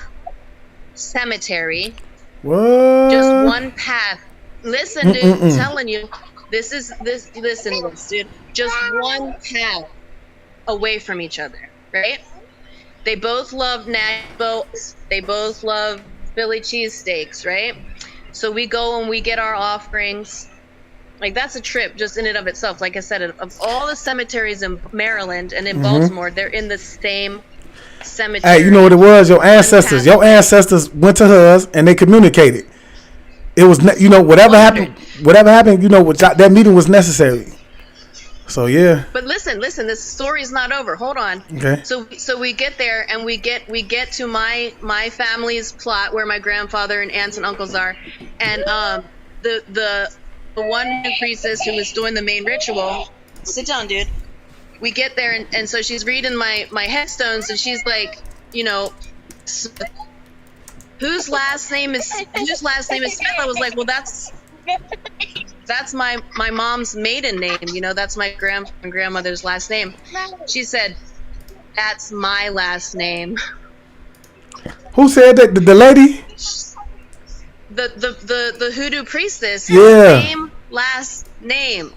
cemetery. What? Just one path. Listen, dude, I'm telling you, listen to this, dude. Just one path away from each other, right? They both love boats. They both love Philly cheesesteaks, right? So we go and we get our offerings. Like, that's a trip just in and of itself. Like I said, of all the cemeteries in Maryland and in Baltimore, they're in the same cemetery. Hey, you know what it was? Your ancestors went to hers and they communicated. It was, you know, whatever happened, you know, that meeting was necessary. So yeah. But listen, this story's not over. Hold on. Okay. So we get there and we get to my family's plot where my grandfather and aunts and uncles are, and the one priestess who was doing the main ritual. Sit down, dude. We get there and so she's reading my headstones, and she's like, you know, whose last name is Smith? I was like, well, that's my mom's maiden name, you know, that's my grandmother's last name. She said, that's my last name. Who said that? The lady? The hoodoo priestess had the same last name,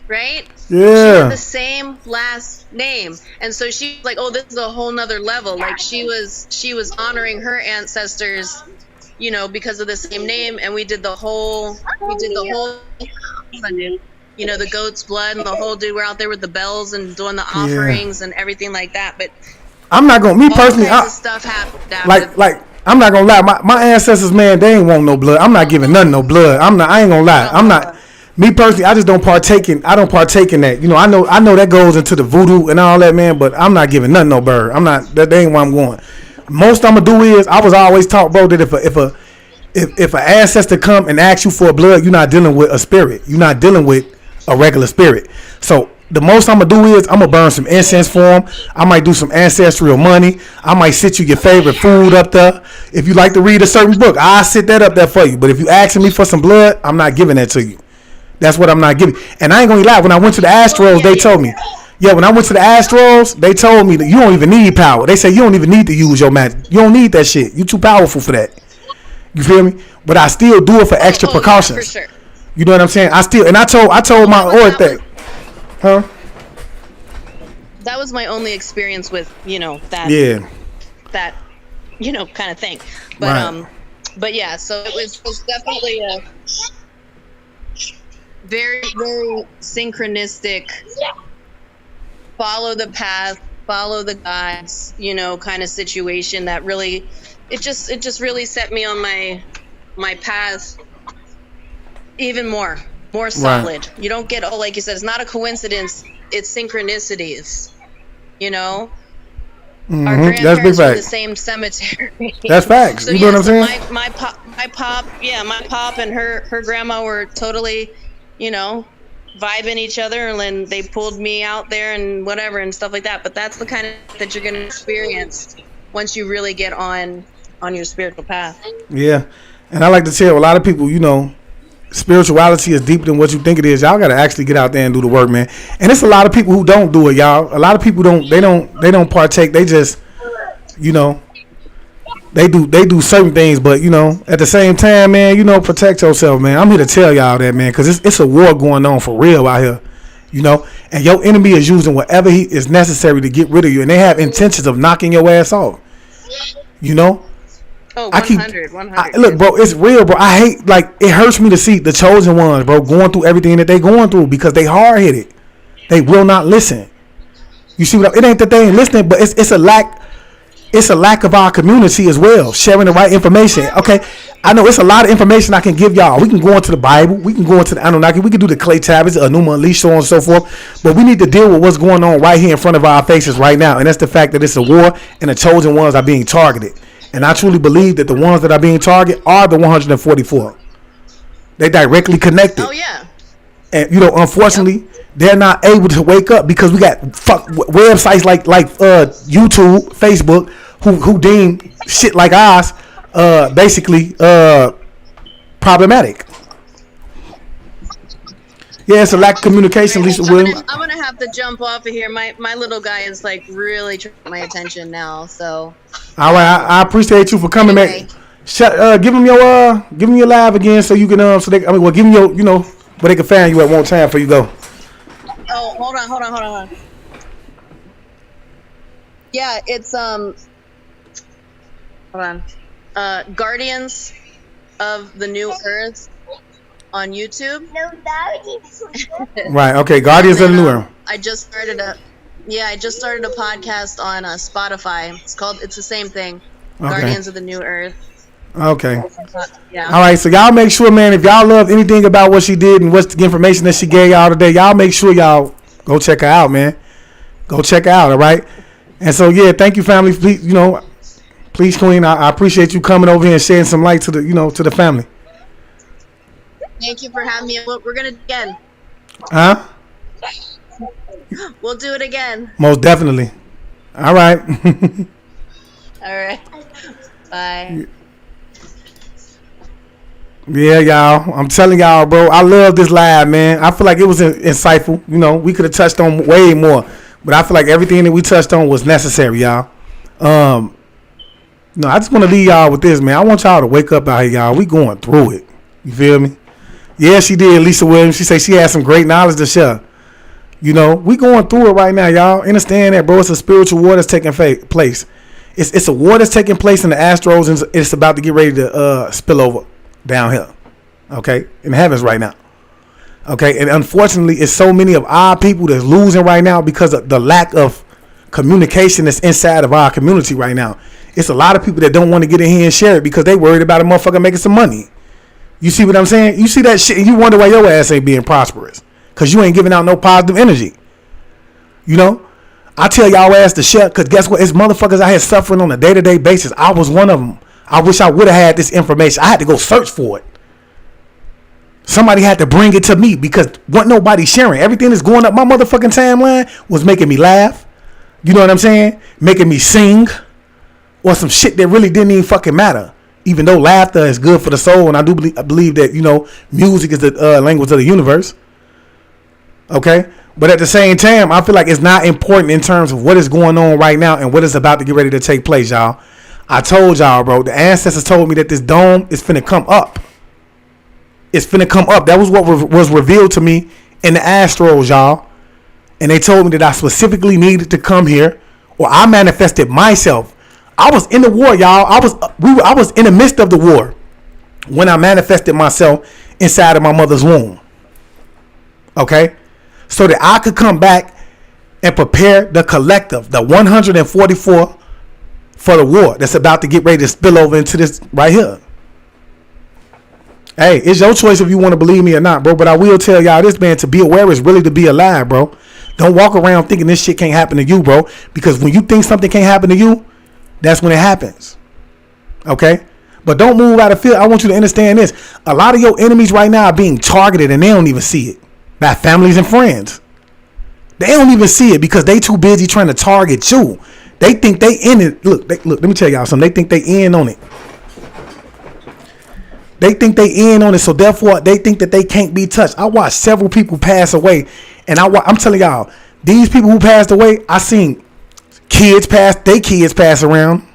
right? Yeah. She had the same last name. And so she was like, oh, this is a whole nother level. Like, she was honoring her ancestors, you know, because of the same name. And we did the whole you know, the goat's blood and the whole dude. We're out there with the bells and doing the offerings and everything like that. But I'm not gonna, me personally, stuff happened. Like I'm not gonna lie, my ancestors, man, they ain't want no blood. I'm not giving nothing no blood. I ain't gonna lie. I'm not. Me personally, I just don't partake in that. You know, I know that goes into the voodoo and all that, man. But I'm not giving nothing no bird. I'm not. That ain't where I'm going. Most I'm gonna do is, I was always taught, bro, that if an ancestor come and ask you for blood, you're not dealing with a spirit. You're not dealing with a regular spirit. So the most I'm gonna do is I'm gonna burn some incense for them. I might do some ancestral money. I might sit you your favorite food up there. If you like to read a certain book, I'll sit that up there for you. But if you asking me for some blood, I'm not giving that to you. That's what I'm not giving. And I ain't gonna lie. When I went to the Astrals, they told me, yeah, when I went to the Astrals, they told me that you don't even need power. They say you don't even need to use your magic. You don't need that shit. You too powerful for that. You feel me? But I still do it for extra precautions. Yeah, for sure. You know what I'm saying? I told my aura that. Huh? That was my only experience with, that. Yeah. That, kind of thing. But right. But yeah, so it was definitely a very, very synchronistic, follow the path, follow the guides, kind of situation that really, it just really set me on my path even more solid. Right. You don't get, like you said, it's not a coincidence, it's synchronicities, Mm-hmm. Our grandparents were in the same cemetery. That's facts. So, you know what I'm saying? My pop and her grandma were totally, vibing each other, and then they pulled me out there and whatever and stuff like that. But that's the kind of that you're gonna experience once you really get on your spiritual path. Yeah, and I like to tell a lot of people, spirituality is deeper than what you think it is. Y'all gotta actually get out there and do the work, man. And it's a lot of people who don't do it, y'all. A lot of people don't partake. They just, they do certain things, but at the same time, man, protect yourself, man. I'm here to tell y'all that, man, because it's a war going on for real out here, and your enemy is using whatever is necessary to get rid of you, and they have intentions of knocking your ass off, Oh, 100. Look, bro, it's real, bro. I hate, it hurts me to see the chosen ones, bro, going through everything that they going through because they hard-headed. They will not listen. You see it ain't that they ain't listening, but it's a lack of our community as well, sharing the right information. Okay, I know it's a lot of information I can give y'all. We can go into the Bible, we can go into the Anunnaki, we can do the clay tablets, Enuma Elish, so on and so forth, but we need to deal with what's going on right here in front of our faces right now, and that's the fact that it's a war and the chosen ones are being targeted. And I truly believe that the ones that are being targeted are the 144. They directly connected. Oh, yeah. And, unfortunately, they're not able to wake up because we got websites like YouTube, Facebook, who deem shit like ours basically problematic. Yeah, it's a lack of communication, Lisa Williams. I'm gonna have to jump off of here. My little guy is really trying my attention now. So. All right, I appreciate you for coming, anyway. Man. Give them your live again so you can give them your where they can find you at one time before you go. Oh, hold on. Yeah, it's hold on. Guardians of the New Earth on YouTube. Right. Okay. Guardians of the New Earth. I just started a podcast on Spotify. It's the same thing. Okay. Guardians of the New Earth. Okay. Yeah. All right. So y'all make sure, man, if y'all love anything about what she did and what's the information that she gave y'all today, y'all make sure y'all go check her out, man. Go check her out. All right. And so thank you, family. Please, Queen. I appreciate you coming over here and shedding some light to the family. Thank you for having me. We're gonna do it again. Huh? We'll do it again. Most definitely. All right. All right. Bye. Yeah, y'all. I'm telling y'all, bro. I love this live, man. I feel like it was insightful. We could have touched on way more, but I feel like everything that we touched on was necessary, y'all. I just want to leave y'all with this, man. I want y'all to wake up out here, y'all. We going through it. You feel me? Yeah, she did, Lisa Williams. She said she had some great knowledge to share. We going through it right now, y'all. Understand that, bro. It's a spiritual war that's taking place. It's a war that's taking place in the Astrals, and it's about to get ready to spill over down here. Okay? In the heavens right now. Okay? And unfortunately, it's so many of our people that's losing right now because of the lack of communication that's inside of our community right now. It's a lot of people that don't want to get in here and share it because they worried about a motherfucker making some money. You see what I'm saying? You see that shit and you wonder why your ass ain't being prosperous. Because you ain't giving out no positive energy. I tell y'all ass to shut, because guess what? It's motherfuckers out here suffering on a day-to-day basis. I was one of them. I wish I would have had this information. I had to go search for it. Somebody had to bring it to me because wasn't nobody sharing. Everything that's going up my motherfucking timeline was making me laugh. You know what I'm saying? Making me sing. Or some shit that really didn't even fucking matter. Even though laughter is good for the soul, and I believe that, you know, music is the language of the universe. Okay? But at the same time, I feel like it's not important in terms of what is going on right now and what is about to get ready to take place, y'all. I told y'all, bro, the ancestors told me that this dome is finna come up. It's finna come up. That was what was revealed to me in the Astrals, y'all. And they told me that I specifically needed to come here, or I manifested myself. I was in the war, y'all. I was in the midst of the war when I manifested myself inside of my mother's womb. Okay? So that I could come back and prepare the collective, the 144 for the war that's about to get ready to spill over into this right here. Hey, it's your choice if you want to believe me or not, bro. But I will tell y'all this, man, to be aware is really to be alive, bro. Don't walk around thinking this shit can't happen to you, bro. Because when you think something can't happen to you, that's when it happens. Okay? But don't move out of fear. I want you to understand this. A lot of your enemies right now are being targeted and they don't even see it. By families and friends. They don't even see it because they too busy trying to target you. They think they in it. Look, let me tell y'all something. They think they in on it. They think they in on it, so therefore they think that they can't be touched. I watched several people pass away, and I'm telling y'all, these people who passed away, I seen kids pass around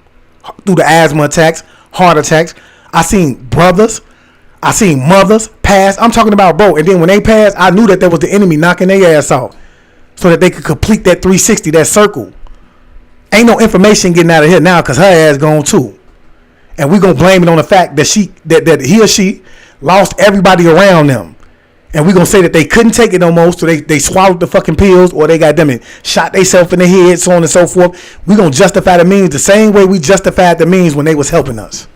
through the asthma attacks, heart attacks. I seen brothers. I seen mothers pass. I'm talking about, bro. And then when they passed, I knew that there was the enemy knocking their ass out so that they could complete that 360, that circle. Ain't no information getting out of here now because her ass gone too. And we gonna blame it on the fact that he or she lost everybody around them. And we gonna say that they couldn't take it no more, so they swallowed the fucking pills, or they got them and shot themselves in the head, so on and so forth. We gonna justify the means the same way we justified the means when they was helping us.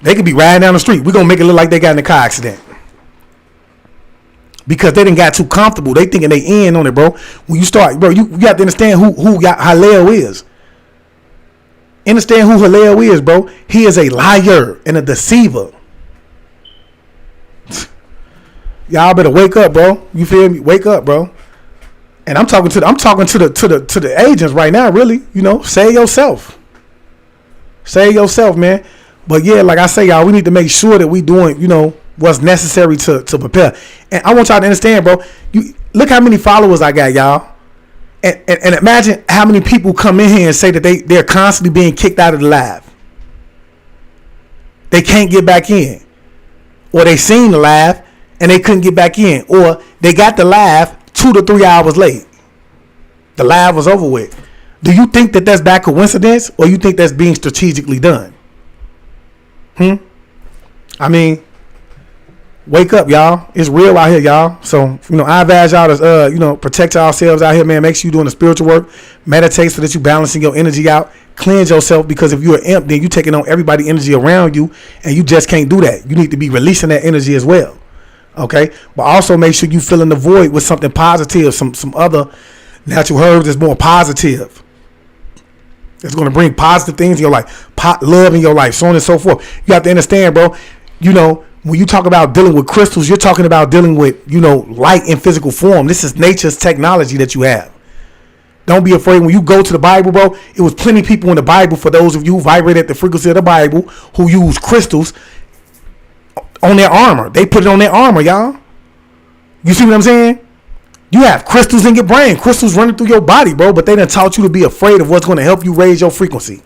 They could be riding down the street. We're going to make it look like they got in a car accident. Because they didn't got too comfortable. They thinking they in on it, bro. When you start, bro, you got to understand who Halil is. Understand who Halil is, bro. He is a liar and a deceiver. Y'all better wake up, bro. You feel me? Wake up, bro. And I'm talking to the agents right now, really. You know, save yourself. Save yourself, man. But yeah, like I say, y'all, we need to make sure that we doing, you know, what's necessary to prepare. And I want y'all to understand, bro. You look how many followers I got, y'all. And imagine how many people come in here and say that they're constantly being kicked out of the live. They can't get back in. Or they seen the live and they couldn't get back in. Or they got the live 2 to 3 hours late. The live was over with. Do you think that that's by coincidence, or you think that's being strategically done? I mean, wake up, y'all. It's real out here, y'all. So, you know, I advise y'all to, you know, protect yourselves out here, man. Make sure you're doing the spiritual work. Meditate so that you're balancing your energy out. Cleanse yourself, because if you're imp, then you're taking on everybody's energy around you, and you just can't do that. You need to be releasing that energy as well. Okay? But also make sure you fill in the void with something positive, some other natural herbs that's more positive. It's going to bring positive things in your life, love in your life, so on and so forth. You have to understand, bro, you know, when you talk about dealing with crystals, you're talking about dealing with, you know, light in physical form. This is nature's technology that you have. Don't be afraid. When you go to the Bible, bro, it was plenty of people in the Bible, for those of you who vibrate at the frequency of the Bible, who use crystals on their armor. They put it on their armor, y'all. You see what I'm saying? You have crystals in your brain, crystals running through your body, bro, but they done taught you to be afraid of what's going to help you raise your frequency.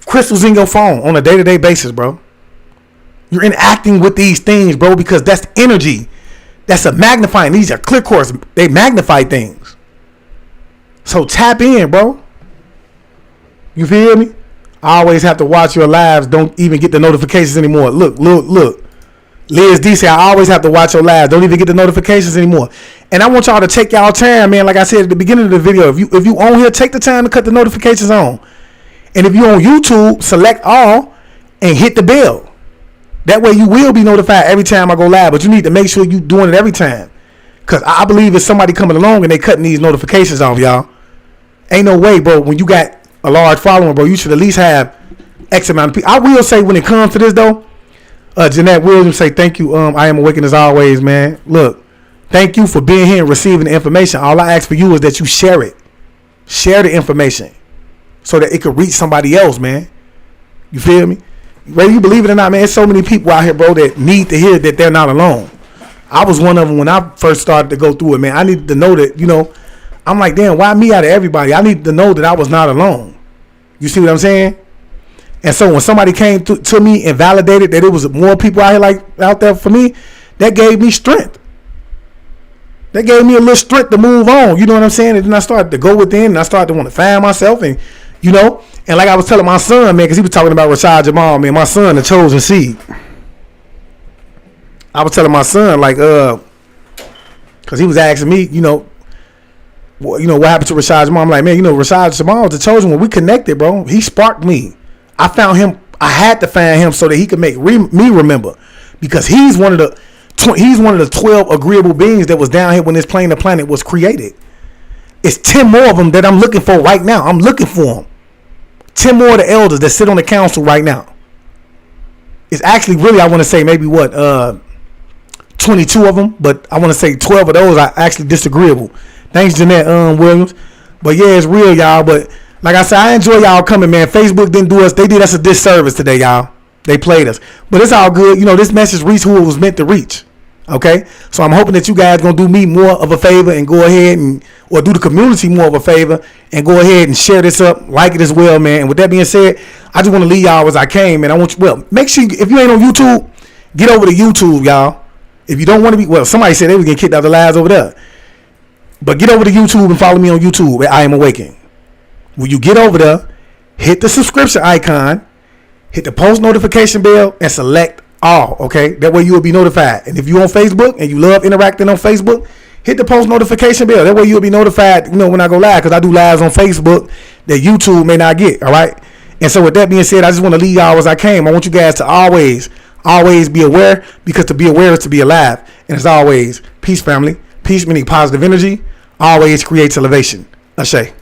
Crystals in your phone on a day-to-day basis, bro. You're interacting with these things, bro, because that's energy. That's a magnifying. These are clear cores. They magnify things. So tap in, bro. You feel me? I always have to watch your lives. Don't even get the notifications anymore. Look. Liz D said, I always have to watch your lives. Don't even get the notifications anymore. And I want y'all to take y'all time, man. Like I said at the beginning of the video, if you on here, take the time to cut the notifications on. And if you on YouTube, select all and hit the bell. That way you will be notified every time I go live. But you need to make sure you doing it every time. Because I believe it's somebody coming along and they cutting these notifications off, y'all. Ain't no way, bro. When you got a large following, bro, you should at least have X amount of people. I will say when it comes to this though, Jeanette Williams say thank you. I am awakened as always, man. Look, thank you for being here and receiving the information. All I ask for you is that you share it. Share the information so that it could reach somebody else, man. You feel me? Whether you believe it or not, man, there's so many people out here, bro, that need to hear that they're not alone. I was one of them when I first started to go through it, man. I needed to know that, you know, I'm like, damn, why me out of everybody? I needed to know that I was not alone. You see what I'm saying? And so when somebody came to me and validated that it was more people out here like out there for me, that gave me strength. That gave me a little strength to move on. You know what I'm saying? And then I started to go within and I started to want to find myself and, you know, and like I was telling my son, man, because he was talking about Rashad Jamal, man, my son, the chosen seed. I was telling my son, like, because he was asking me, you know, what happened to Rashad Jamal? I'm like, man, you know, Rashad Jamal was the chosen one. We connected, bro. He sparked me. I found him. I had to find him so that he could make me remember, because he's one of the 12 agreeable beings that was down here when this plane of planet was created. It's 10 more of them that I'm looking for right now. I'm looking for them. 10 more of the elders that sit on the council right now. It's actually really, I want to say maybe 22 of them, but I want to say 12 of those are actually disagreeable. Thanks, Jeanette Williams. But yeah, it's real, y'all. But like I said, I enjoy y'all coming, man. Facebook didn't do us. They did us a disservice today, y'all. They played us. But it's all good. You know, this message reached who it was meant to reach. Okay? So I'm hoping that you guys going to do me more of a favor and go ahead or do the community more of a favor and go ahead and share this up, like it as well, man. And with that being said, I just want to leave y'all as I came, man. I want you, well, make sure if you ain't on YouTube, get over to YouTube, y'all. If you don't want to be, well, somebody said they was getting kicked out of the lives over there. But get over to YouTube and follow me on YouTube at I Am Awakened. When you get over there, hit the subscription icon, hit the post notification bell, and select all, okay? That way you will be notified. And if you're on Facebook and you love interacting on Facebook, hit the post notification bell. That way you'll be notified, you know, when I go live, because I do lives on Facebook that YouTube may not get, all right? And so with that being said, I just want to leave y'all as I came. I want you guys to always be aware, because to be aware is to be alive. And as always, peace, family. Peace meaning positive energy always creates elevation. Ashe.